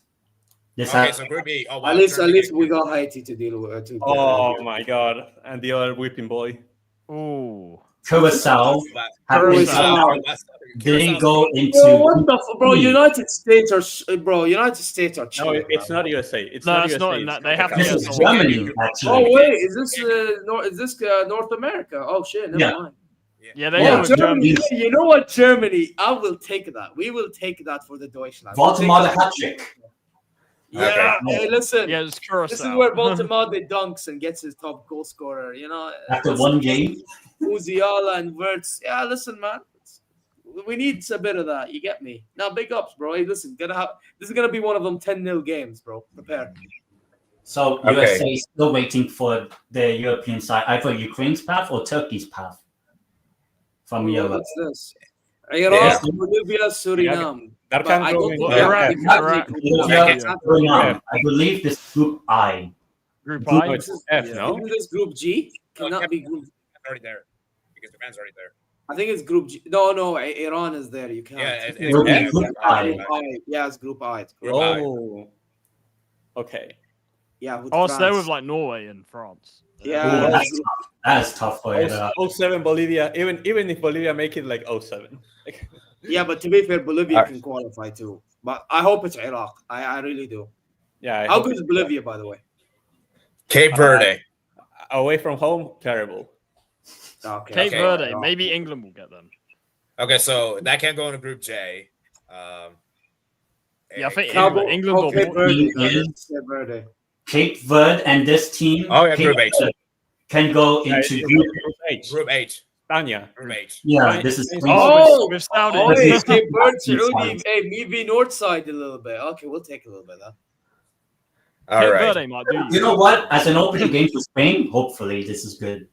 This Okay, has, so Group E. Oh, wow, At least Turkey. we got Haiti to deal with. Oh my god. And the other whipping boy. Ooh. Curacao. Curacao. Didn't go into. Bro, what the bro? United States are United States are No, chilling. it's not USA. It's No, not it's USA. not in that. They have to This get is someone. Germany, actually. Oh wait, is this North America? Oh shit, never Yeah. mind. Yeah, they Yeah, go with Germany. Germany. You know what, Germany? I will take that. We will take that for the Deutschland. We'll take Baltimore the that. hat trick. Yeah, Okay. hey, listen. Yeah, it's Curacao. This is where Baltimore dunks and gets his top goal scorer. You know, After one game. Musiala and Wirtz. Yeah, listen, man. We need a bit of that. You get me? Now, big ups, bro. Hey, listen, this is gonna be one of them 10-0 games, bro. Prepare. So Okay. USA is still waiting for the European side, either Ukraine's path or Turkey's path from Europe. What's this? Iraq, Yeah. Bolivia, Suriname. That But can I go don't in think Iraq, exactly Iraq, Bolivia, exactly. Suriname. I believe this Group I. Group No, I. it's F, no? Isn't this Group G? Cannot be Group. already there because Japan's already there. I think it's Group G. No, Iran is there. You can't. Yeah, It will be yeah, Group I. Group I. Yeah, it's Group I. It's Group I. Oh. Okay. Yeah. With Oh, so they're France. with like Norway and France. Yeah, Ooh, that's that's Group- tough. That's tough for it. 07 Bolivia, even if Bolivia make it like 07. yeah, but to be fair, Bolivia can qualify too. But I hope it's Iraq. I really do. Yeah. I How hope good is it's- Bolivia, by the way? Cape Verde. Away from home, terrible. Okay. Cape Okay. Verde. Maybe England will get them. Okay, so that can't go into Group J. Yeah, I think Cabo- England will. Cape Verde. England. Cape Verde. Cape Verde and this team Oh, yeah, Cape Group H. Verde can go Yeah, into it's Group. Group H. Group H. Tanya. Group H. Yeah, this is. Oh, with Saudi. Oh, This hey, is- Cape Verde, this is Saudi. fine. Hey, maybe North side a little bit. Okay, we'll take a little bit of that. All Cape right. Verde might do. You know what? As an opening game for Spain, hopefully this is good.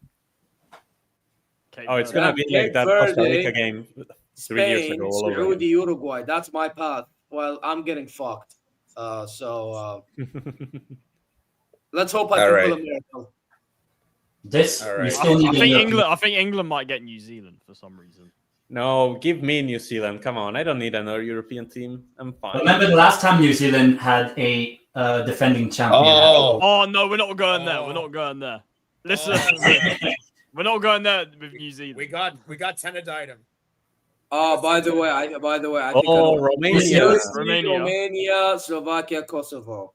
Cape Oh, it's Verde. gonna be Cape like that Verde, Costa Rica game 3 years Spain, ago. All over Saudi, again. Uruguay. That's my path. Well, I'm getting fucked. Let's hope I All can right. pull a miracle. This All we right. still need I a think European- England. I think England might get New Zealand for some reason. No, give me New Zealand. Come on, I don't need another European team. I'm fine. Remember the last time New Zealand had a defending champion? Oh, Oh no, we're not going there. We're not going there. Listen, we're not going there with New Zealand. we got Tendeitem. Oh, by the way, I think Oh, I Romania. know. Romania. Romania, Slovakia, Kosovo.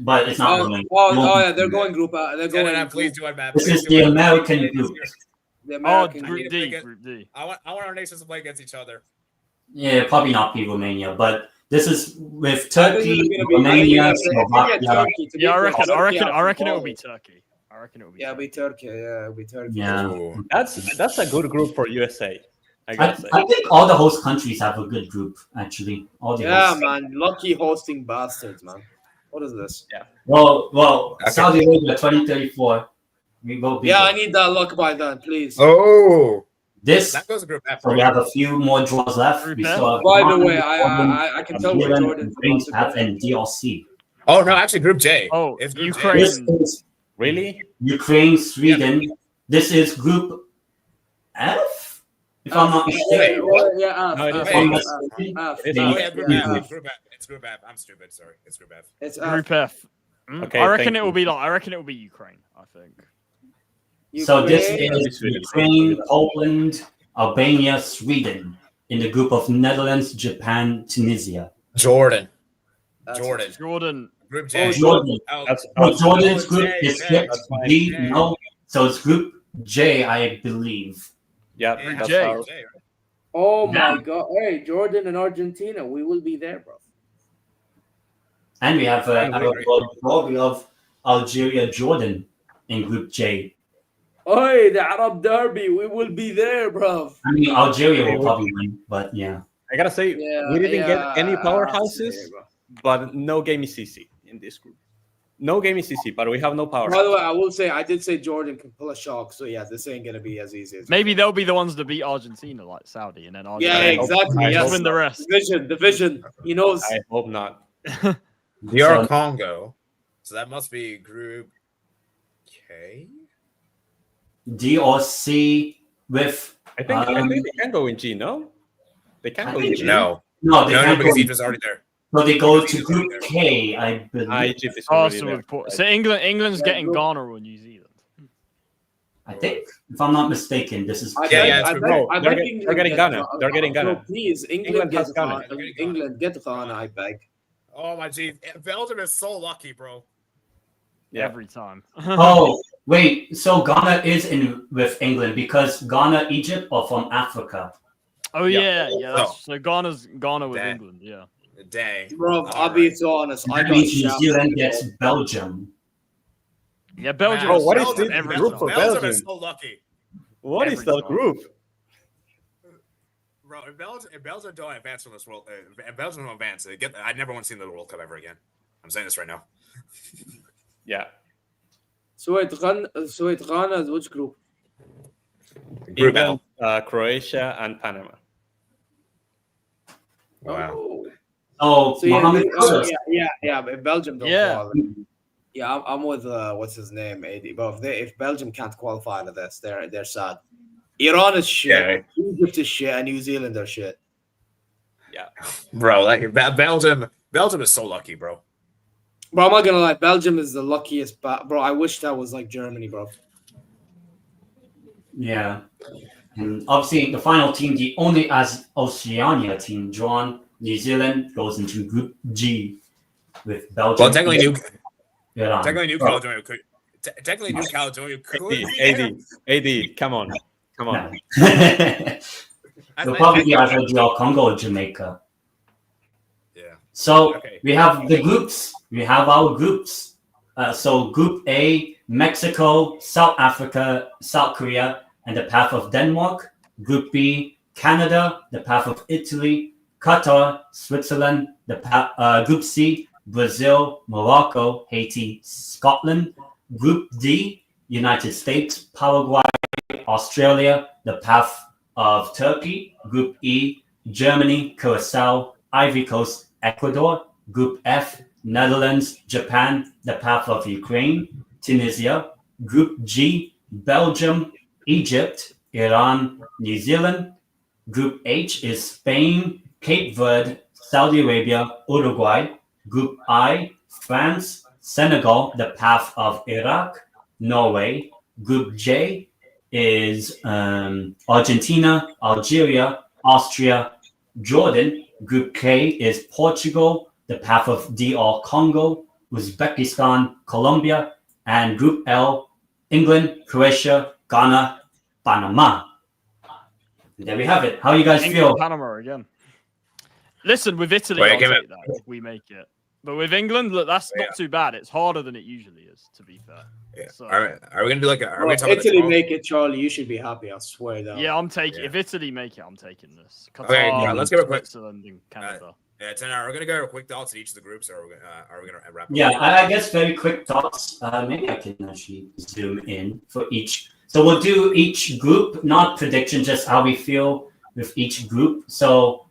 But it's not Romania. Yeah, they're going group. They're going. Tendeitem, please do it, man. This Please is do the it. American group. The Oh, American Group group. D. Group D. I want our nations to play against each other. Yeah, probably not be Romania, but this is with I think Turkey, it's gonna be- Romania, I think Slovakia. Turkey, to be Yeah, I fair. reckon. I Turkey reckon. have I reckon it will balls. be Turkey. I reckon it will be. Yeah, Turkey. it'll be Turkey. Yeah, it'll be Turkey. Yeah. Ooh. That's a good group for USA. I I, gotta say. I think all the host countries have a good group, actually. All the Yeah, hosts. man. Lucky hosting bastards, man. What is this? Well, Okay. Saudi Arabia 2034. We will be Yeah, I there. need that luck by then, please. Oh, This. that goes to Group F. So we have a few more draws left. We Group F? still have By the Jordan, way, I can tell where Jordan, Jordan's Greens about to have, and DRC. Oh no, actually Group J. Oh, It's Group J. Ukraine. This is Really? Ukraine, Sweden. This is Group F, if I'm not mistaken. Wait, what? Yeah, No, it is If I'm not F. mistaken. It's Oh not. yeah, Group F. It's Group F. It's Group F. I'm stupid. Sorry, it's Group F. It's Group F. Okay, I reckon thank it will you. be like. I reckon it will be Ukraine. I think. So this Ukraine. is Ukraine, Poland, Albania, Sweden in the group of Netherlands, Japan, Tunisia. Jordan. That's- Jordan. Jordan. Group J. Jordan. Oh, That's Oh, Jordan's group J, is J, Group that's fine. B. J. No, so it's Group J, I believe. Yeah, Yeah, that's J. our- J, right? Oh my Yeah. god! Hey, Jordan and Argentina, we will be there, bro. And we have Right. we have Algeria, Jordan in Group J. Hey, the Arab Derby, we will be there, bro. I mean, Algeria will probably win, but yeah. I gotta say, Yeah, we didn't get any yeah, powerhouses, bro. but no game is easy in this group. No game is easy, but we have no power. By the way, I will say I did say Jordan can pull a shock, so yeah, this ain't gonna be as easy as Maybe they'll be the ones that beat Argentina, like Saudi, and then Argentina. Yeah, exactly. I Yes. hope win the rest. Division. He knows. I hope not. DR Congo. So that must be Group K. D or C with. I think they can go in G. No, they can't go in G. No, No, they can't because go. Egypt's already there. No, they go to Group K, I believe. Egypt is Oh, already so, there. so England's getting Ghana or New Zealand. I think, if I'm not mistaken, this is. I Yeah, bet- yeah, I they're bet get- England they're getting gets Ghana. They're getting Ghana. No, please, England England has gets Ghana. Ghana. England get Ghana, I beg. Oh my G, Belgium is so lucky, bro. Yeah. Every time. Oh, wait. So Ghana is in with England because Ghana, Egypt are from Africa. Oh Yeah. yeah. That's, so Ghana with Dang. England. Yeah. Dang. Bro, I'll be so honest. I That got means New shafted. Zealand gets Belgium. Yeah, Belgium. Man, Oh, what is Belgium- this every group time. for Belgium Belgium? is so lucky. What is Every that time. group? Bro, if Belgium don't advance from this world, if Belgium don't advance, I never want to see the World Cup ever again. I'm saying this right now. Yeah. So wait, Ghana is which group? Group England, Croatia, and Panama. Wow. Oh, Oh, so yeah, Mohammed Kudus. yeah. But Belgium don't Yeah. qualify. Yeah, I'm with what's his name, AD. But if Belgium can't qualify to this, they're sad. Iran is shit. Egypt is shit, and New Zealand are shit. Bro, like Belgium is so lucky, bro. Bro, I'm not gonna lie. Belgium is the luckiest. Bro, I wish that was like Germany, bro. Yeah. And obviously, the final team, the only as Oceania team drawn, New Zealand goes into Group G with Belgium. Well, technically, New Bro, Caledonia could. Technically, New Caledonia could. AD, come on. no. They'll probably be either DR Congo or Jamaica. Yeah. So Okay. we have the groups. We have our groups. So Group A, Mexico, South Africa, South Korea, and the path of Denmark. Group B, Canada, the path of Italy, Qatar, Switzerland, the path, Group C, Brazil, Morocco, Haiti, Scotland. Group D, United States, Paraguay, Australia, the path of Turkey. Group E, Germany, Curacao, Ivory Coast, Ecuador. Group F, Netherlands, Japan, the path of Ukraine, Tunisia. Group G, Belgium, Egypt, Iran, New Zealand. Group H is Spain, Cape Verde, Saudi Arabia, Uruguay. Group I, France, Senegal, the path of Iraq, Norway. Group J is Argentina, Algeria, Austria, Jordan. Group K is Portugal, the path of DR Congo, Uzbekistan, Colombia. And Group L, England, Croatia, Ghana, Panama. There we have it. How you guys England, feel? Panama again. Listen, with Italy, Wait, I'll give take it- that if we make it. But with England, look, that's Yeah. not too bad. It's harder than it usually is, to be fair. Yeah. So- Are we gonna do like a? Are Bro, we if gonna talk Italy about the make it, Charlie, you should be happy. I swear that. Yeah, I'm taking. Yeah. If Italy make it, I'm taking this. Qatar, Okay, yeah, let's give it a quick- Switzerland, and Canada. Yeah, 10 hour. We're gonna go quick thoughts at each of the groups, or are we gonna wrap up? Yeah, I guess very quick thoughts. Maybe I can actually zoom in for each. So we'll do each group, not prediction, just how we feel with each group. So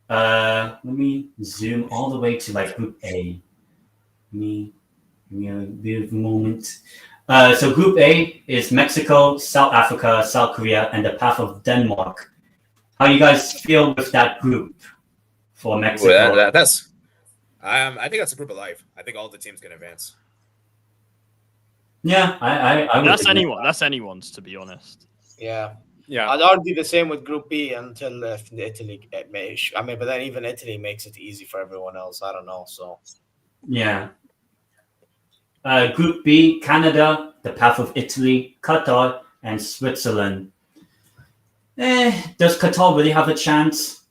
let me zoom all the way to like Group A. Give me a bit of a moment. So Group A is Mexico, South Africa, South Korea, and the path of Denmark. How you guys feel with that group for Mexico? Well, that's. I think that's a group of life. I think all the teams can advance. Yeah, I would That's agree. anyone. That's anyone's, to be honest. Yeah. Yeah. I'd argue the same with Group B until Italy. But then even Italy makes it easy for everyone else. I don't know. So Yeah. Group B, Canada, the path of Italy, Qatar, and Switzerland. Does Qatar really have a chance?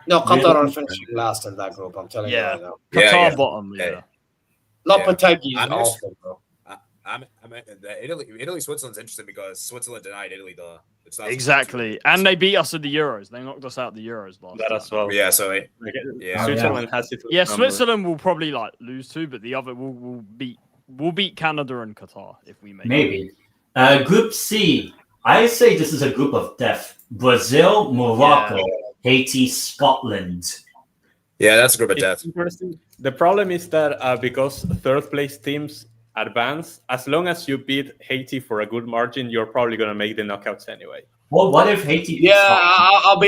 no, Qatar Really? are finishing last in that group. I'm telling Yeah. you right now. Qatar Yeah. bottom. Yeah. Yeah. Lopetegui is I'm awful, bro. Italy, Switzerland's interesting because Switzerland denied Italy the. It's not Exactly. And they beat us in the Euros. They knocked us out the Euros last That time. as well. Yeah, so Yeah. yeah. Switzerland has it. Yeah, Switzerland will probably like lose to, but the other will beat we'll beat Canada and Qatar if we make it. Maybe. Group C. I say this is a group of death. Brazil, Morocco, Haiti, Scotland. Yeah, that's a group of death. Interesting. The problem is that because third place teams advance, as long as you beat Haiti for a good margin, you're probably going to make the knockouts anyway. Well, what if Haiti? Yeah, I'll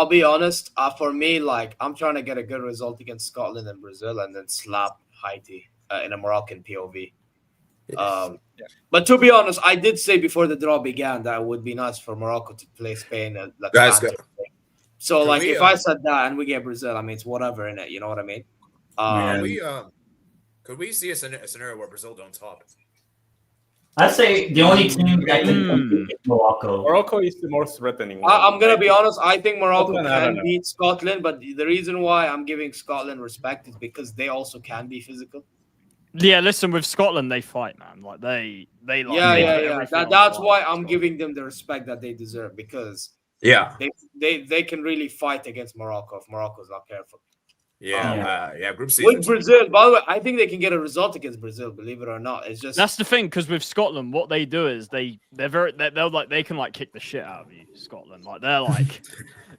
be honest. For me, like I'm trying to get a good result against Scotland and Brazil, and then slap Haiti in a Moroccan POV. But to be honest, I did say before the draw began that it would be nice for Morocco to play Spain. Guys, so like if I said that and we get Brazil, I mean it's whatever in it. You know what I mean? Could we see a scenario where Brazil don't top? I'd say the only team that can compete is Morocco. Morocco is the most threatening one. I'm gonna be honest. I think Morocco can beat Scotland, but the reason why I'm giving Scotland respect is because they also can be physical. Yeah, listen, with Scotland, they fight, man. Like they like. Yeah. That's why I'm giving them the respect that they deserve because they can really fight against Morocco if Morocco's not careful. Group C. With Brazil, by the way, I think they can get a result against Brazil. Believe it or not, it's just that's the thing because with Scotland, what they do is they can like kick the shit out of you. Scotland, like they're like.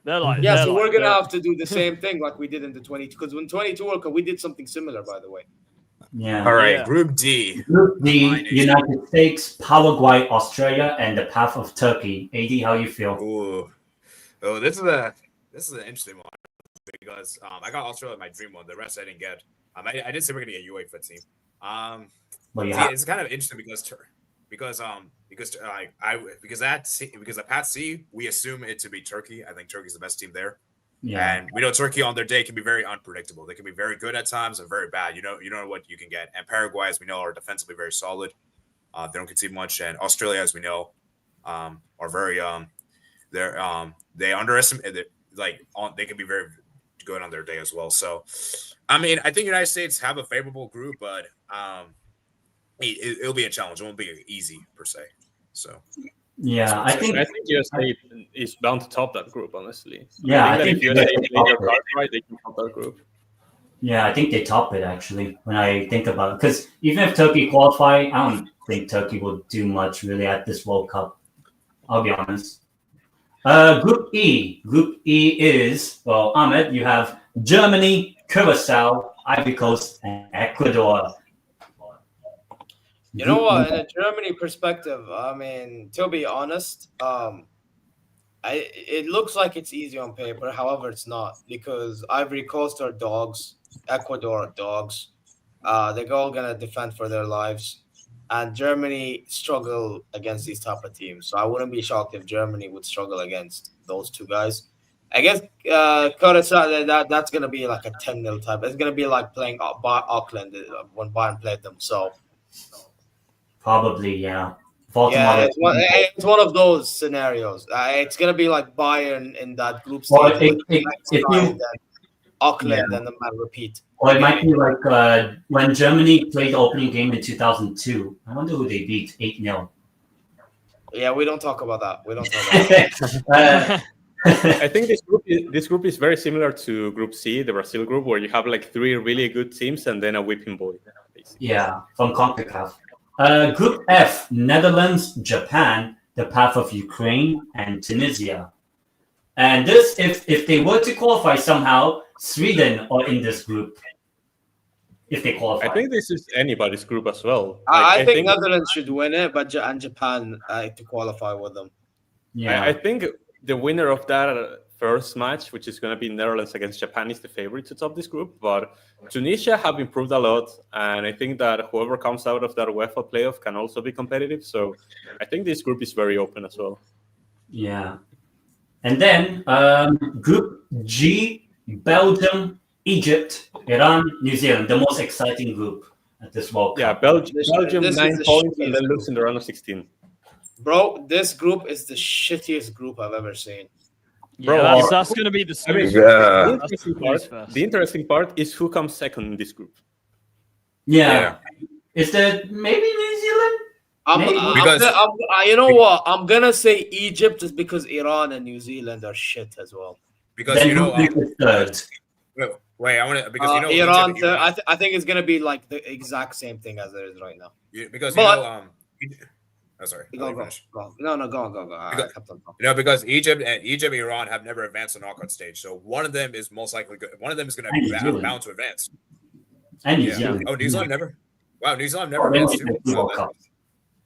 So we're gonna have to do the same thing like we did in the 22 because when 22 World Cup we did something similar, by the way. Yeah. All right. Group D. Group D: United States, Paraguay, Australia, and the path of Turkey. AD, how you feel? Ooh. Oh, this is an interesting one because I got Australia my dream one. The rest I didn't get. I did say we're gonna get UEFA team. It's kind of interesting because the Pat C we assume it to be Turkey. I think Turkey's the best team there. Yeah. And we know Turkey on their day can be very unpredictable. They can be very good at times and very bad. You know what you can get. And Paraguay, as we know, are defensively very solid. They don't concede much. And Australia, as we know, are very they underestimate they can be very good on their day as well. So, I mean, I think United States have a favorable group, but it'll be a challenge. It won't be easy per se. So. Yeah, I think USA is bound to top that group, honestly. Yeah, I think if USA play their cards right, they can top that group. Yeah, I think they top it actually. When I think about it, because even if Turkey qualify, I don't think Turkey will do much really at this World Cup. I'll be honest. Group E. Group E is Ahmed. You have Germany, Curacao, Ivory Coast, and Ecuador. You know what? In a Germany perspective, I mean, to be honest, it looks like it's easy on paper. However, it's not because Ivory Coast are dogs, Ecuador are dogs. They're all gonna defend for their lives, and Germany struggle against these type of teams. So I wouldn't be shocked if Germany would struggle against those two guys. I guess Curacao, that's gonna be like a 10-0 type. It's gonna be like playing Auckland when Bayern played them. So. Probably, yeah. It's one of those scenarios. It's gonna be like Bayern in that group stage. Auckland and then repeat. Or it might be like when Germany played the opening game in 2002. I wonder who they beat 8-0. Yeah, we don't talk about that. We don't talk about that. I think this group is very similar to Group C, the Brazil group, where you have like 3 really good teams and then a whipping boy. Basically. Yeah, from CONCACAF. Group F: Netherlands, Japan, the path of Ukraine, and Tunisia. And this, if they were to qualify somehow, Sweden are in this group. If they qualify, I think this is anybody's group as well. I think Netherlands should win it, and Japan to qualify with them. Yeah, I think the winner of that first match, which is going to be Netherlands against Japan, is the favorite to top this group. But Tunisia have improved a lot, and I think that whoever comes out of that UEFA playoff can also be competitive. So I think this group is very open as well. Yeah. And then Group G: Belgium, Egypt, Iran, New Zealand, the most exciting group at this World Cup. Yeah, Belgium 9 points and then lose in the round of 16. Bro, this group is the shittiest group I've ever seen. Bro, that's going to be the the interesting part is who comes second in this group. Yeah. Is that maybe New Zealand? You know what? I'm going to say Egypt just because Iran and New Zealand are shit as well. Because then third. Wait, I want to because Iran. Egypt, I think it's gonna be like the exact same thing as it is right now. because But- oh, sorry. Go. No, go. Because, because Egypt, Iran have never advanced to the knockout stage, so one of them is most likely good. One of them is going to be bound to advance. And New Zealand. Oh, New Zealand never. Wow, New Zealand never.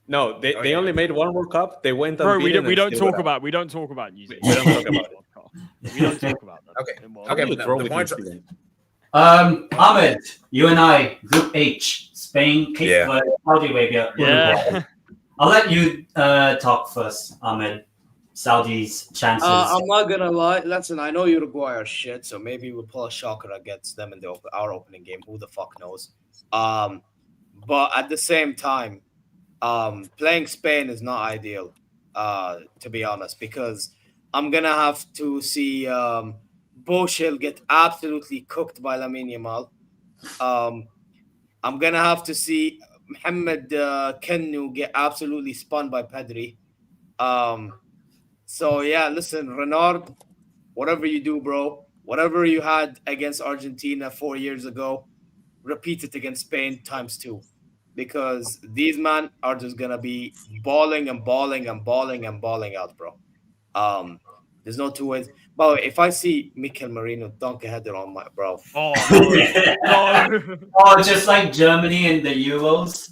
No, they only made one World Cup. They went. Bro, we don't talk about New Zealand. We don't talk about it. We don't talk about that. Okay. But the point. Ahmed, you and I, Group H, Spain, Cape Verde, Saudi Arabia, Uruguay. I'll let you talk first, Ahmed. Saudi's chances. I'm not gonna lie. Listen, I know Uruguay are shit, so maybe we'll pull a shocker against them in our opening game. Who the fuck knows? But at the same time, playing Spain is not ideal, to be honest, because I'm gonna have to see Boshil get absolutely cooked by Lamine Yamal. I'm gonna have to see Mohamed Kennu get absolutely spun by Pedri. So yeah, listen, Renard, whatever you do, bro, whatever you had against Argentina 4 years ago, repeat it against Spain ×2, because these men are just gonna be balling out, bro. There's no two ways. By the way, if I see Mikel Merino dunk a header on my bro, Oh, just like Germany in the Euros.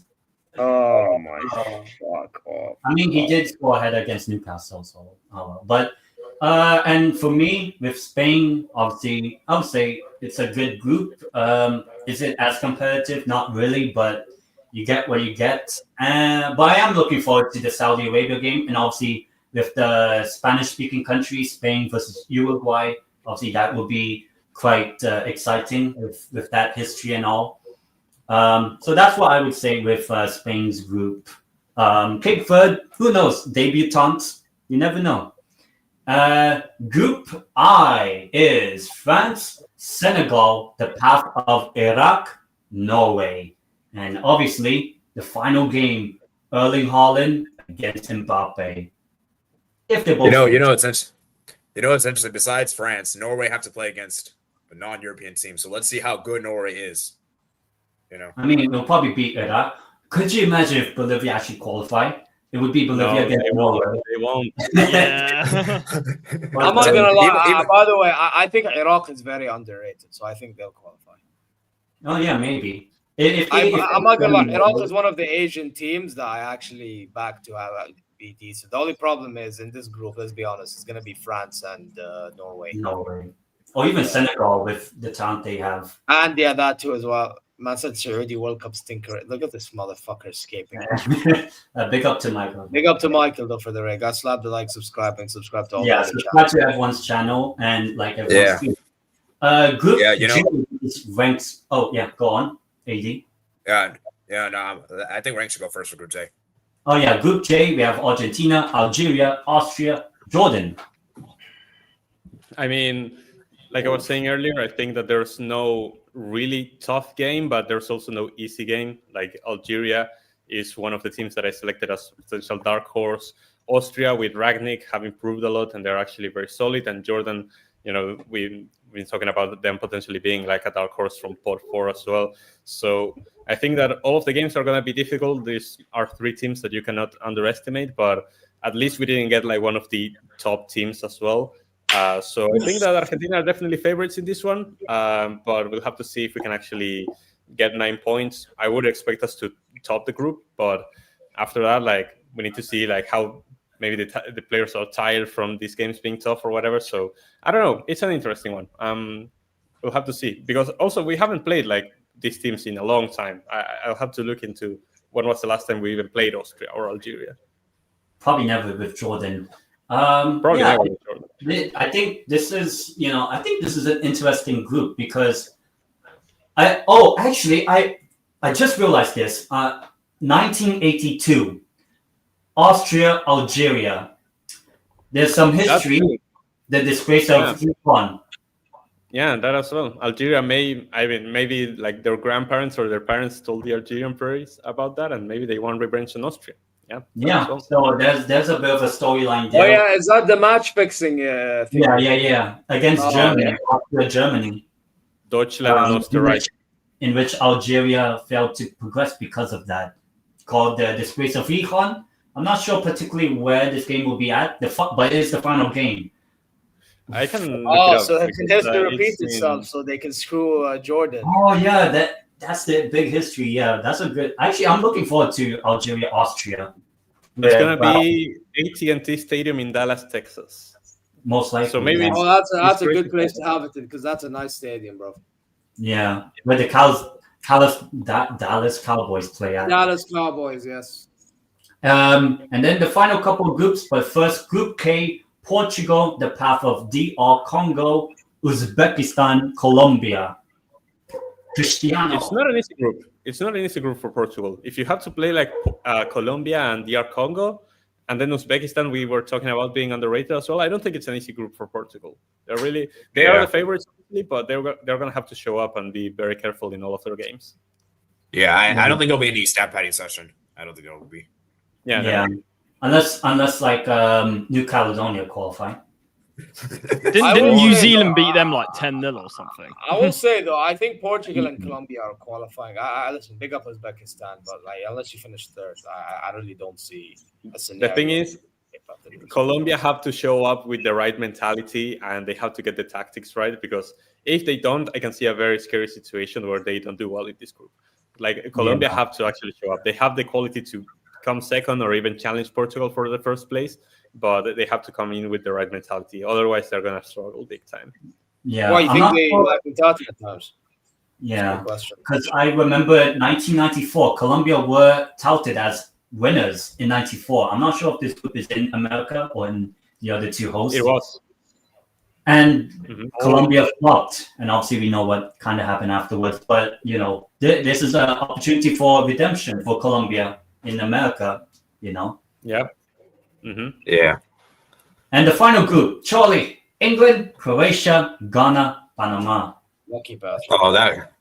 Oh my fuck off. I mean, he did score a header against Newcastle, so but and for me with Spain, obviously, I would say it's a good group. Is it as competitive? Not really, but you get what you get. But I am looking forward to the Saudi Arabia game, and obviously with the Spanish-speaking country, Spain versus Uruguay, obviously that will be quite exciting with that history and all. So that's what I would say with Spain's group. Cape Verde, who knows? Debutantes, you never know. Group I is France, Senegal, the path of Iraq, Norway. And obviously, the final game, Erling Haaland against Mbappe. If they both it's essentially besides France, Norway have to play against a non-European team. So let's see how good Norway is. I mean, it'll probably beat Iraq. Could you imagine if Bolivia actually qualified? It would be Bolivia against Norway. They won't. Yeah. I'm not gonna lie. By the way, I think Iraq is very underrated, so I think they'll qualify. Oh yeah, maybe. I'm not gonna lie. Iraq is one of the Asian teams that I actually back to have be decent. The only problem is in this group, let's be honest, it's gonna be France and Norway. Or even Senegal with the talent they have. And yeah, that too as well. Man said Saudi World Cup stinker. Look at this motherfucker escaping. Big up to Michael. Big up to Michael though for the rig. I slap the like, subscribe to all. Yeah, subscribe to everyone's channel and like everyone's group. Is Renk. Oh yeah, go on, AD. No, I think Renk should go first for Group J. Oh yeah, Group J. We have Argentina, Algeria, Austria, Jordan. I mean, like I was saying earlier, I think that there's no really tough game, but there's also no easy game. Like Algeria is one of the teams that I selected as potential dark horse. Austria with Ragnick have improved a lot, and they're actually very solid. And Jordan, we've been talking about them potentially being like a dark horse from pot 4 as well. So I think that all of the games are going to be difficult. These are 3 teams that you cannot underestimate, but at least we didn't get like one of the top teams as well. So I think that Argentina are definitely favorites in this one, but we'll have to see if we can actually get 9 points. I would expect us to top the group, but after that, like we need to see like how maybe the players are tired from these games being tough or whatever. So I don't know. It's an interesting one. We'll have to see, because also we haven't played like these teams in a long time. I'll have to look into when was the last time we even played Austria or Algeria. Probably never with Jordan. Probably never with Jordan. I think this is, an interesting group because I just realized this. 1982, Austria, Algeria. There's some history. The disgrace of Fifa. Yeah, that as well. Algeria maybe like their grandparents or their parents told the Algerian parents about that, and maybe they want revenge on Austria. Yeah. Well. So there's a bit of a storyline there. Oh yeah, is that the match fixing thing? Yeah. Against Germany, Austria, Germany. Deutschland and Österreich. In which Algeria failed to progress because of that, called the Disgrace of Rijon. I'm not sure particularly where this game will be at, but it is the final game. I can look it up so because, history it's repeats in- itself, so they can screw Jordan. Oh yeah, that's the big history. Yeah, that's a good. Actually, I'm looking forward to Algeria, Austria. It's Yeah, gonna be AT&T Stadium in Dallas, Texas. most likely. So maybe yeah. it's- That's a great good to place know. to have it in, because that's a nice stadium, bro. Yeah, where the Dallas Cowboys play at. Dallas Cowboys, yes. And then the final couple of groups, but first, Group K, Portugal, the path of DR Congo, Uzbekistan, Colombia. Cristiano. It's not an easy group. It's not an easy group for Portugal. If you have to play like Colombia and DR Congo, and then Uzbekistan, we were talking about being underrated as well. I don't think it's an easy group for Portugal. They are the favorites, but they're going to have to show up and be very careful in all of their games. Yeah, I don't think there'll be any stat padding session. I don't think there will be. Yeah. Unless like New Caledonia qualify. Didn't New Zealand beat them like 10-0 or something? I will say though, I think Portugal and Colombia are qualifying. I listen, big up Uzbekistan, but like unless you finish third, I really don't see a scenario. The thing is, Colombia have to show up with the right mentality and they have to get the tactics right, because if they don't, I can see a very scary situation where they don't do well in this group. Like Colombia have to actually show up. They have the quality to come second or even challenge Portugal for the first place, but they have to come in with the right mentality. Otherwise, they're going to struggle big time. Yeah. Well, you think they lack mentality at times? Yeah, because I remember 1994, Colombia were touted as winners in 94. I'm not sure if this group is in America or in the other two hosts. It was. And Colombia flopped, and obviously we know what kind of happened afterwards. But, you know, this is an opportunity for redemption for Colombia in America, you know? Yeah. Yeah. And the final group, Charlie, England, Croatia, Ghana, Panama. Lucky bastard. Oh, that.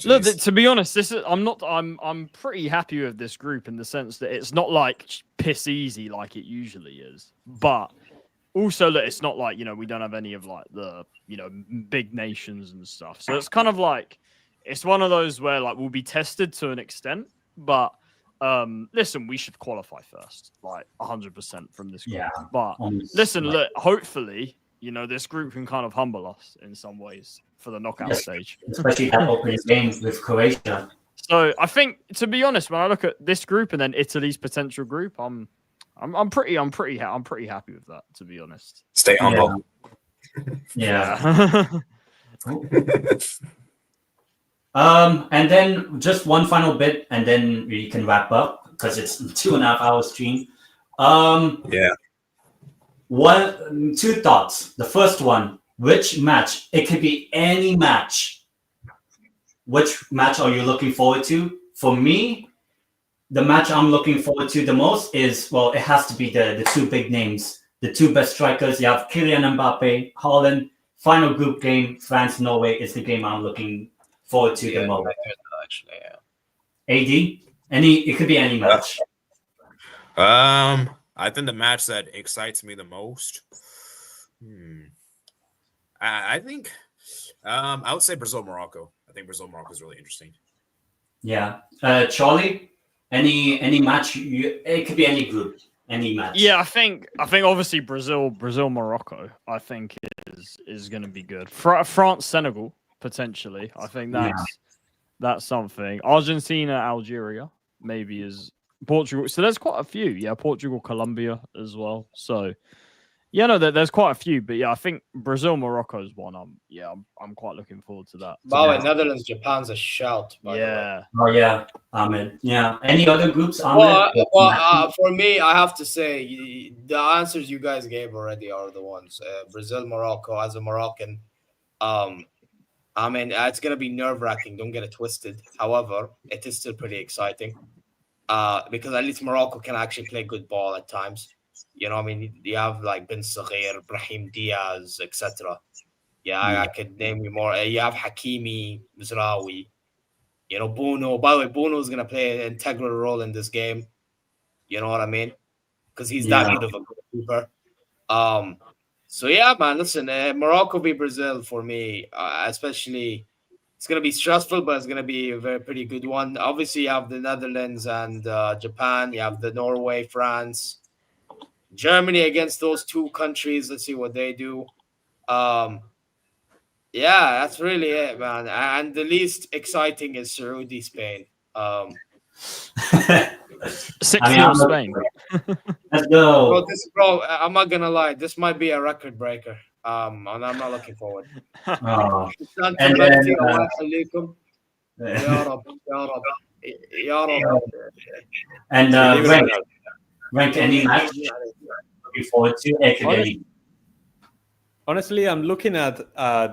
Look, to be honest, I'm pretty happy with this group in the sense that it's not like piss easy like it usually is, but also that it's not like, you know, we don't have any of like the, you know, big nations and stuff. So it's kind of like, it's one of those where like we'll be tested to an extent, but listen, we should qualify first, like 100% from this group. Yeah, but listen, look, hopefully, you know, this group can kind of humble us in some ways for the knockout stage, especially that opening game with Croatia. So I think, to be honest, when I look at this group and then Italy's potential group, I'm pretty happy with that, to be honest. Stay humble. Yeah. And then just one final bit, and then we can wrap up because it's 2.5 hour stream. Yeah. Two thoughts. The first one, which match? It could be any match. Which match are you looking forward to? For me, the match I'm looking forward to the most is, well, it has to be the two big names, the two best strikers. You have Kylian Mbappe, Haaland. Final group game, France-Norway is the game I'm looking forward to the most. Actually, yeah. AD? It could be any match. I think the match that excites me the most. I think I would say Brazil-Morocco. I think Brazil-Morocco is really interesting. Yeah. Charlie, any match? It could be any group, any match. Yeah, I think obviously Brazil-Morocco, I think is going to be good. France-Senegal, potentially. I think that's something. Argentina-Algeria, maybe is Portugal. So there's quite a few. Yeah, Portugal, Colombia as well. So yeah, no, there's quite a few. But yeah, I think Brazil-Morocco is one. I'm quite looking forward to that. By the way, Netherlands, Japan's a shout. By the way. Oh yeah, Ahmed. Yeah. Any other groups, Ahmed? For me, I have to say the answers you guys gave already are the ones. Brazil, Morocco. As a Moroccan, I mean, it's gonna be nerve-wracking. Don't get it twisted. However, it is still pretty exciting. Because at least Morocco can actually play good ball at times. You know, I mean, you have like Ben Saghir, Brahim Diaz, etc. Yeah, I could name you more. You have Hakimi, Mizraoui. You know, Bruno. By the way, Bruno is going to play an integral role in this game. You know what I mean? Because he's that good of a goalkeeper. So yeah, man. Listen, Morocco v Brazil for me, especially. It's going to be stressful, but it's going to be a very pretty good one. Obviously, you have the Netherlands and Japan. You have the Norway, France, Germany against those two countries. Let's see what they do. Yeah, that's really it, man. And the least exciting is Saudi, Spain. 6-0 Spain. Let's go. Bro, I'm not gonna lie. This might be a record breaker. And I'm not looking forward. Oh. And And then, then, and rank any match looking forward to Academy. Honestly, I'm looking at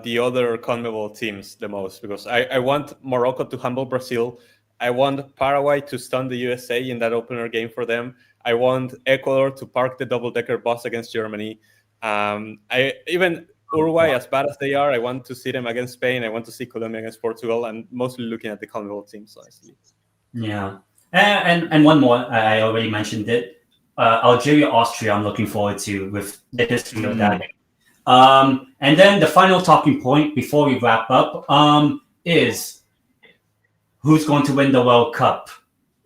the other CONMEBOL teams the most because I want Morocco to humble Brazil. I want Paraguay to stun the USA in that opener game for them. I want Ecuador to park the double-decker bus against Germany. Even Uruguay, as bad as they are, I want to see them against Spain. I want to see Colombia against Portugal. And mostly looking at the CONMEBOL teams, honestly. Yeah. And one more, I already mentioned it. Algeria, Austria, I'm looking forward to with the history of that. And then the final talking point before we wrap up is who's going to win the World Cup.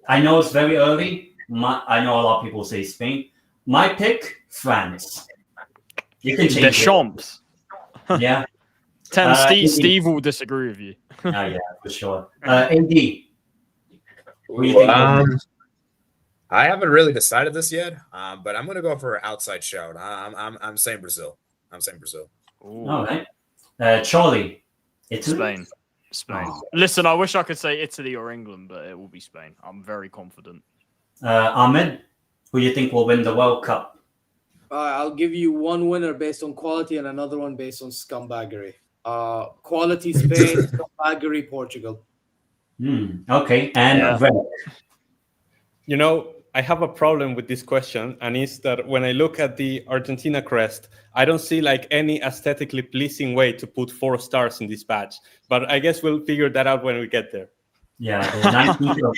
I know it's very early. I know a lot of people say Spain. My pick, France. You can change Deschamps. it. Yeah. Steve will disagree with you. Yeah, for sure. AD. What do you think? I haven't really decided this yet, but I'm gonna go for an outside shout. I'm saying Brazil. I'm saying Brazil. All right. Charlie. Italy? Spain. Oh. Listen, I wish I could say Italy or England, but it will be Spain. I'm very confident. Ahmed, who do you think will win the World Cup? I'll give you one winner based on quality and another one based on scumbaggery. Quality Spain, scumbaggery Portugal. Okay, and Renk. You know, I have a problem with this question, and it's that when I look at the Argentina crest, I don't see like any aesthetically pleasing way to put 4 stars in this badge. But I guess we'll figure that out when we get there. Yeah, the 19th of,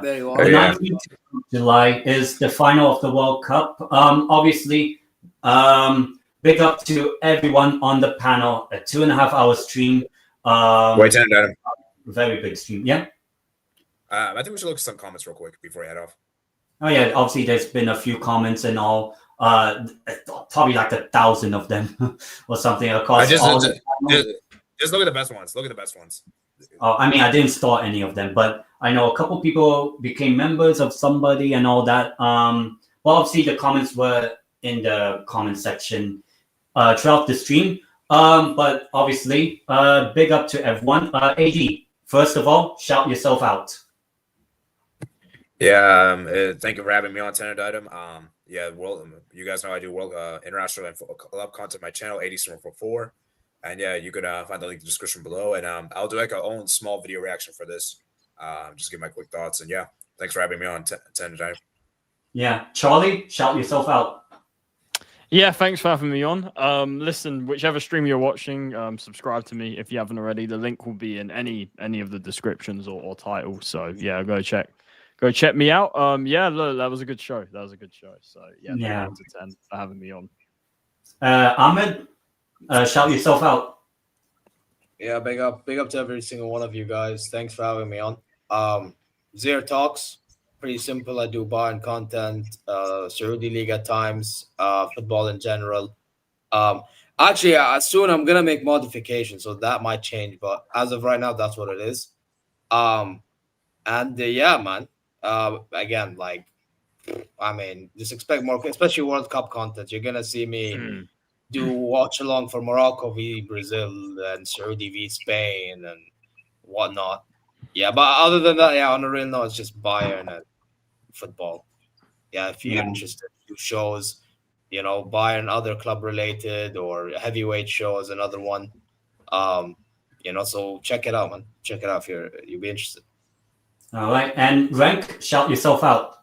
There you are. The 19th of July is the final of the World Cup. Obviously, big up to everyone on the panel. A 2.5-hour stream. Wait, Adam. Very big stream. Yeah. I think we should look at some comments real quick before we head off. Oh yeah, obviously there's been a few comments and all. Probably like 1,000 of them or something across. Just look at the best ones. Look at the best ones. I mean, I didn't start any of them, but I know a couple people became members of somebody and all that. Well, obviously the comments were in the comment section throughout the stream. But obviously, big up to everyone. AD, first of all, shout yourself out. Yeah, thank you for having me on Tendeitem. Yeah, you guys know I do international and club content on my channel, 8074. And yeah, you can find the link in the description below. And I'll do like a own small video reaction for this. Just give my quick thoughts. And yeah, thanks for having me on Tendeitem. Yeah, Charlie, shout yourself out. Yeah, thanks for having me on. Listen, whichever stream you're watching, subscribe to me if you haven't already. The link will be in any of the descriptions or titles. So yeah, go check me out. Yeah, look, that was a good show. So yeah, 10 to 10 for having me on. Ahmed, shout yourself out. Yeah, big up to every single one of you guys. Thanks for having me on. ZeerTalks, pretty simple. I do Bayern content, Saudi League at times, football in general. Actually, soon I'm gonna make modifications, so that might change. But as of right now, that's what it is. Yeah, man. Again, like, I mean, just expect more, especially World Cup content. You're gonna see me do watch along for Morocco v Brazil and Saudi v Spain and whatnot. Yeah, but other than that, yeah, on a real note, it's just Bayern and football. Yeah, if you're interested, do shows, Bayern other club related or heavyweight shows, another one. So check it out, man. Check it out if you'll be interested. All right, and Renk, shout yourself out.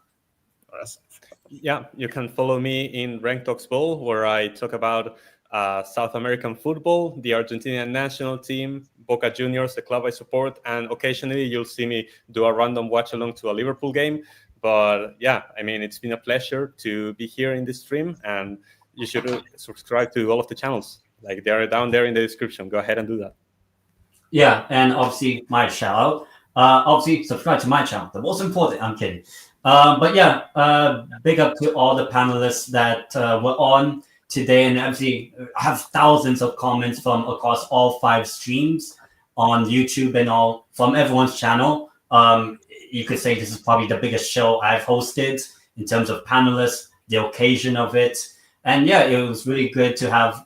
Yeah, you can follow me in Renk Talks Ball, where I talk about South American football, the Argentinian national team, Boca Juniors, the club I support, and occasionally you'll see me do a random watch along to a Liverpool game. But yeah, I mean, it's been a pleasure to be here in this stream, and you should subscribe to all of the channels. Like they are down there in the description. Go ahead and do that. Yeah, and obviously my shout out. Obviously subscribe to my channel. The most important. I'm kidding. But yeah, big up to all the panelists that were on today, and obviously I have thousands of comments from across all 5 streams on YouTube and all from everyone's channel. You could say this is probably the biggest show I've hosted in terms of panelists, the occasion of it, and yeah, it was really good to have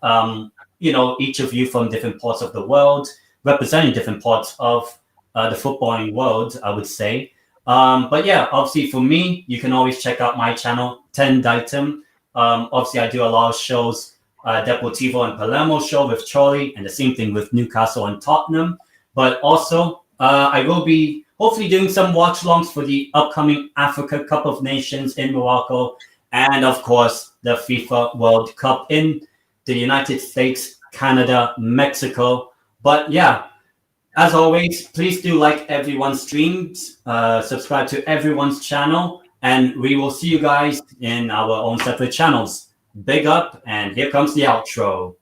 each of you from different parts of the world representing different parts of the footballing world, I would say. But yeah, obviously for me, you can always check out my channel, Tendeitem. Obviously, I do a lot of shows, Deportivo and Palermo show with Charlie, and the same thing with Newcastle and Tottenham. But also, I will be hopefully doing some watch-alongs for the upcoming Africa Cup of Nations in Morocco, and of course, the FIFA World Cup in the United States, Canada, Mexico. But yeah, as always, please do like everyone's streams, subscribe to everyone's channel, and we will see you guys in our own separate channels. Big up, and here comes the outro.